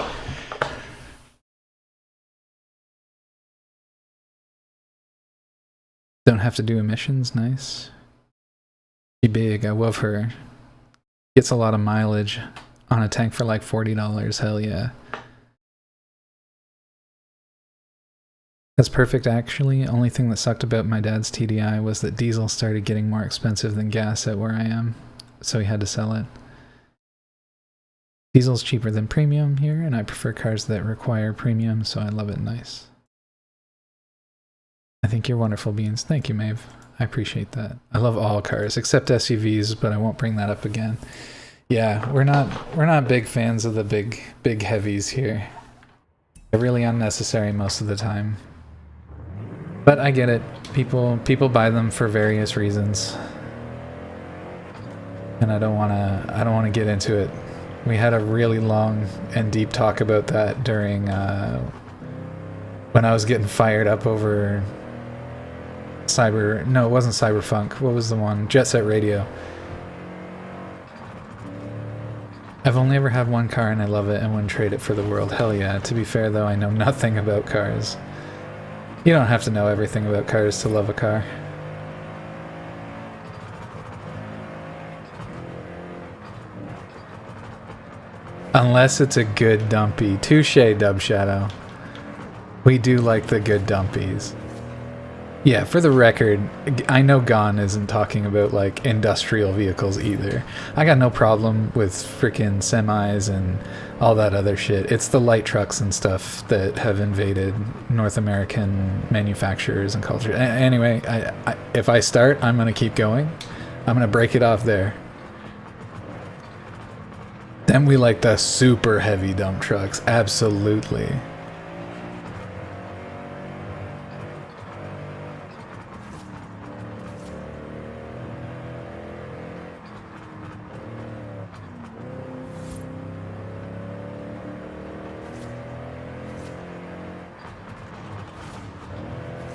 S3: Don't have to do emissions, nice. Be big, I love her. Gets a lot of mileage on a tank for like $40, hell yeah. That's perfect, actually. Only thing that sucked about my dad's TDI was that diesel started getting more expensive than gas at where I am, so he had to sell it. Diesel's cheaper than premium here, and I prefer cars that require premium, so I love it nice. I think you're wonderful, Beans. Thank you, Maeve. I appreciate that. I love all cars, except SUVs, but I won't bring that up again. Yeah, we're not big fans of the big heavies here. They're really unnecessary most of the time. But I get it. People buy them for various reasons. And I don't wanna get into it. We had a really long and deep talk about that during when I was getting fired up over no, it wasn't Cyberfunk. What was the one? Jet Set Radio. I've only ever had one car and I love it and wouldn't trade it for the world. Hell yeah. To be fair though, I know nothing about cars. You don't have to know everything about cars to love a car. Unless it's a good dumpy. Touche, Dub Shadow. We do like the good dumpies. Yeah, for the record, I know Gon isn't talking about like industrial vehicles either. I got no problem with freaking semis and all that other shit. It's the light trucks and stuff that have invaded North American manufacturers and culture. Anyway, if I start, I'm going to keep going. I'm going to break it off there. Then we like the super heavy dump trucks. Absolutely.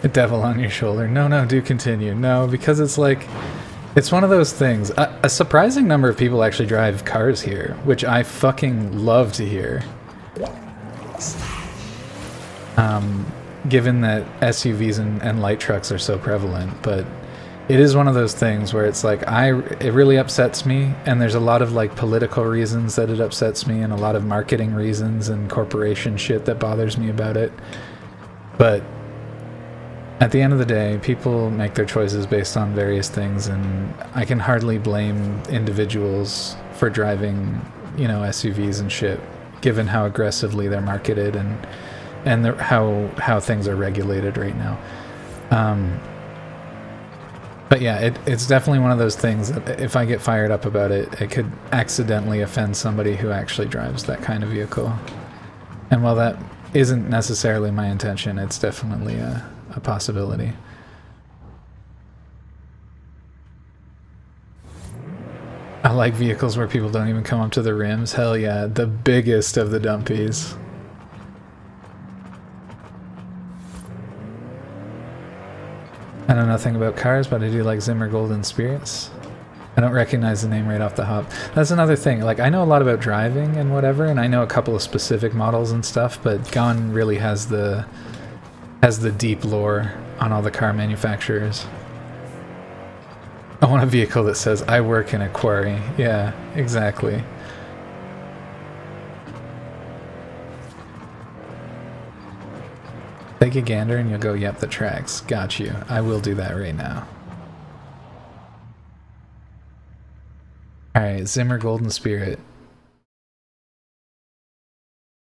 S3: The devil on your shoulder. No, do continue. No, because it's like, it's one of those things. A surprising number of people actually drive cars here, which I fucking love to hear. Given that SUVs and light trucks are so prevalent, but it is one of those things where it's like, it really upsets me, and there's a lot of like political reasons that it upsets me, and a lot of marketing reasons and corporation shit that bothers me about it. But at the end of the day, people make their choices based on various things, and I can hardly blame individuals for driving, SUVs and shit, given how aggressively they're marketed and and how things are regulated right now. But yeah, it's definitely one of those things that if I get fired up about it, it could accidentally offend somebody who actually drives that kind of vehicle. And while that isn't necessarily my intention, it's definitely a possibility. I like vehicles where people don't even come up to the rims. Hell yeah, the biggest of the dumpies. I know nothing about cars, but I do like Zimmer Golden Spirits. I don't recognize the name right off the hop. That's another thing. Like, I know a lot about driving and whatever, and I know a couple of specific models and stuff, but Gone really has the deep lore on all the car manufacturers. I want a vehicle that says, I work in a quarry. Yeah, exactly. Take a gander and you'll go, yep, the tracks. Got you. I will do that right now. Alright, Zimmer Golden Spirit.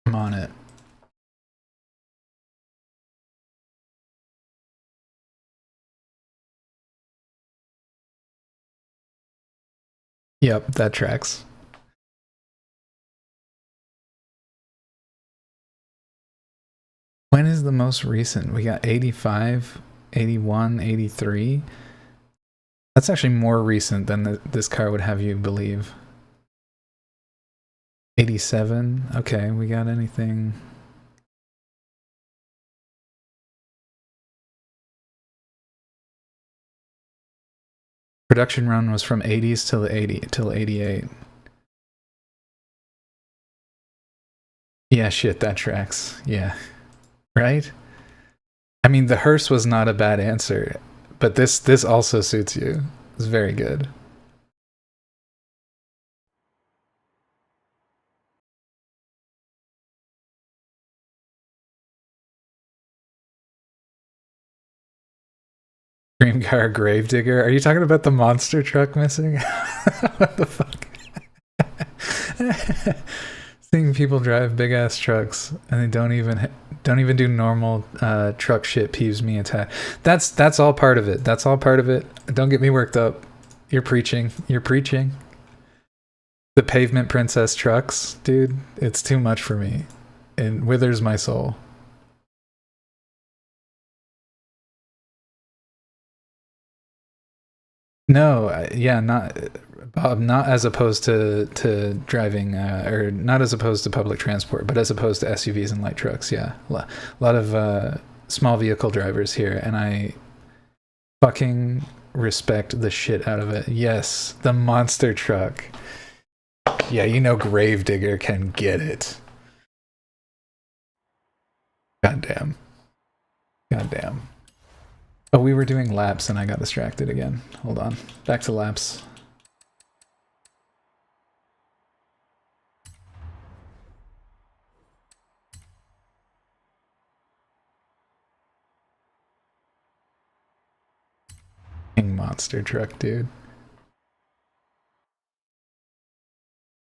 S3: I'm on it. Yep, that tracks. When is the most recent? We got 85, 81, 83. That's actually more recent than this car would have you believe. 87. Okay, we got anything? Production run was from 80s till 88. Yeah, shit, that tracks. Yeah. Right? I mean, the hearse was not a bad answer, but this also suits you. It's very good. Dream car Gravedigger. Are you talking about the monster truck missing? What the fuck? Seeing people drive big ass trucks and they don't even do normal truck shit peeves me a tad. That's all part of it. That's all part of it. Don't get me worked up. You're preaching. You're preaching. The pavement princess trucks, dude. It's too much for me. It withers my soul. No, yeah, not Bob. Not as opposed to driving, or not as opposed to public transport, but as opposed to SUVs and light trucks. Yeah, a lot of small vehicle drivers here, and I fucking respect the shit out of it. Yes, the monster truck. Yeah, you know Gravedigger can get it. Goddamn. Goddamn. Oh, we were doing laps and I got distracted again. Hold on. Back to laps. King monster truck, dude.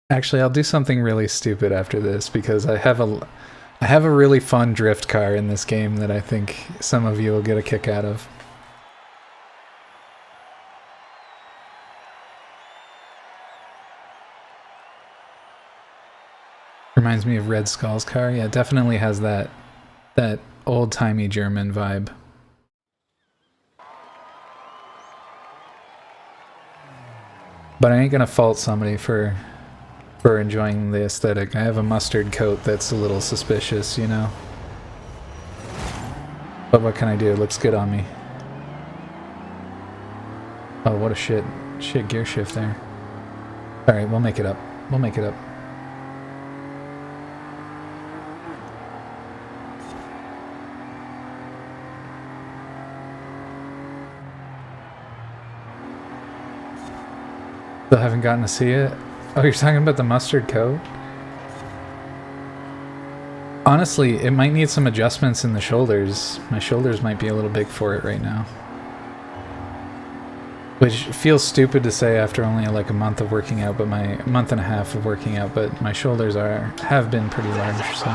S3: Actually, I'll do something really stupid after this because I have a really fun drift car in this game that I think some of you will get a kick out of. Reminds me of Red Skull's car. Yeah, it definitely has that old-timey German vibe. But I ain't gonna fault somebody for enjoying the aesthetic. I have a mustard coat that's a little suspicious, you know? But what can I do? It looks good on me. Oh, what a shit gear shift there. Alright, we'll make it up. We'll make it up. Still haven't gotten to see it. Oh, you're talking about the mustard coat? Honestly, it might need some adjustments in the shoulders. My shoulders might be a little big for it right now. Which feels stupid to say after only like a month of working out, but a month and a half of working out, but my shoulders have been pretty large, so.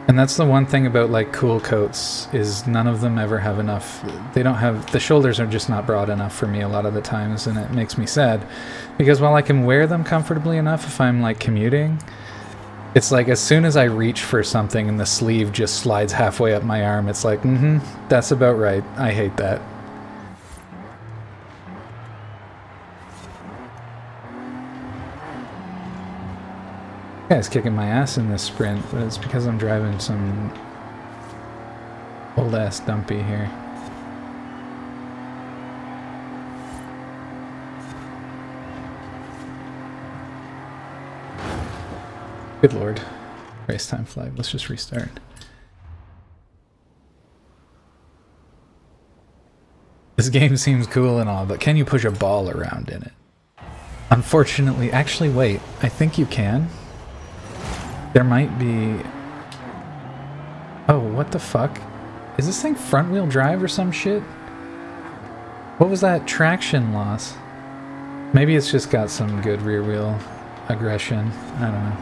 S3: And that's the one thing about like cool coats is none of them ever have enough. They don't have, the shoulders are just not broad enough for me a lot of the times, and it makes me sad because while I can wear them comfortably enough if I'm like commuting, it's like as soon as I reach for something and the sleeve just slides halfway up my arm, it's like, that's about right. I hate that. Guy's kicking my ass in this sprint, but it's because I'm driving some old ass dumpy here. Good lord. Race time flag. Let's just restart. This game seems cool and all, but can you push a ball around in it? Unfortunately, actually wait, I think you can. There might be... Oh, what the fuck? Is this thing front wheel drive or some shit? What was that traction loss? Maybe it's just got some good rear wheel aggression. I don't know.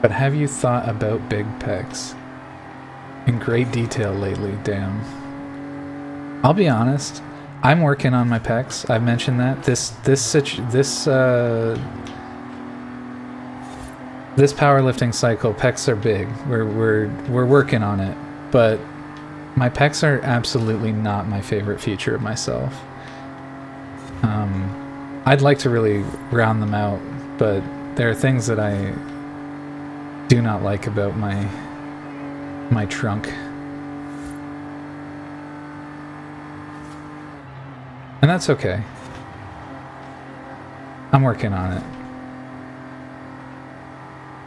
S3: But have you thought about big pecs? In great detail lately, damn. I'll be honest, I'm working on my pecs. I've mentioned that. This powerlifting cycle, pecs are big. We're working on it. But my pecs are absolutely not my favorite feature of myself. I'd like to really round them out, but there are things that I do not like about my trunk. And that's okay. I'm working on it.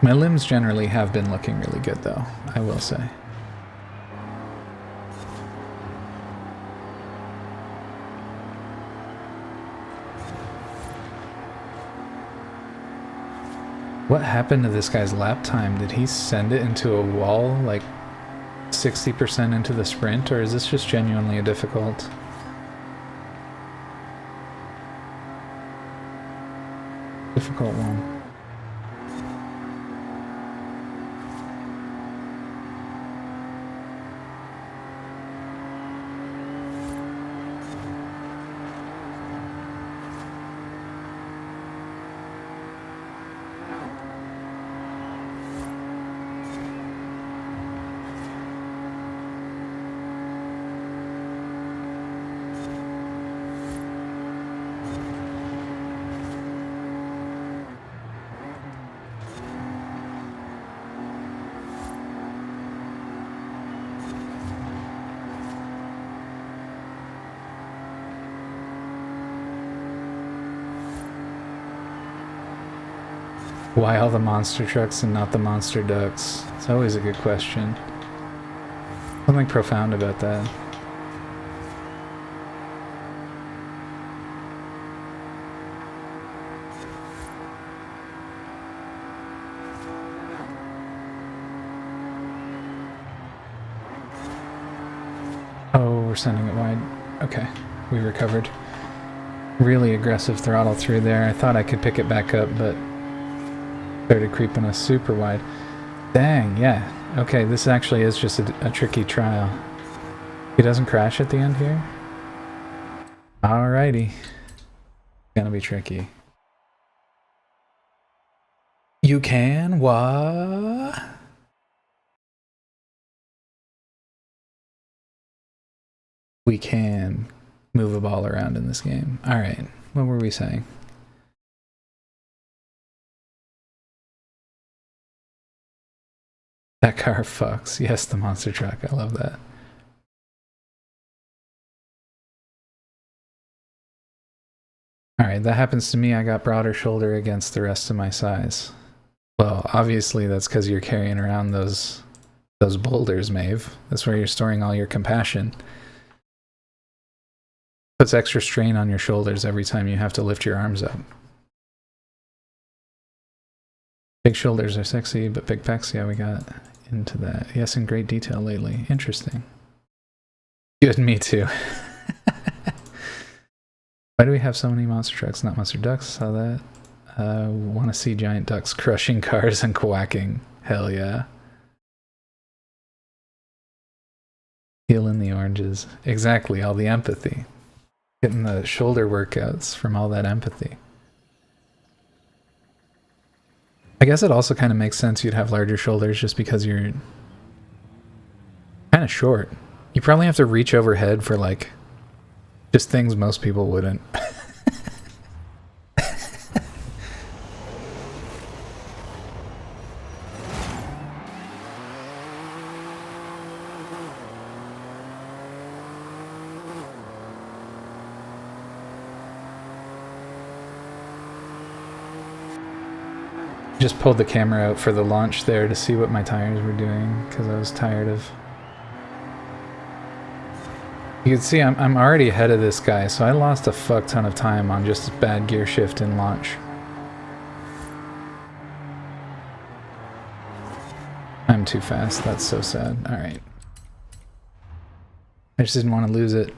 S3: My limbs generally have been looking really good though, I will say. What happened to this guy's lap time? Did he send it into a wall like 60% into the sprint, or is this just genuinely a difficult? Difficult one. Why all the monster trucks and not the monster ducks? It's always a good question. Something profound about that. Oh, we're sending it wide. Okay, we recovered. Really aggressive throttle through there. I thought I could pick it back up, but started creeping us super wide. Dang, yeah. Okay, this actually is just a tricky trial. He doesn't crash at the end here? Alrighty. Gonna be tricky. You can? What? We can move a ball around in this game. Alright, what were we saying? That car fucks. Yes, the monster truck. I love that. Alright, that happens to me. I got broader shoulder against the rest of my size. Well, obviously that's because you're carrying around those boulders, Maeve. That's where you're storing all your compassion. Puts extra strain on your shoulders every time you have to lift your arms up. Big shoulders are sexy, but big pecs, yeah, we got into that. Yes, in great detail lately. Interesting. Good, me too. Why do we have so many monster trucks? Not monster ducks. Saw that. Want to see giant ducks crushing cars and quacking. Hell yeah. Healing the oranges. Exactly, all the empathy. Getting the shoulder workouts from all that empathy. I guess it also kind of makes sense you'd have larger shoulders just because you're kind of short. You probably have to reach overhead for like just things most people wouldn't. Just pulled the camera out for the launch there to see what my tires were doing because I was tired of... You can see I'm already ahead of this guy, so I lost a fuck ton of time on just bad gear shift and launch. I'm too fast, that's so sad. Alright. I just didn't want to lose it.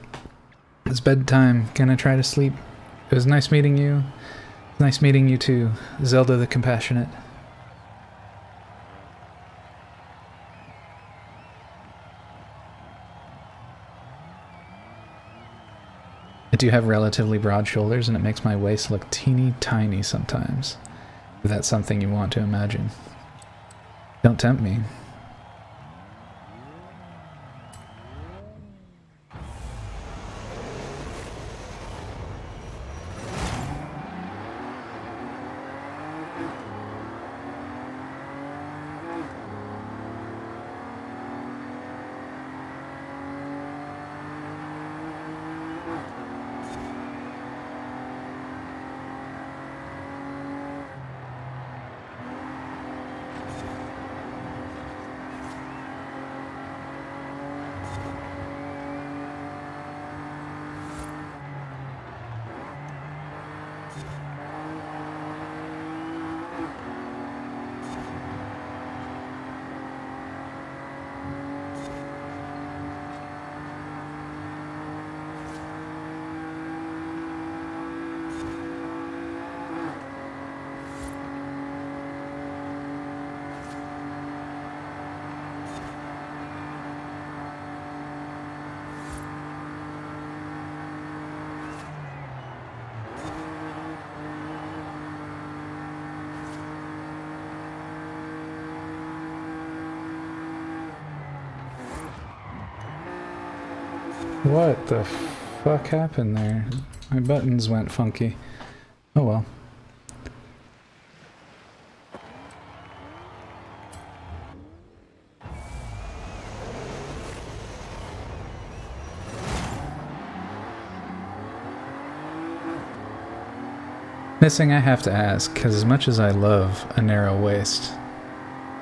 S3: It's bedtime, gonna try to sleep. It was nice meeting you. Nice meeting you too, Zelda the Compassionate. I do have relatively broad shoulders and it makes my waist look teeny tiny sometimes. If that's something you want to imagine. Don't tempt me. What the fuck happened there? My buttons went funky. Oh well. Missing, I have to ask, because as much as I love a narrow waist,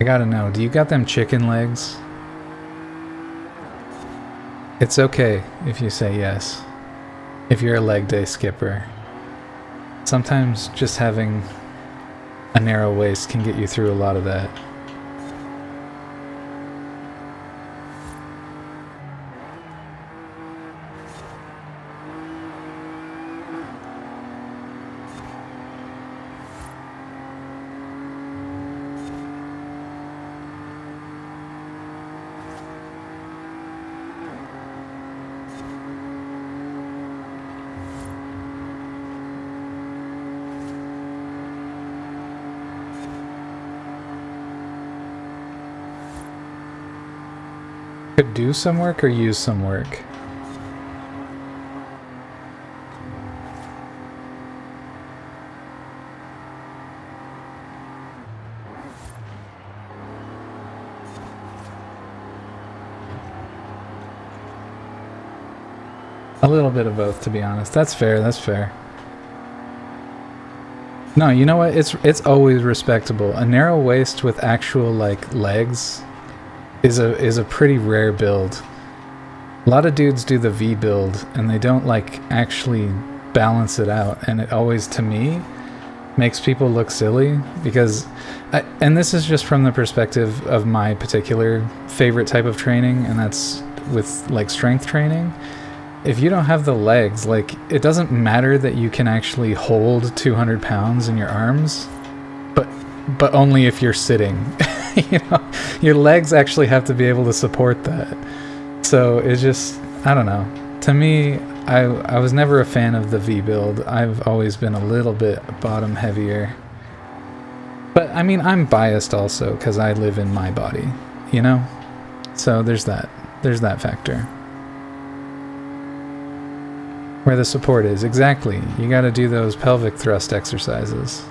S3: I gotta know, do you got them chicken legs? It's okay if you say yes, if you're a leg day skipper. Sometimes just having a narrow waist can get you through a lot of that. Could do some work or use some work? A little bit of both, to be honest. That's fair, that's fair. No, you know what? It's always respectable. A narrow waist with actual, like, legs is a pretty rare build. A lot of dudes do the V build and they don't like actually balance it out, and it always, to me, makes people look silly because and this is just from the perspective of my particular favorite type of training, and that's with like strength training. if you don't have the legs, like, it doesn't matter that you can actually hold 200 pounds in your arms, but only if you're sitting. You know, your legs actually have to be able to support that. So it's just, I don't know. To me, I was never a fan of the V build. I've always been a little bit bottom heavier. But I mean, I'm biased also because I live in my body, you know? So there's that factor. Where the support is, exactly. You gotta do those pelvic thrust exercises.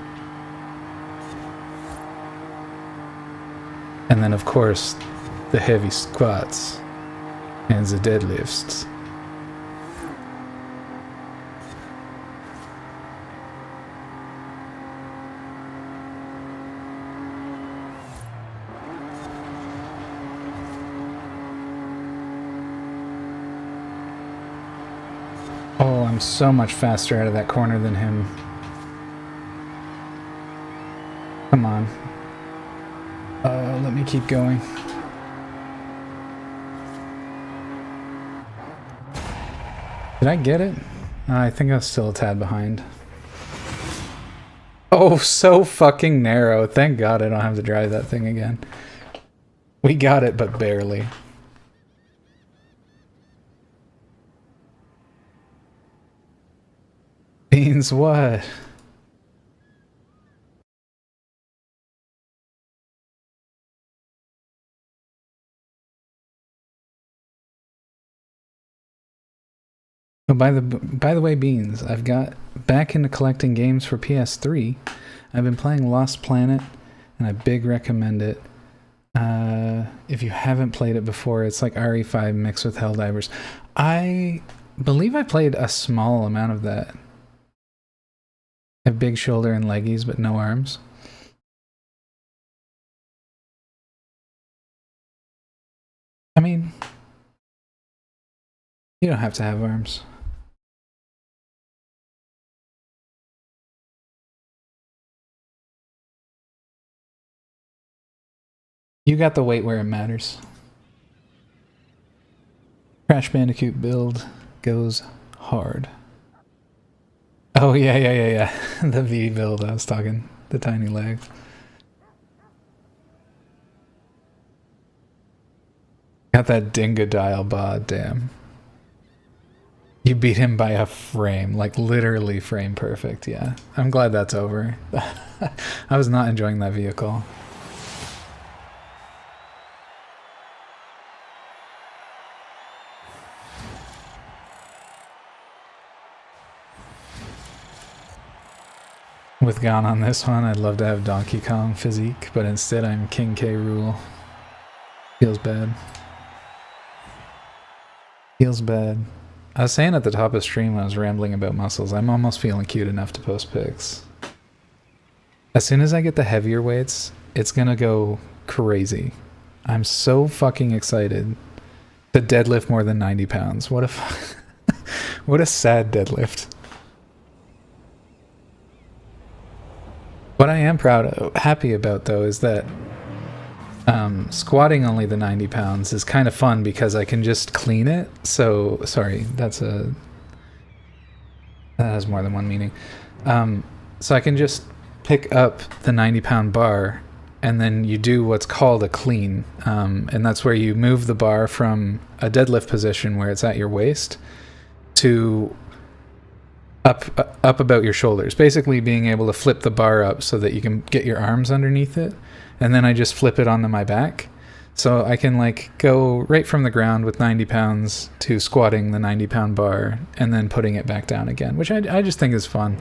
S3: And then of course, the heavy squats and the deadlifts. Oh, I'm so much faster out of that corner than him. Come on. Let me keep going. Did I get it? I think I was still a tad behind. Oh, so fucking narrow. Thank God I don't have to drive that thing again. We got it, but barely. Beans what? Oh, by the way, Beans, I've got back into collecting games for PS3. I've been playing Lost Planet, and I big recommend it. If you haven't played it before, it's like RE5 mixed with Helldivers. I believe I played a small amount of that. I have big shoulder and leggies, but no arms. I mean, you don't have to have arms. You got the weight where it matters. Crash Bandicoot build goes hard. Oh, yeah. The V build I was talking. The tiny legs. Got that Dingodile bod, damn. You beat him by a frame, like literally frame perfect, yeah. I'm glad that's over. I was not enjoying that vehicle. With Gone on this one, I'd love to have Donkey Kong physique, but instead I'm King K. Rool. Feels bad. Feels bad. I was saying at the top of stream I was rambling about muscles. I'm almost feeling cute enough to post pics. As soon as I get the heavier weights, it's gonna go crazy. I'm so fucking excited to deadlift more than 90 pounds. What if... what a sad deadlift. What I am happy about though is that squatting only the 90 pounds is kind of fun because I can just clean it. So, sorry, that has more than one meaning. So I can just pick up the 90-pound bar and then you do what's called a clean. And that's where you move the bar from a deadlift position where it's at your waist to up about your shoulders, basically being able to flip the bar up so that you can get your arms underneath it, and then I just flip it onto my back, so I can like go right from the ground with 90 pounds to squatting the 90-pound bar and then putting it back down again, which I just think is fun.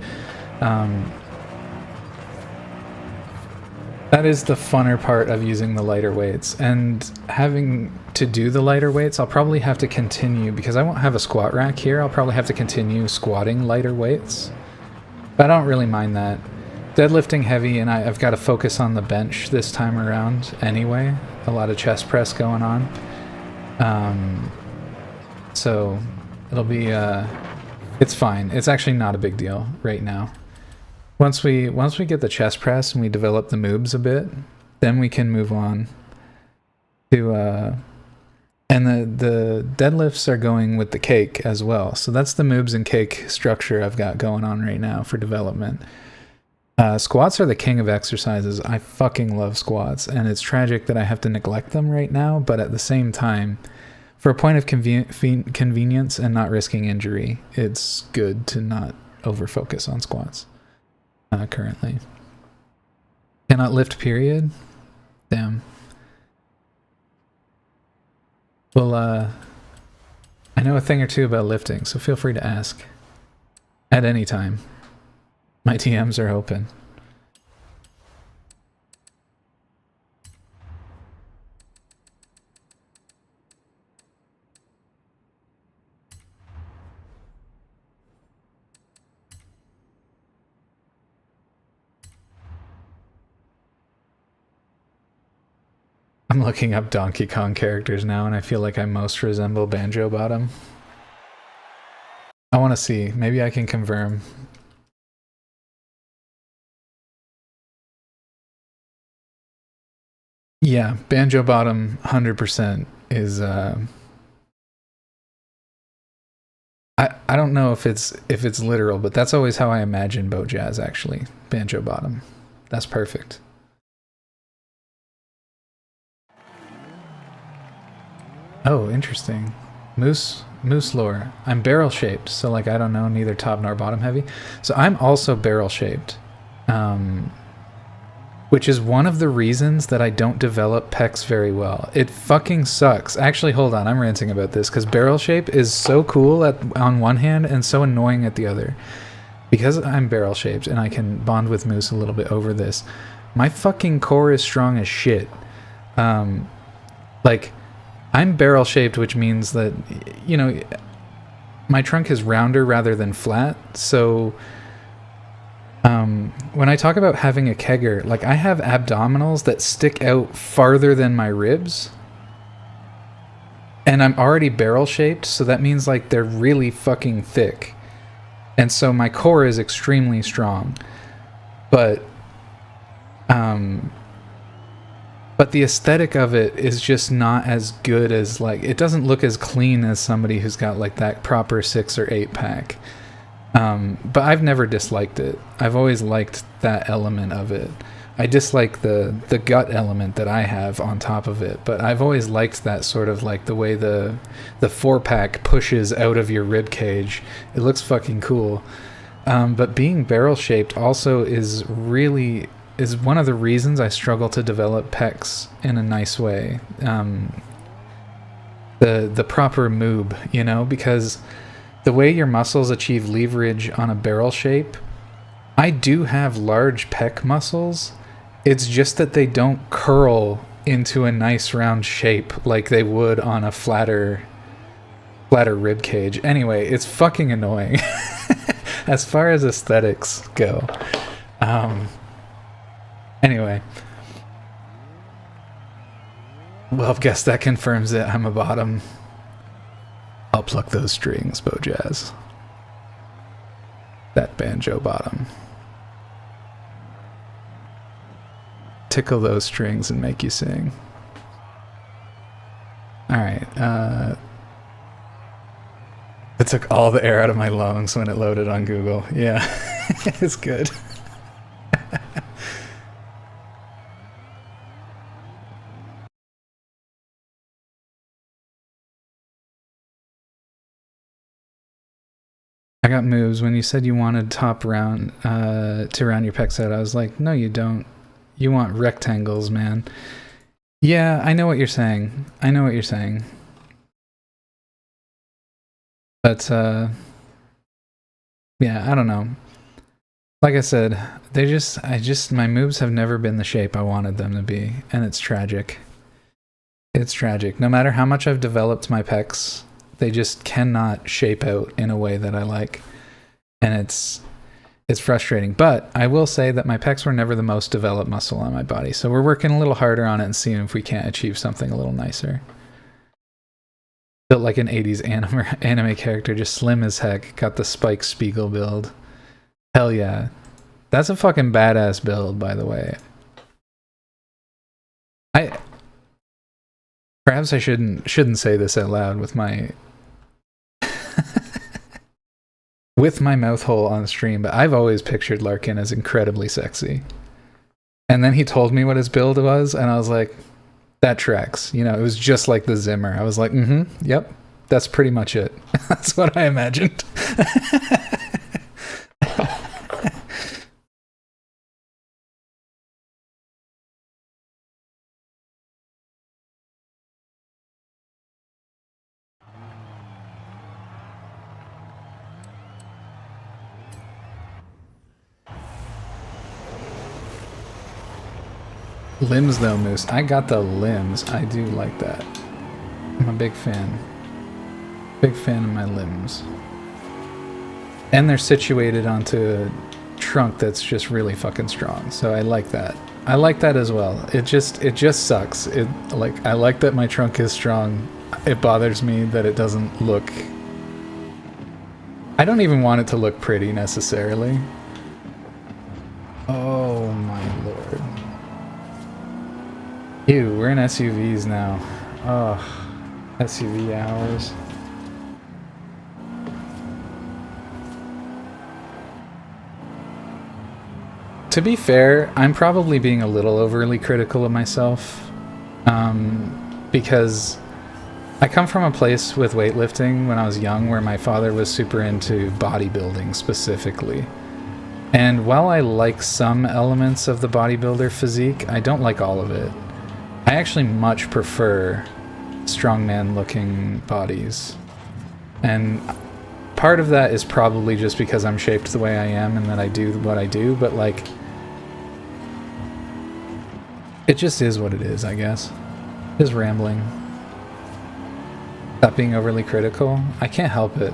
S3: That is the funner part of using the lighter weights, and having to do the lighter weights, I'll probably have to continue, because I won't have a squat rack here, I'll probably have to continue squatting lighter weights. But I don't really mind that. Deadlifting heavy, and I've got to focus on the bench this time around anyway. A lot of chest press going on. So it'll be, it's fine. It's actually not a big deal right now. Once we get the chest press and we develop the moves a bit, then we can move on to And the deadlifts are going with the cake as well. So that's the moobs and cake structure I've got going on right now for development. Squats are the king of exercises. I fucking love squats, and it's tragic that I have to neglect them right now, but at the same time, for a point of convenience and not risking injury, it's good to not over-focus on squats currently. Cannot lift, period? Damn. Well, I know a thing or two about lifting, so feel free to ask. At any time. My DMs are open. I'm looking up Donkey Kong characters now, and I feel like I most resemble Banjo Bottom. I want to see. Maybe I can confirm. Yeah, Banjo Bottom 100% is I don't know if it's literal, but that's always how I imagine Bo Jazz actually. Banjo Bottom. That's perfect. Oh, interesting. Moose lore. I'm barrel shaped, so like I don't know, neither top nor bottom heavy. So I'm also barrel shaped. Which is one of the reasons that I don't develop pecs very well. It fucking sucks. Actually, hold on, I'm ranting about this because barrel shape is so cool on one hand and so annoying at the other. Because I'm barrel shaped and I can bond with Moose a little bit over this, my fucking core is strong as shit. Like, I'm barrel shaped, which means that, you know, my trunk is rounder rather than flat, so when I talk about having a kegger, like I have abdominals that stick out farther than my ribs, and I'm already barrel shaped, so that means like they're really fucking thick, and so my core is extremely strong, but the aesthetic of it is just not as good as, like, it doesn't look as clean as somebody who's got like that proper 6 or 8 pack. But I've never disliked it. I've always liked that element of it. I dislike the gut element that I have on top of it, but I've always liked that sort of like the way the 4-pack pushes out of your rib cage. It looks fucking cool. But being barrel shaped also is one of the reasons I struggle to develop pecs in a nice way. The proper moob, you know, because the way your muscles achieve leverage on a barrel shape, I do have large pec muscles. It's just that they don't curl into a nice round shape like they would on a flatter rib cage. Anyway, it's fucking annoying as far as aesthetics go. Anyway. Well, I guess that confirms it. I'm a bottom. I'll pluck those strings, Bo Jazz. That banjo bottom. Tickle those strings and make you sing. Alright, it took all the air out of my lungs when it loaded on Google. Yeah, it's good. I got moves. When you said you wanted top round to round your pecs out, I was like, no, you don't. You want rectangles, man. Yeah, I know what you're saying. But, yeah, I don't know. Like I said, my moves have never been the shape I wanted them to be, and it's tragic. It's tragic. No matter how much I've developed my pecs, they just cannot shape out in a way that I like. And it's frustrating. But I will say that my pecs were never the most developed muscle on my body. So we're working a little harder on it and seeing if we can't achieve something a little nicer. Built like an 80s anime character, just slim as heck. Got the Spike Spiegel build. Hell yeah. That's a fucking badass build, by the way. Perhaps I shouldn't say this out loud with my with my mouth hole on stream, but I've always pictured Larkin as incredibly sexy. And then he told me what his build was, and I was like, that tracks. You know, it was just like the Zimmer. I was like, yep, that's pretty much it. That's what I imagined. Limbs though, Moose. I got the limbs. I do like that. I'm a big fan. Big fan of my limbs. And they're situated onto a trunk that's just really fucking strong. So I like that. I like that as well. It just sucks. I like that my trunk is strong. It bothers me that it doesn't look... I don't even want it to look pretty necessarily. Oh my lord. Ew, we're in SUVs now. Oh, SUV hours. To be fair, I'm probably being a little overly critical of myself. Because I come from a place with weightlifting when I was young where my father was super into bodybuilding specifically. And while I like some elements of the bodybuilder physique, I don't like all of it. I actually much prefer strongman looking bodies. And part of that is probably just because I'm shaped the way I am and that I do what I do, but like, it just is what it is, I guess. Just rambling. Stop being overly critical. I can't help it.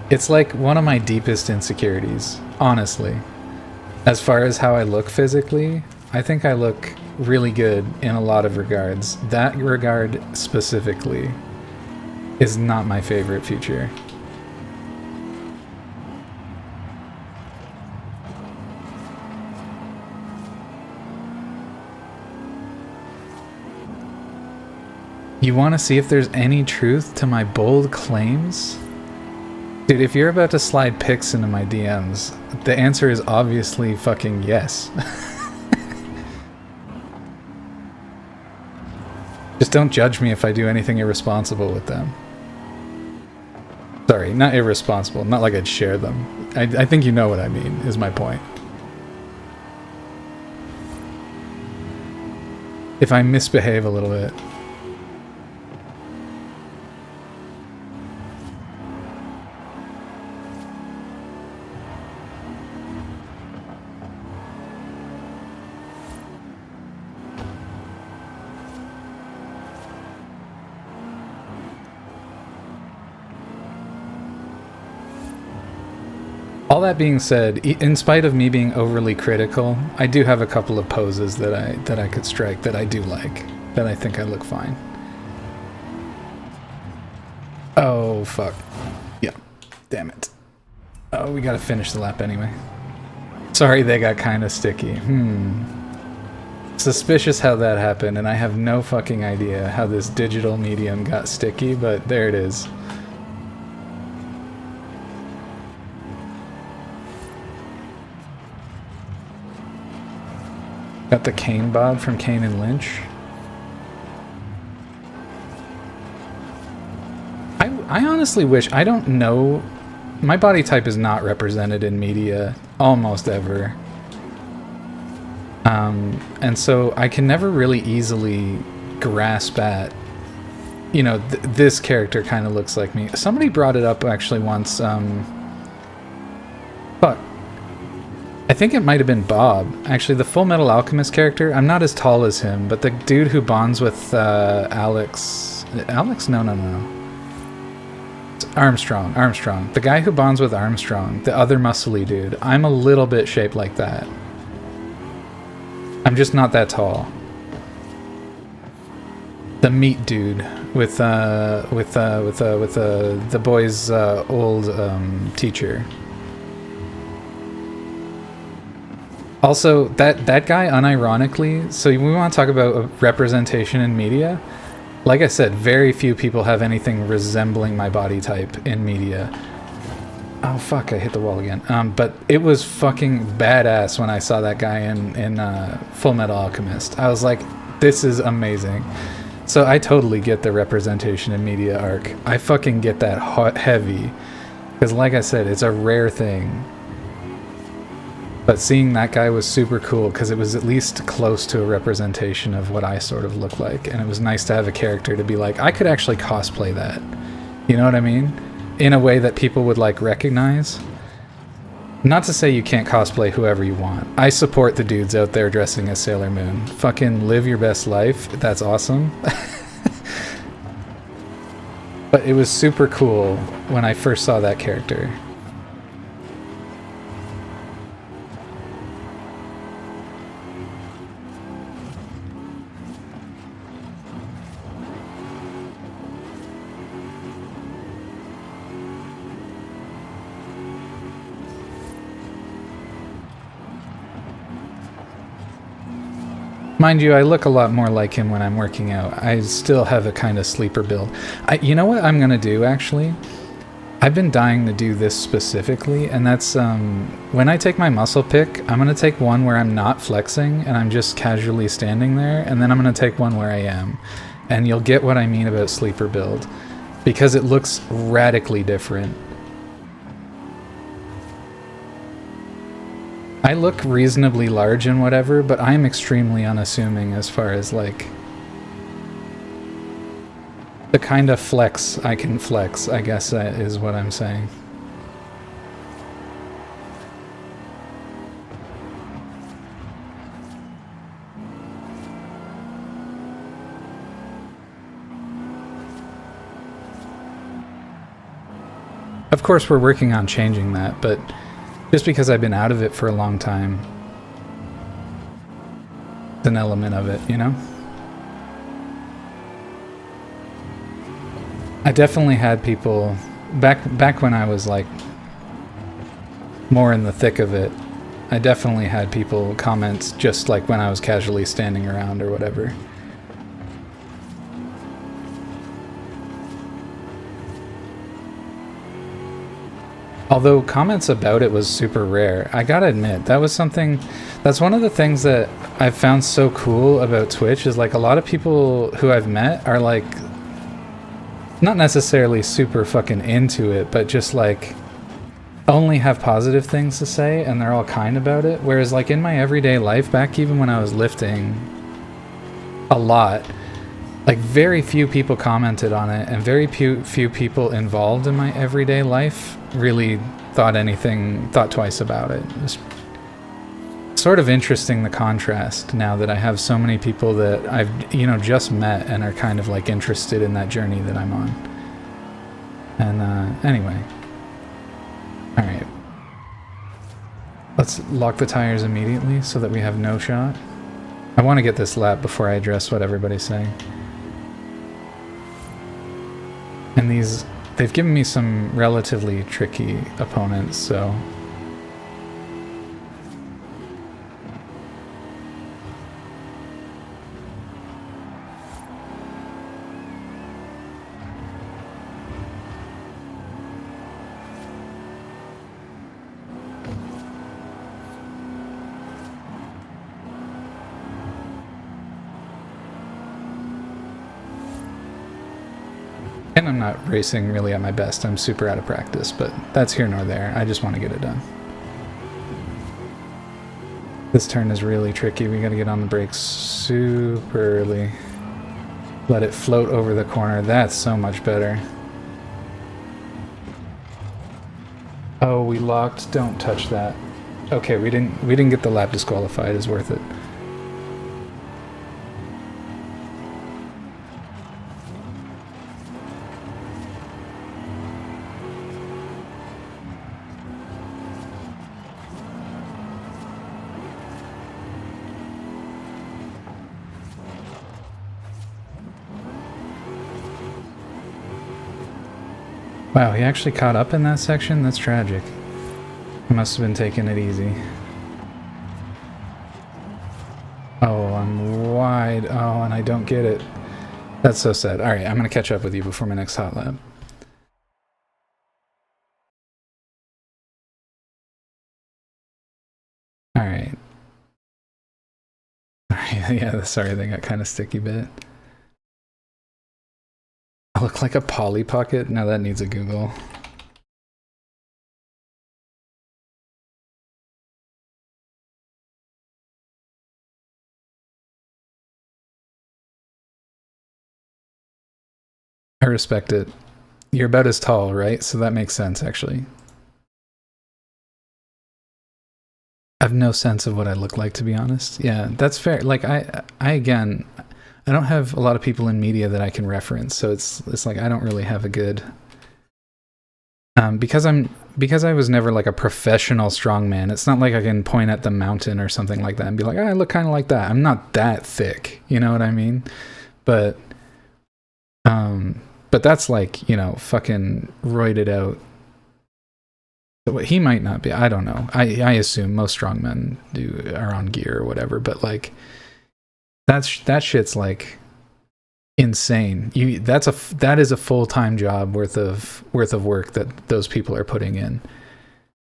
S3: It's like one of my deepest insecurities, honestly. As far as how I look physically, I think I look really good in a lot of regards. That regard specifically is not my favorite feature. You want to see if there's any truth to my bold claims? Dude, if you're about to slide pics into my DMs, the answer is obviously fucking yes. Just don't judge me if I do anything irresponsible with them. Sorry, not irresponsible. Not like I'd share them. I think you know what I mean, is my point. If I misbehave a little bit. All that being said, in spite of me being overly critical, I do have a couple of poses that I could strike that I do like, that I think I look fine. Oh, fuck. Yeah. Damn it. Oh, we gotta finish the lap anyway. Sorry, they got kinda sticky. Suspicious how that happened, and I have no fucking idea how this digital medium got sticky, but there it is. Got the Kane bod from Kane and Lynch. I honestly wish, I don't know, my body type is not represented in media almost ever. And so I can never really easily grasp at, you know, this character kind of looks like me. Somebody brought it up actually once, fuck. I think it might have been Bob. Actually, the Full Metal Alchemist character, I'm not as tall as him, but the dude who bonds with Alex... Alex? No. It's Armstrong. The guy who bonds with Armstrong, the other muscly dude. I'm a little bit shaped like that. I'm just not that tall. The meat dude with the boy's old teacher. Also, that guy, unironically, so we want to talk about representation in media. like I said, very few people have anything resembling my body type in media. Oh fuck, I hit the wall again. But it was fucking badass when I saw that guy in Full Metal Alchemist. I was like, this is amazing. So I totally get the representation in media arc. I fucking get that heavy. Because like I said, it's a rare thing. But seeing that guy was super cool because it was at least close to a representation of what I sort of look like. And it was nice to have a character to be like, I could actually cosplay that. You know what I mean? In a way that people would like recognize. Not to say you can't cosplay whoever you want. I support the dudes out there dressing as Sailor Moon. Fucking live your best life. That's awesome. But it was super cool when I first saw that character. Mind you, I look a lot more like him when I'm working out. I still have a kind of sleeper build. You know what I'm gonna do, actually? I've been dying to do this specifically, and that's, when I take my muscle pick, I'm gonna take one where I'm not flexing, and I'm just casually standing there, and then I'm gonna take one where I am. And you'll get what I mean about sleeper build, because it looks radically different. I look reasonably large and whatever, but I'm extremely unassuming as far as like the kind of flex I can flex, I guess that is what I'm saying. Of course, we're working on changing that, but just because I've been out of it for a long time, it's an element of it, you know? I definitely had people, back when I was like more in the thick of it, I definitely had people comment just like when I was casually standing around or whatever. Although comments about it was super rare, I gotta admit, that was something, that's one of the things that I've found so cool about Twitch is like a lot of people who I've met are like, not necessarily super fucking into it, but just like only have positive things to say and they're all kind about it. Whereas like in my everyday life, back even when I was lifting a lot, like very few people commented on it and very few people involved in my everyday life really thought twice about it. It's sort of interesting, the contrast now that I have so many people that I've, you know, just met and are kind of like interested in that journey that I'm on. And anyway. Alright. Let's lock the tires immediately so that we have no shot. I want to get this lap before I address what everybody's saying. And these, they've given me some relatively tricky opponents, so... And I'm not racing really at my best. I'm super out of practice, but that's here nor there. I just want to get it done. This turn is really tricky. We got to get on the brakes super early. Let it float over the corner. That's so much better. Oh, we locked. Don't touch that. Okay, we didn't get the lap disqualified. It's worth it. Wow, he actually caught up in that section? That's tragic. He must have been taking it easy. Oh, I'm wide. Oh, and I don't get it. That's so sad. All right, I'm gonna catch up with you before my next hot lab. All right. Yeah, sorry, they got kind of sticky bit. I look like a Polly Pocket? Now that needs a Google. I respect it. You're about as tall, right? So that makes sense, actually. I have no sense of what I look like, to be honest. Yeah, that's fair. Like, I again, I don't have a lot of people in media that I can reference, so it's like I don't really have a good... because I was never like a professional strongman, it's not like I can point at the mountain or something like that and be like, I look kind of like that. I'm not that thick, you know what I mean? But that's like, you know, fucking roided out. He might not be. I don't know. I assume most strongmen are on gear or whatever. But like, that shit's like insane. That is a full-time job worth of work that those people are putting in,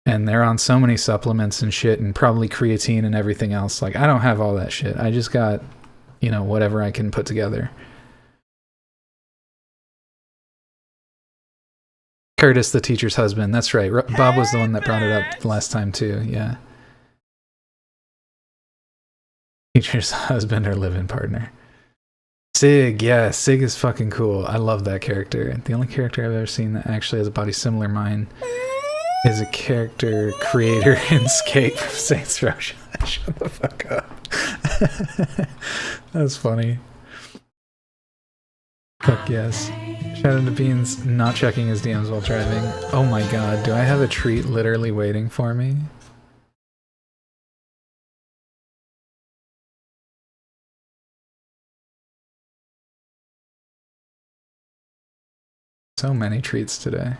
S3: and they're on so many supplements and shit, and probably creatine and everything else. Like, I don't have all that shit. I just got, you know, whatever I can put together. Curtis, the teacher's husband. That's right. Bob was the one that brought it up the last time too. Yeah. Teacher's husband or live-in partner. Sig, yeah, Sig is fucking cool. I love that character. The only character I've ever seen that actually has a body similar to mine is a character creator in Skate from Saints Row. Shut the fuck up. That's funny. Fuck yes. Shout out to Beans not checking his DMs while driving. Oh my god, do I have a treat literally waiting for me? So many treats today.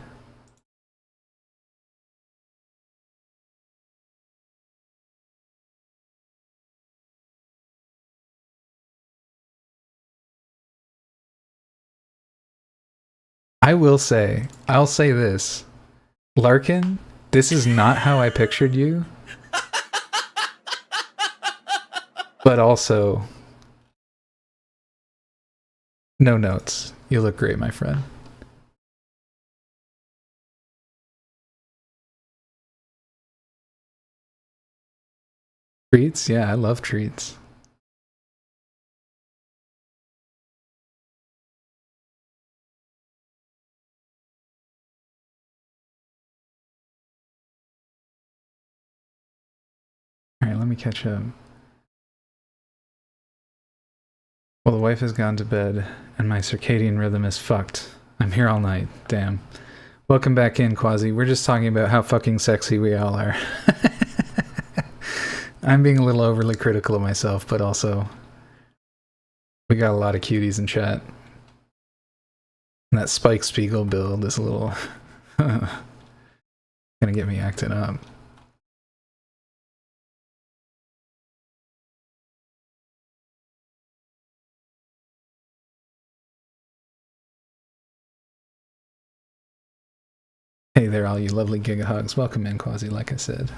S3: I'll say this. Larkin, this is not how I pictured you. But also, no notes. You look great, my friend. Treats? Yeah, I love treats. Alright, let me catch up. Well, the wife has gone to bed, and my circadian rhythm is fucked. I'm here all night. Damn. Welcome back in, Quasi. We're just talking about how fucking sexy we all are. I'm being a little overly critical of myself, but also, we got a lot of cuties in chat. And that Spike Spiegel build is a little... gonna get me acting up. Hey there, all you lovely giga hugs. Welcome in, Quasi, like I said.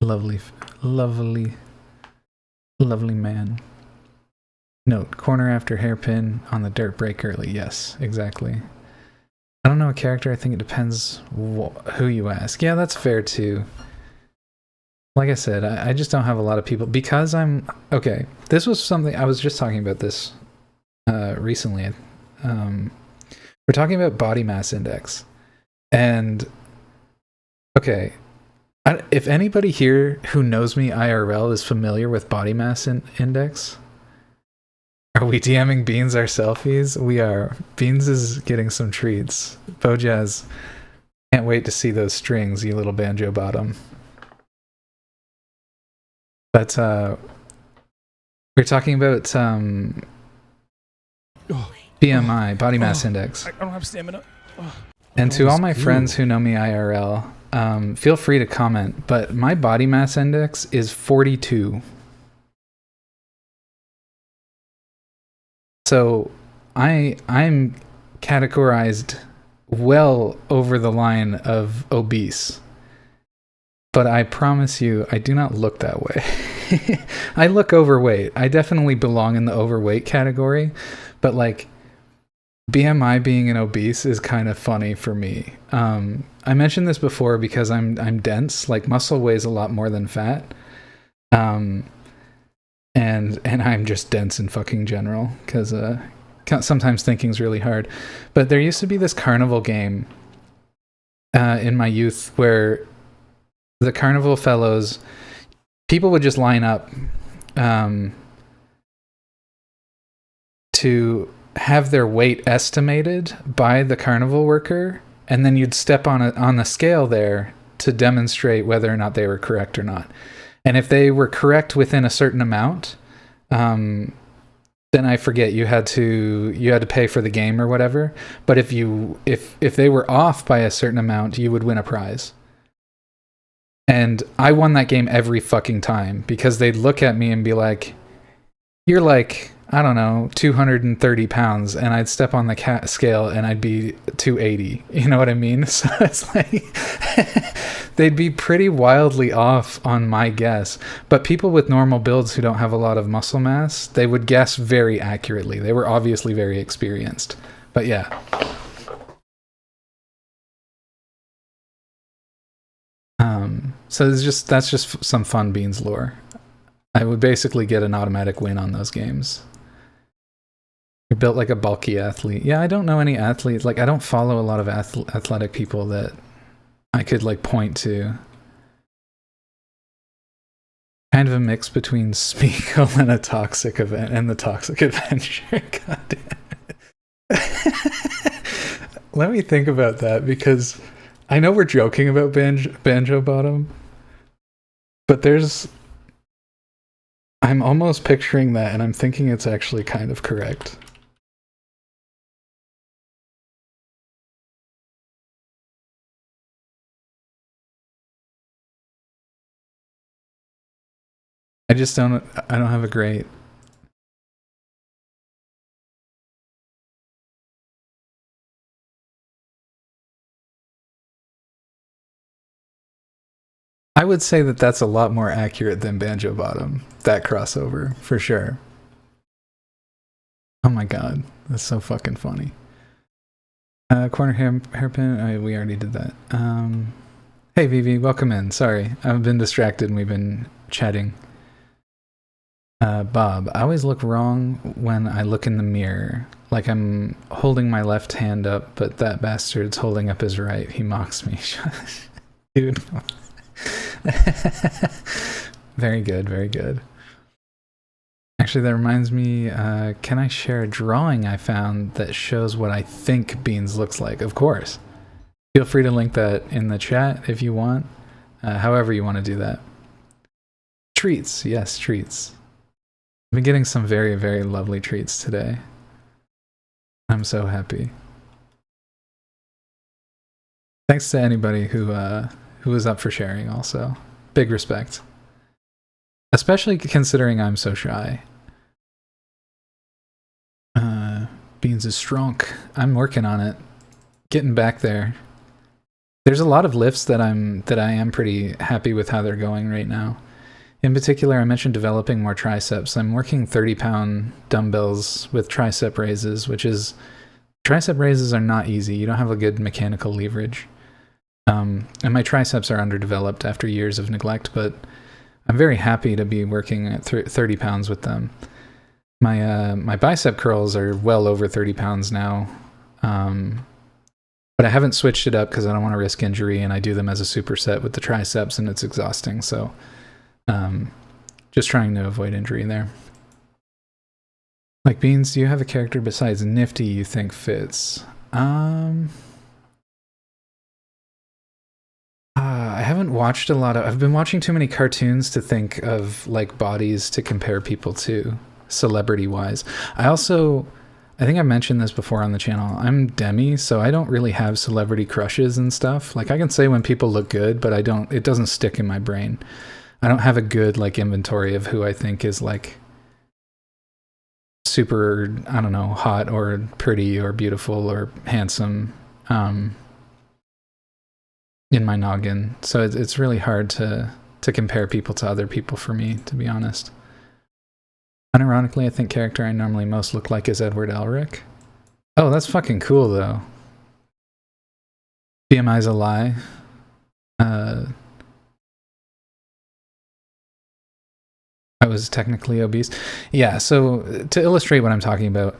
S3: Lovely man. Note, corner after hairpin on the dirt break early. Yes, exactly. I don't know a character. I think it depends who you ask. Yeah, that's fair too. Like I said, I just don't have a lot of people because I'm... Okay, this was something... I was just talking about this recently. We're talking about body mass index. And, okay, if anybody here who knows me IRL is familiar with body mass index, are we DMing Beans our selfies? We are. Beans is getting some treats. Bojaz, can't wait to see those strings, you little banjo bottom. But, we're talking about, BMI, body mass index.
S5: I don't have stamina.
S3: And to all my friends who know me IRL, feel free to comment, but my body mass index is 42. So I'm categorized well over the line of obese. But I promise you, I do not look that way. I look overweight. I definitely belong in the overweight category, but like BMI being an obese is kind of funny for me. I mentioned this before because I'm dense. Like muscle weighs a lot more than fat. And I'm just dense in fucking general because sometimes thinking's really hard. But there used to be this carnival game in my youth where the carnival fellows, people would just line up to have their weight estimated by the carnival worker, and then you'd step on the scale there to demonstrate whether or not they were correct or not. And if they were correct within a certain amount, then I forget, you had to pay for the game or whatever. But if they were off by a certain amount, you would win a prize. And I won that game every fucking time because they'd look at me and be like, you're like, I don't know, 230 pounds. And I'd step on the scale and I'd be 280. You know what I mean? So it's like, they'd be pretty wildly off on my guess. But people with normal builds who don't have a lot of muscle mass, they would guess very accurately. They were obviously very experienced. But yeah. So that's just some fun Beans lore. I would basically get an automatic win on those games. You're built like a bulky athlete. Yeah, I don't know any athletes. Like, I don't follow a lot of athletic people that I could like point to. Kind of a mix between Speakle and a Toxic Event and the Toxic Adventure. God damn it. Let me think about that, because I know we're joking about Banjo Bottom, but I'm almost picturing that, and I'm thinking it's actually kind of correct. I don't have a great... I would say that that's a lot more accurate than Banjo Bottom, that crossover, for sure. Oh my god, that's so fucking funny. Corner hairpin, we already did that. Hey Vivi, welcome in. Sorry, I've been distracted and we've been chatting. Bob, I always look wrong when I look in the mirror. Like I'm holding my left hand up, but that bastard's holding up his right. He mocks me. Dude. Very good, very good. Actually, that reminds me, can I share a drawing I found that shows what I think Beans looks like? Of course. Feel free to link that in the chat if you want. However you want to do that. Treats, yes, treats. I've been getting some very, very lovely treats today. I'm so happy. Thanks to anybody who was up for sharing also. Big respect. Especially considering I'm so shy. Beans is strong. I'm working on it. Getting back there. There's a lot of lifts that I am pretty happy with how they're going right now. In particular, I mentioned developing more triceps. I'm working 30-pound dumbbells with tricep raises, tricep raises are not easy. You don't have a good mechanical leverage. And my triceps are underdeveloped after years of neglect, but I'm very happy to be working at 30 pounds with them. My bicep curls are well over 30 pounds now, but I haven't switched it up because I don't want to risk injury, and I do them as a superset with the triceps, and it's exhausting, so just trying to avoid injury there. Like, Beans, do you have a character besides Nifty you think fits? I haven't watched a lot of... I've been watching too many cartoons to think of, like, bodies to compare people to, celebrity-wise. I think I mentioned this before on the channel. I'm Demi, so I don't really have celebrity crushes and stuff. Like, I can say when people look good, but it doesn't stick in my brain. I don't have a good, like, inventory of who I think is, like, super, I don't know, hot or pretty or beautiful or handsome in my noggin. So it's really hard to compare people to other people for me, to be honest. Unironically, I think character I normally most look like is Edward Elric. Oh, that's fucking cool, though. BMI's a lie. I was technically obese. Yeah, so to illustrate what I'm talking about,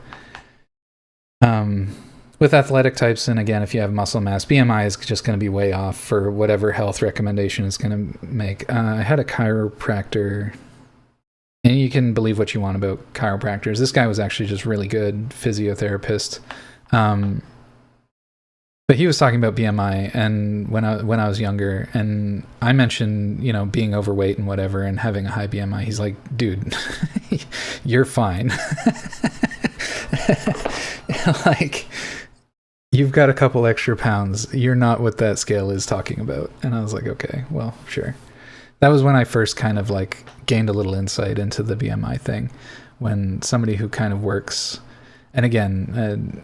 S3: with athletic types, and again, if you have muscle mass, BMI is just going to be way off for whatever health recommendation it's going to make. I had a chiropractor, and you can believe what you want about chiropractors. This guy was actually just really good, physiotherapist. But he was talking about BMI, and when I was younger, and I mentioned, you know, being overweight and whatever, and having a high BMI. He's like, dude, you're fine. Like, you've got a couple extra pounds. You're not what that scale is talking about. And I was like, okay, well, sure. That was when I first kind of like gained a little insight into the BMI thing, when somebody who kind of works, and again,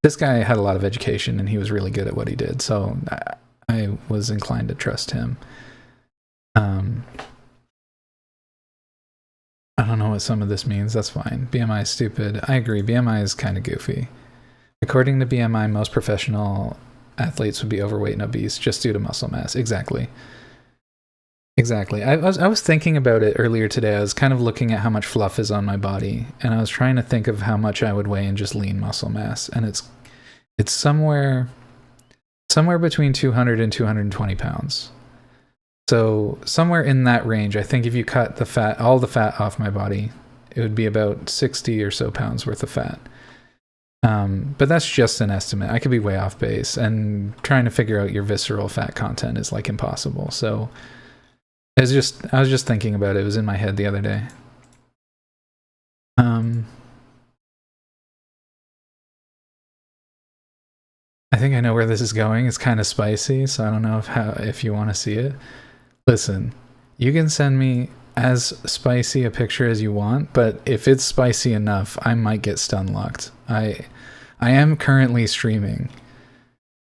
S3: this guy had a lot of education and he was really good at what he did, so I was inclined to trust him. I don't know what some of this means. That's fine. BMI is stupid. I agree. BMI is kind of goofy. According to BMI, most professional athletes would be overweight and obese just due to muscle mass. Exactly. I was thinking about it earlier today. I was kind of looking at how much fluff is on my body, and I was trying to think of how much I would weigh in just lean muscle mass, and it's somewhere between 200 and 220 pounds. So somewhere in that range. I think if you cut all the fat off my body, it would be about 60 or so pounds worth of fat. But that's just an estimate. I could be way off base, and trying to figure out your visceral fat content is like impossible. So I was just thinking about it. It was in my head the other day. I think I know where this is going. It's kind of spicy, so I don't know if you want to see it. Listen, you can send me as spicy a picture as you want, but if it's spicy enough, I might get stun locked. I am currently streaming.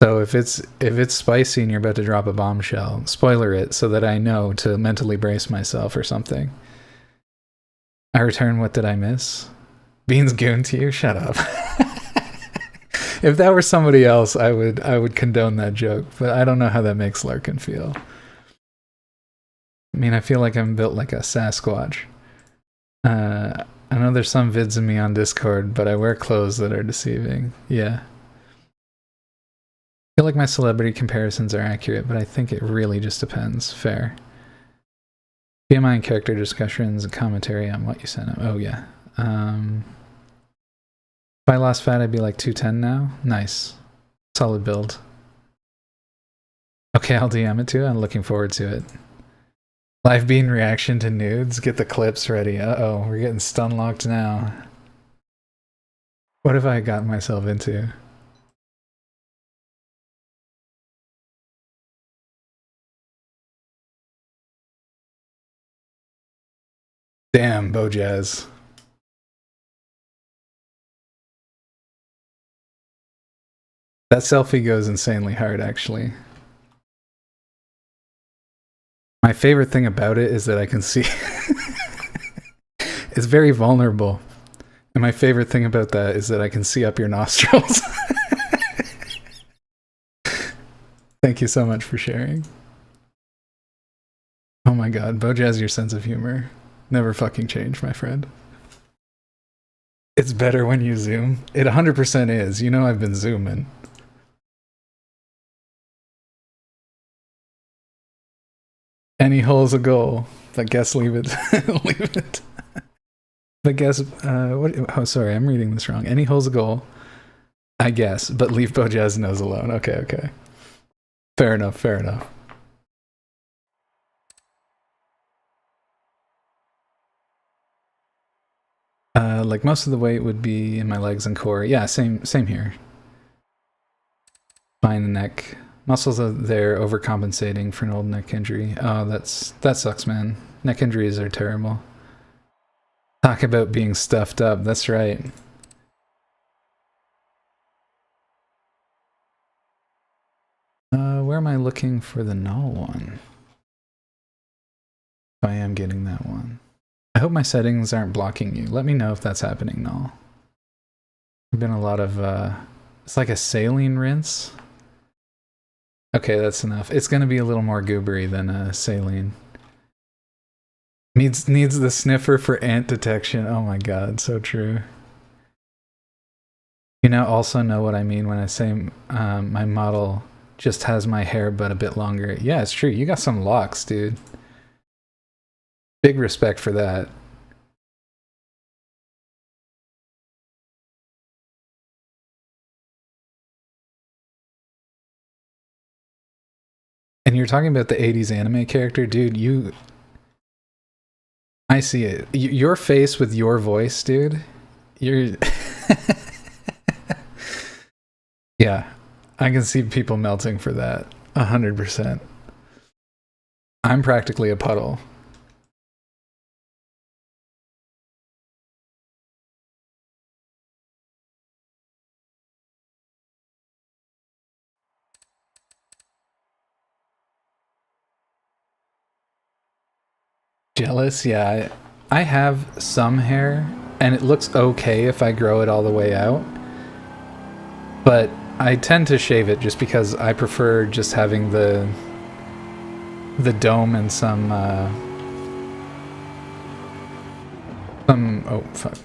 S3: So if it's spicy and you're about to drop a bombshell, spoiler it so that I know to mentally brace myself or something. I return, what did I miss? Beans goon to you? Shut up. If that were somebody else, I would condone that joke, but I don't know how that makes Larkin feel. I mean, I feel like I'm built like a Sasquatch. I know there's some vids of me on Discord, but I wear clothes that are deceiving. Yeah. I feel like my celebrity comparisons are accurate, but I think it really just depends. Fair. BMI and character discussions and commentary on what you sent him. Oh, yeah. If I lost fat, I'd be like 210 now. Nice. Solid build. Okay, I'll DM it to you. I'm looking forward to it. Live bean reaction to nudes. Get the clips ready. Uh-oh, we're getting stun locked now. What have I gotten myself into? Damn, Bojazz. That selfie goes insanely hard, actually. My favorite thing about it is that I can see... It's very vulnerable. And my favorite thing about that is that I can see up your nostrils. Thank you so much for sharing. Oh my god, Bojazz, your sense of humor never fucking changed, my friend. It's better when you zoom. It 100% is. You know I've been zooming. Any hole's a goal, but guess leave it. Leave it. But guess, what? Oh, sorry, I'm reading this wrong. Any hole's a goal, I guess, but leave Bojazz nose alone. Okay. Fair enough. Like most of the weight would be in my legs and core. Yeah, same here. Spine and neck. Muscles are there overcompensating for an old neck injury. Oh, that sucks, man. Neck injuries are terrible. Talk about being stuffed up. That's right. Where am I looking for the null one? If I am getting that one. I hope my settings aren't blocking you. Let me know if that's happening, null. There's been a lot of, it's like a saline rinse. Okay, that's enough. It's gonna be a little more goobery than a saline. Needs the sniffer for ant detection. Oh my god, so true. You now also know what I mean when I say my model just has my hair but a bit longer. Yeah, it's true. You got some locks, dude. Big respect for that. And you're talking about the 80s anime character, dude, I see it. Your face with your voice, dude. You're... Yeah, I can see people melting for that. 100%. I'm practically a puddle. Jealous? Yeah, I have some hair, and it looks okay if I grow it all the way out. But I tend to shave it just because I prefer just having the dome and some oh fuck.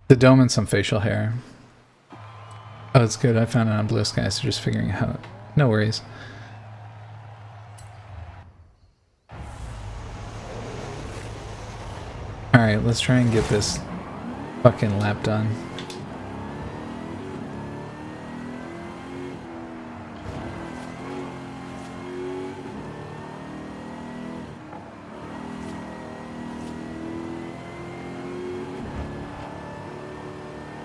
S3: The dome and some facial hair. Oh, it's good. I found it on Blue Sky, so just figuring out. No worries. Alright, let's try and get this fucking lap done.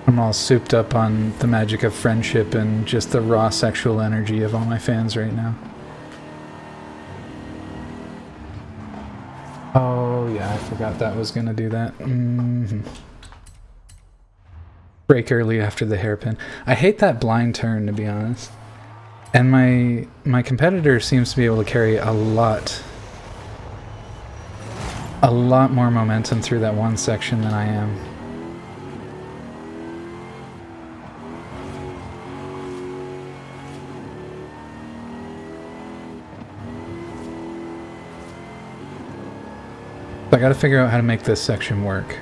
S3: I'm all souped up on the magic of friendship and just the raw sexual energy of all my fans right now. Oh yeah, I forgot that was gonna do that. Break early after the hairpin. I hate that blind turn, to be honest. And my competitor seems to be able to carry a lot more momentum through that one section than I am. I gotta figure out how to make this section work.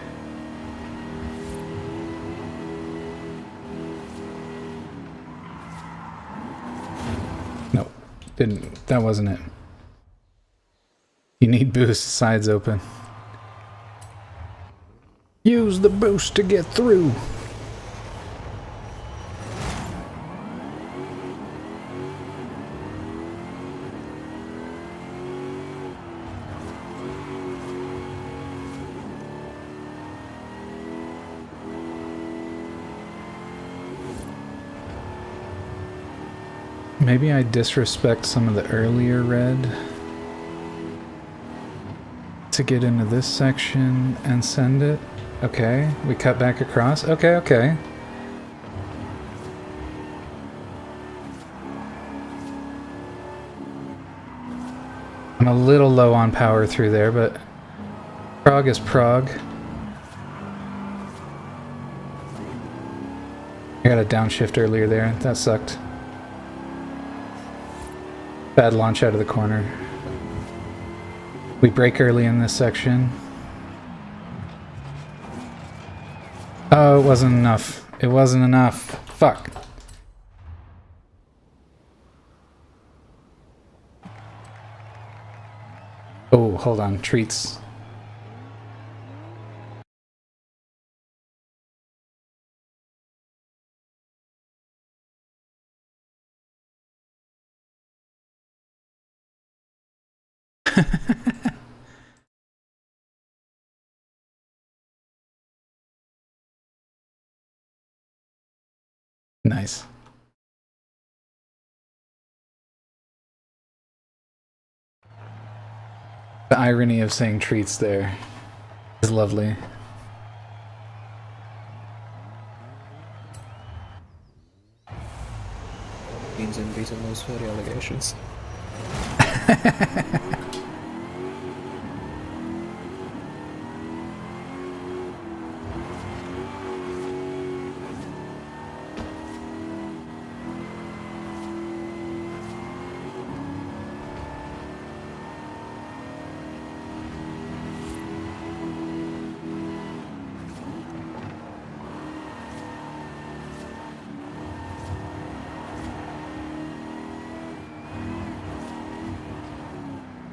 S3: Nope, didn't. That wasn't it. You need boost, sides open. Use the boost to get through. Maybe I disrespect some of the earlier red to get into this section and send it. Okay, we cut back across. Okay, okay. I'm a little low on power through there, but prog is prog. I got a downshift earlier there. That sucked. Bad launch out of the corner. We brake early in this section. Oh, it wasn't enough. It wasn't enough. Fuck. Oh, hold on. Treats. Nice. The irony of saying treats there. It's lovely.
S6: Beans and beats and those furry allegations.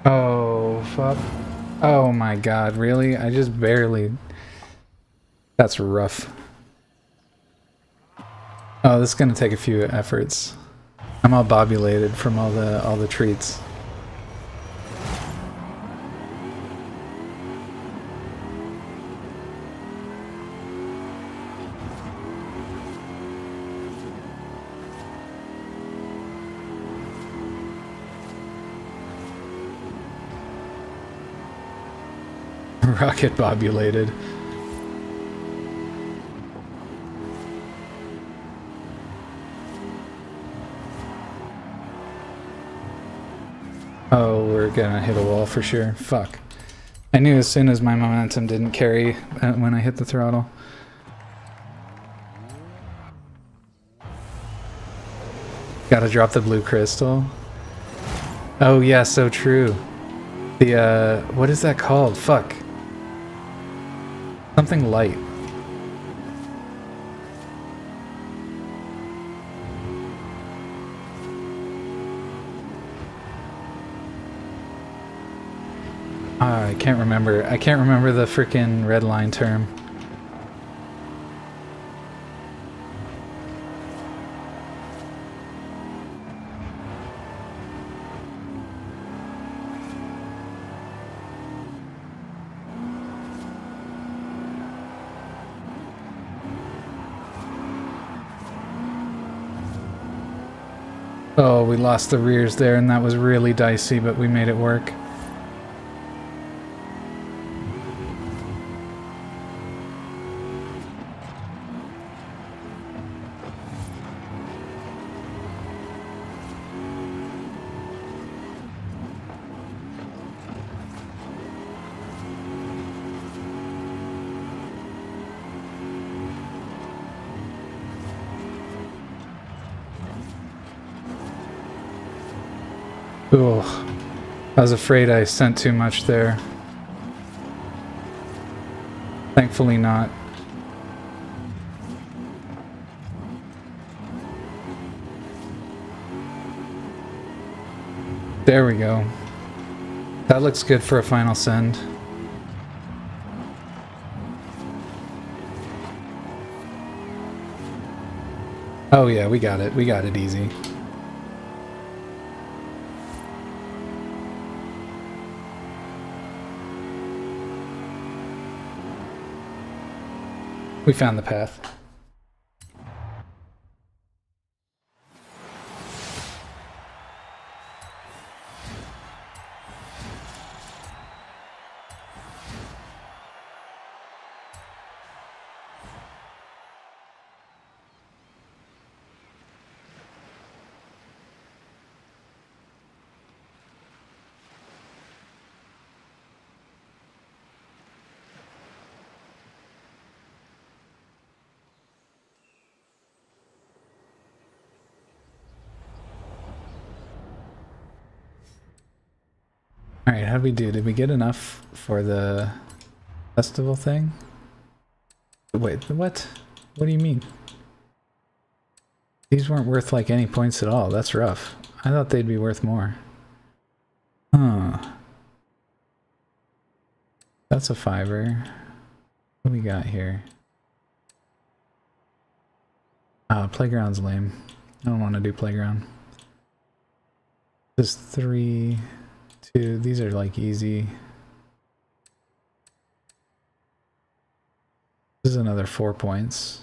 S3: Oh, fuck. Oh my god, really? I just barely... That's rough. Oh, this is gonna take a few efforts. I'm all bobulated from all the treats. Rocket bobulated. Oh, we're gonna hit a wall for sure. Fuck. I knew as soon as my momentum didn't carry when I hit the throttle. Gotta drop the blue crystal. Oh yeah, so true. The, what is that called? Fuck. Something light. I can't remember. I can't remember the freaking red line term. Oh, we lost the rears there, and that was really dicey, but we made it work. Ooh, I was afraid I sent too much there. Thankfully not. There we go. That looks good for a final send. Oh yeah, we got it. We got it easy. We found the path. Alright, how'd we do? Did we get enough for the festival thing? Wait, what? What do you mean? These weren't worth like any points at all. That's rough. I thought they'd be worth more. Huh. That's a fiver. What do we got here? Playground's lame. I don't want to do playground. There's 3, 2. These are like easy. This is another 4 points.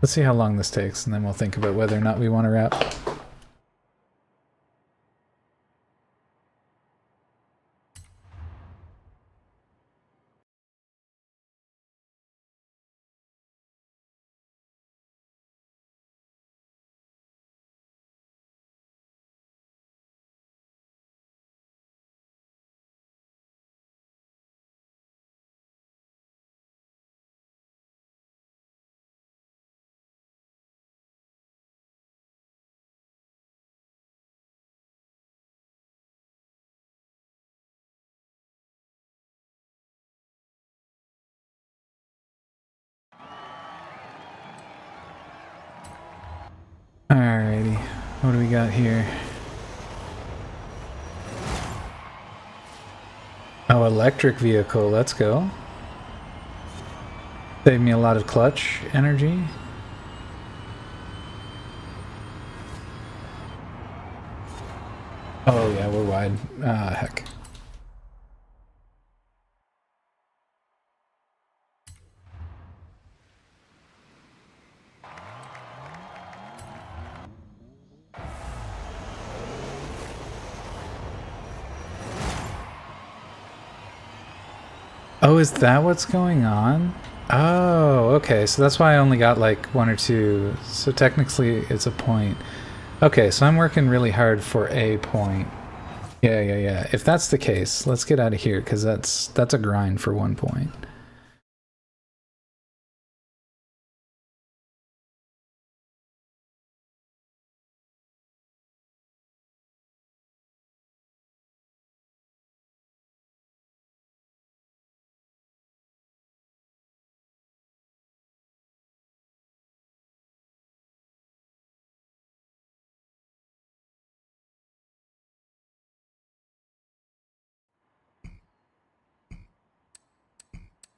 S3: Let's see how long this takes, and then we'll think about whether or not we want to wrap. Alrighty, what do we got here? Oh, electric vehicle, let's go. Save me a lot of clutch energy. Oh yeah, we're wide. Ah, heck. Oh, is that what's going on? Oh, okay, so that's why I only got like 1 or 2. So technically it's a point. Okay, so I'm working really hard for a point. Yeah. If that's the case, let's get out of here, because that's a grind for 1 point.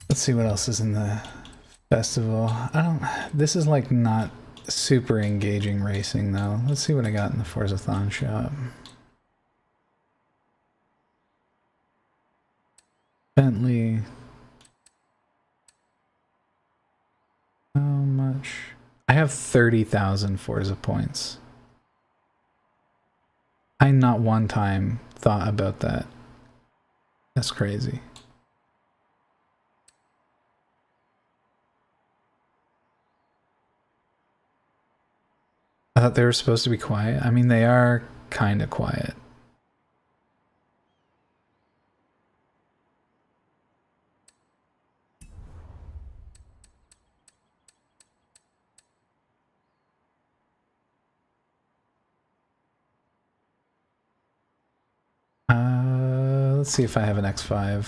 S3: Let's see what else is in the festival. This is like not super engaging racing though. Let's see what I got in the Forzathon shop. Bentley. How much? I have 30,000 Forza points. I not one time thought about that. That's crazy. I thought they were supposed to be quiet. I mean, they are kind of quiet. Let's see if I have an X5.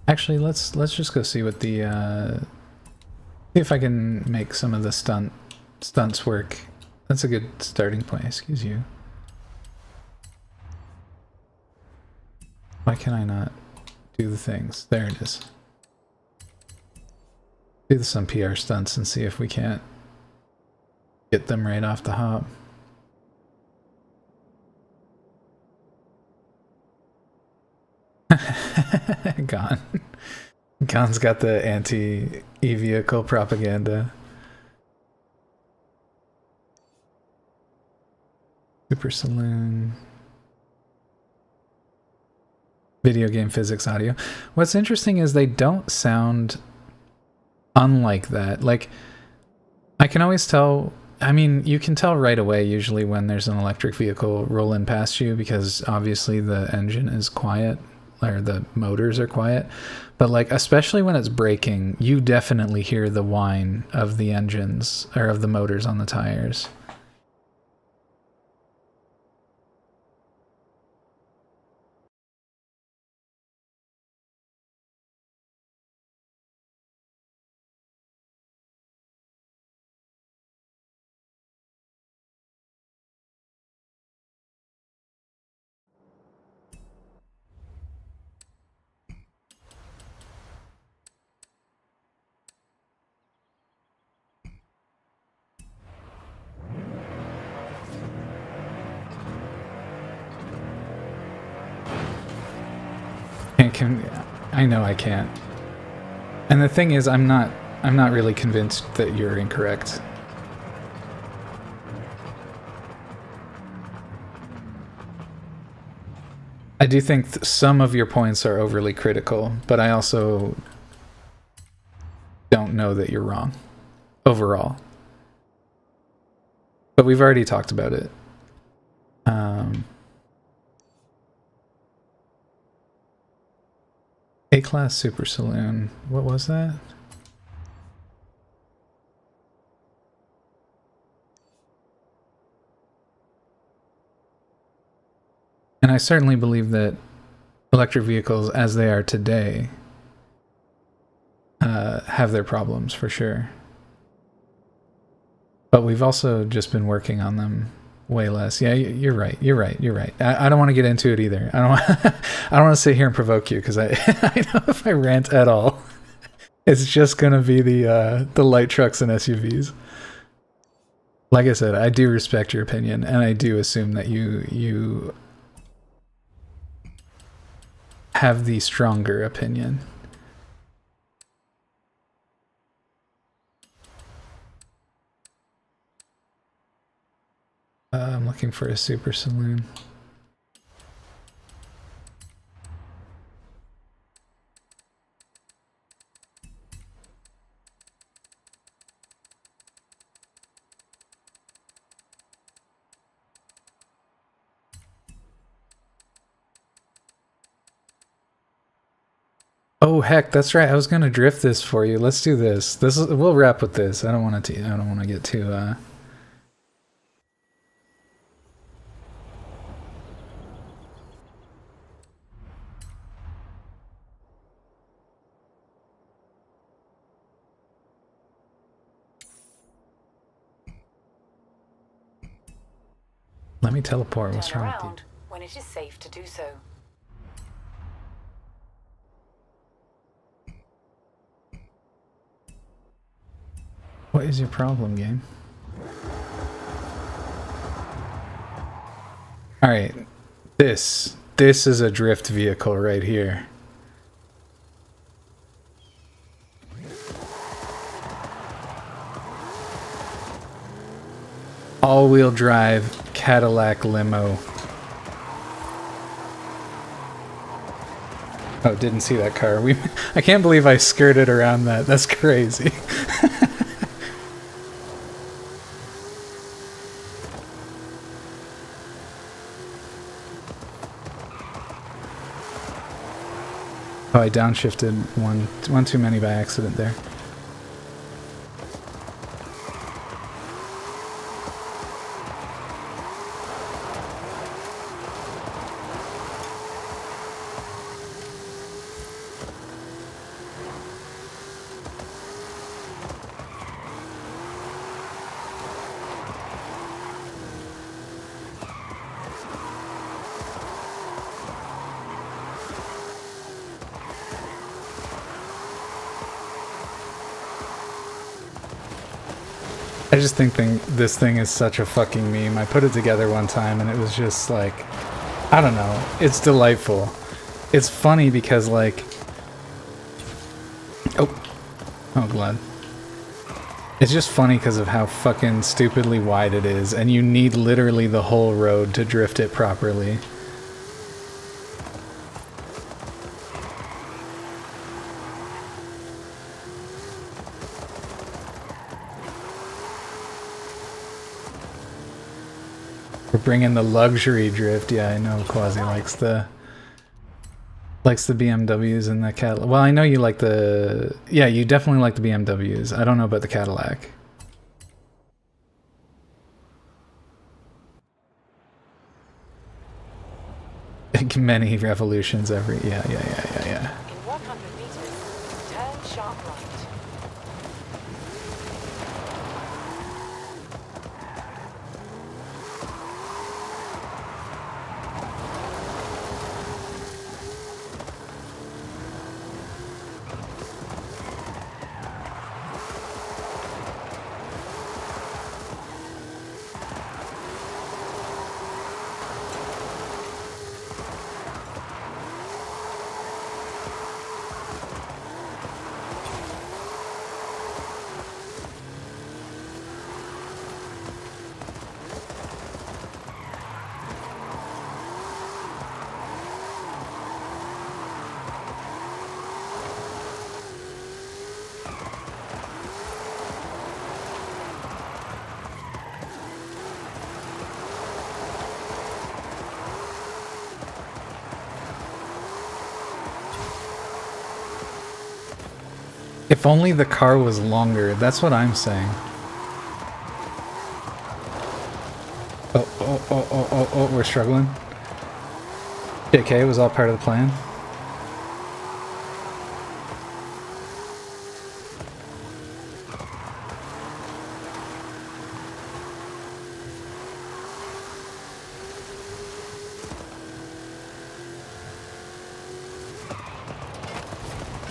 S3: Actually, let's just go see what the see if I can make some of the stunts work. That's a good starting point. Excuse you. Why can I not do the things? There it is. Do some PR stunts and see if we can't get them right off the hop. Gone. Gon's got the anti-e-vehicle propaganda. Super Saloon. Video game physics audio. What's interesting is they don't sound unlike that. Like, I can always tell, I mean, you can tell right away usually when there's an electric vehicle rolling past you, because obviously the engine is quiet, or the motors are quiet. But like, especially when it's braking, you definitely hear the whine of the engines, or of the motors on the tires. I know I can't. And the thing is, I'm not really convinced that you're incorrect. I do think some of your points are overly critical, but I also don't know that you're wrong overall. But we've already talked about it. A-Class Super Saloon. What was that? And I certainly believe that electric vehicles, as they are today, have their problems for sure. But we've also just been working on them way less. Yeah, you're right. You're right. You're right. I don't want to get into it either. I don't. I don't want to sit here and provoke you because I I know if I rant at all, it's just gonna be the light trucks and SUVs. Like I said, I do respect your opinion, and I do assume that you have the stronger opinion. I'm looking for a super saloon. Oh heck, that's right. I was gonna drift this for you. Let's do this. We'll wrap with this. I don't want to get too Let me teleport. What's
S4: Turn
S3: wrong with you?
S4: around when it is safe to do so.
S3: What is your problem, game? Alright. This is a drift vehicle right here. All-wheel drive Cadillac limo. Oh, didn't see that car. I can't believe I skirted around that. That's crazy. Oh, I downshifted one too many by accident there. I just think this thing is such a fucking meme. I put it together one time and it was just like, I don't know. It's delightful. It's funny because like, oh glad. It's just funny because of how fucking stupidly wide it is, and you need literally the whole road to drift it properly. We're bringing the luxury drift. Yeah, I know Quasi likes the BMWs and the Cadillac. Well, I know you like the... Yeah, you definitely like the BMWs. I don't know about the Cadillac. Many revolutions every... Yeah.
S4: In 100 meters, turn sharp right.
S3: If only the car was longer, that's what I'm saying. Oh, we're struggling. JK, it was all part of the plan.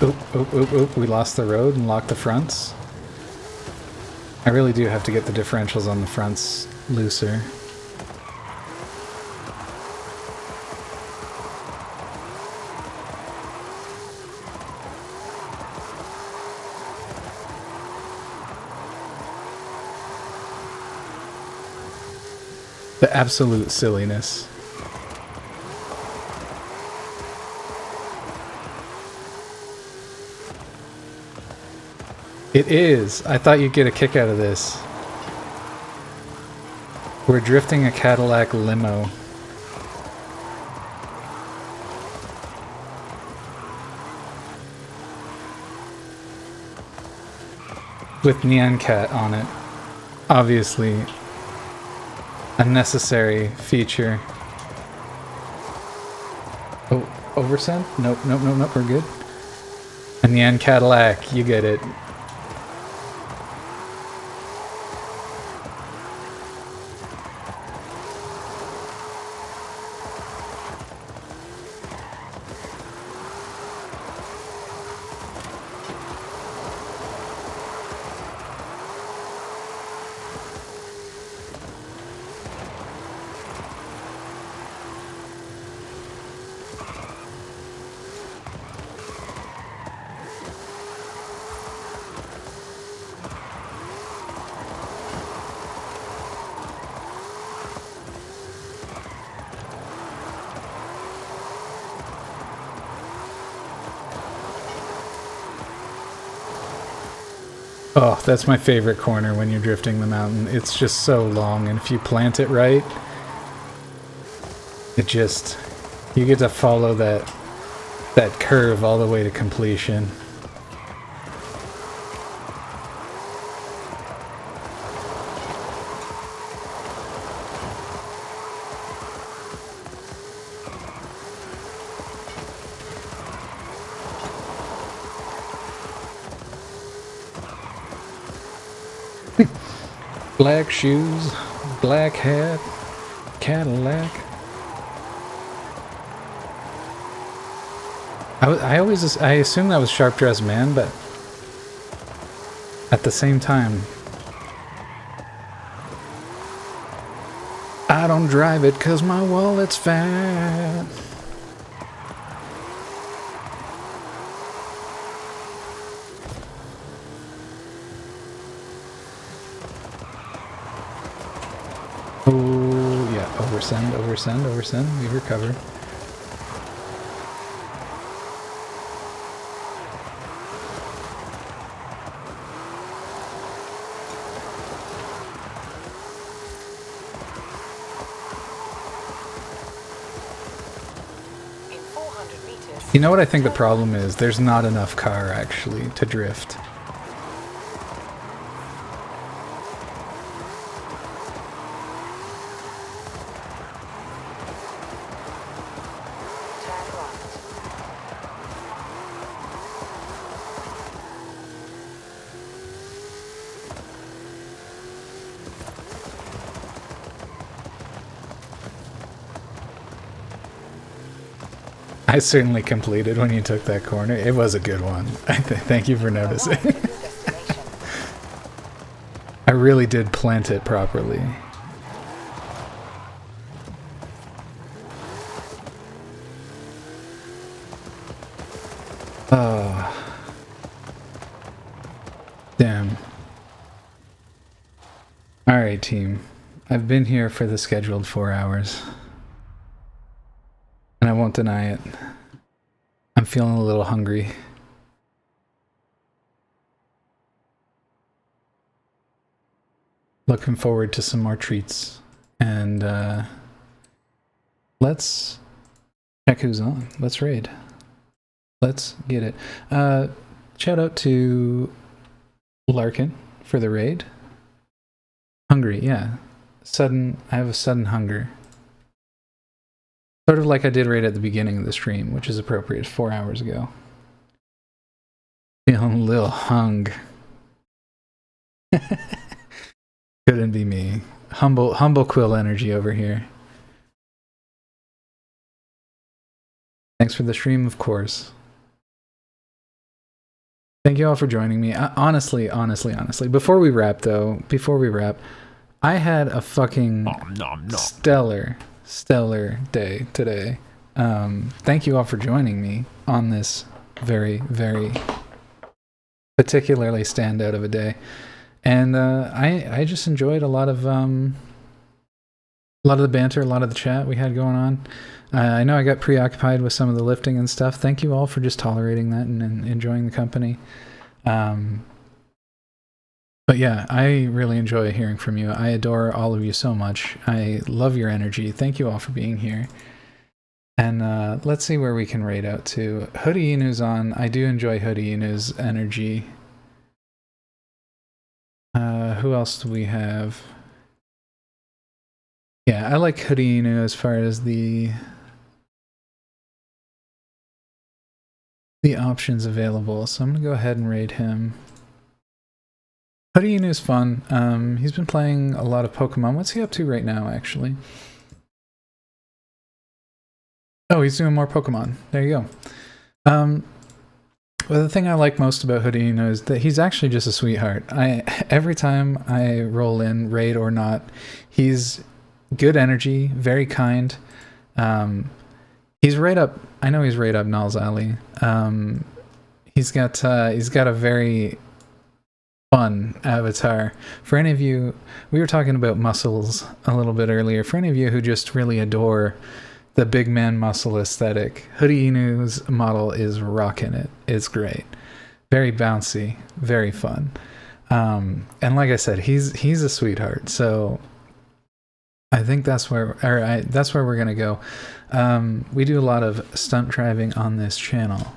S3: Oop, oop, oop, oop. We lost the road and locked the fronts. I really do have to get the differentials on the fronts looser. The absolute silliness. It is. I thought you'd get a kick out of this. We're drifting a Cadillac limo. With Neon Cat on it. Obviously. A necessary feature. Oh, oversend? Nope, nope, nope, nope, we're good. A Neon Cadillac, you get it. Oh, that's my favorite corner when you're drifting the mountain. It's just so long, and if you plant it right, it just... you get to follow that curve all the way to completion. Black shoes, black hat, Cadillac. I assume that was Sharp Dressed Man, but at the same time, I don't drive it 'cause my wallet's fat. Oh, yeah, oversend, oversend, oversend. We recovered.
S4: In 400 meters.
S3: You know what I think the problem is? There's not enough car, actually, to drift.
S4: Turn right.
S3: I certainly completed when you took that corner. It was a good one. Thank you for noticing.
S4: Arrive at your destination.
S3: I really did plant it properly. Oh. Damn. Alright, team. I've been here for the scheduled 4 hours. And I won't deny it. I'm feeling a little hungry. Looking forward to some more treats. And let's check who's on. Let's raid. Let's get it. Shout out to Larkin for the raid. Hungry, yeah. I have a sudden hunger. Sort of like I did right at the beginning of the stream, which is appropriate, 4 hours ago. Feeling a little hung. Couldn't be me. Humble quill energy over here. Thanks for the stream, of course. Thank you all for joining me. Honestly, before we wrap, I had a fucking
S5: Nom nom nom.
S3: stellar day today. Thank you all for joining me on this very, very particularly standout of a day. And I just enjoyed a lot of the banter, a lot of the chat we had going on. I know I got preoccupied with some of the lifting and stuff. Thank you all for just tolerating that and enjoying the company. But yeah, I really enjoy hearing from you. I adore all of you so much. I love your energy. Thank you all for being here. And let's see where we can raid out to. Hoodie Inu's on. I do enjoy Hoodie Inu's energy. Who else do we have? Yeah, I like Hoodie Inu as far as the options available, so I'm gonna go ahead and raid him. Hoodie Inu's fun. He's been playing a lot of Pokemon. What's he up to right now, actually? Oh, he's doing more Pokemon. There you go. Well, the thing I like most about Hoodie Inu is that he's actually just a sweetheart. Every time I roll in, raid or not, he's good energy, very kind. He's right up. I know he's right up Null's alley. He's got a very fun avatar. For any of you, we were talking about muscles a little bit earlier. For any of you who just really adore the big man muscle aesthetic, Hoodie Inu's model is rocking it. It's great, very bouncy, very fun. And like I said, he's a sweetheart. So I think that's where we're gonna go. We do a lot of stunt driving on this channel,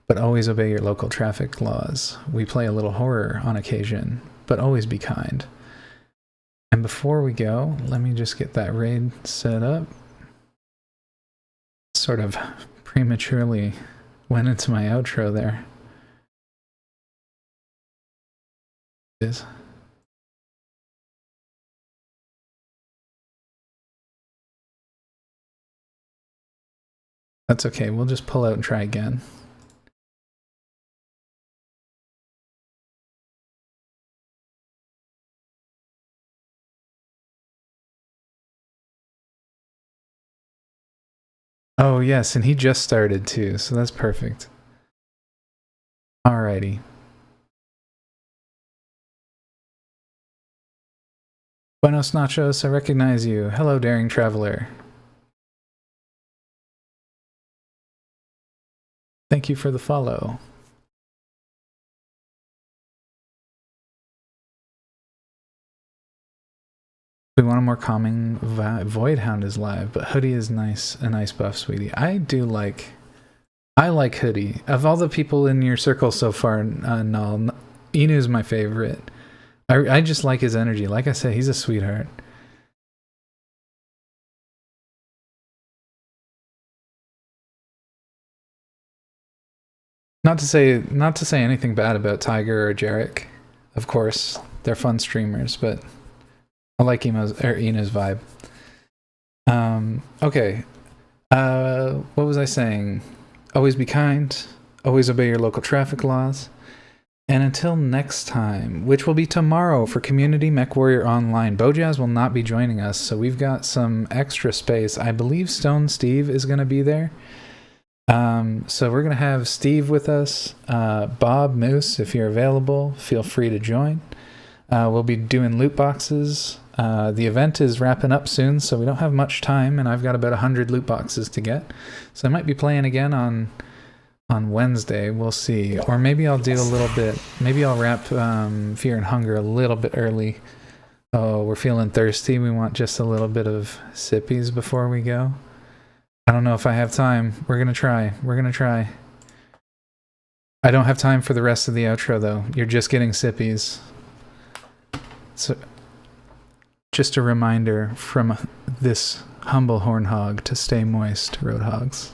S3: but always obey your local traffic laws. We play a little horror on occasion, but always be kind. And before we go, let me just get that raid set up. Sort of prematurely went into my outro there. It is. That's okay, we'll just pull out and try again. Oh yes, and he just started too, so that's perfect. Alrighty. Buenos Nachos, I recognize you. Hello, daring traveler. Thank you for the follow. We want a more calming vibe. Voidhound is live, but Hoodie is nice, a nice buff, sweetie. I like Hoodie. Of all the people in your circle so far, Null, Inu's my favorite. I just like his energy. Like I said, he's a sweetheart. Not to say anything bad about Tiger or Jarek. Of course, they're fun streamers, but I like Inu's vibe. Okay. What was I saying? Always be kind. Always obey your local traffic laws. And until next time, which will be tomorrow for Community MechWarrior Online, Bojaz will not be joining us, so we've got some extra space. I believe Stone Steve is going to be there. So we're going to have Steve with us. Bob, Moose, if you're available, feel free to join. We'll be doing loot boxes. The event is wrapping up soon, so we don't have much time, and I've got about 100 loot boxes to get. So I might be playing again on Wednesday. We'll see. Or maybe I'll do a little bit. Maybe I'll wrap Fear and Hunger a little bit early. Oh, we're feeling thirsty. We want just a little bit of sippies before we go. I don't know if I have time. We're going to try. I don't have time for the rest of the outro, though. You're just getting sippies. So, just a reminder from this humble horn hog to stay moist, roadhogs.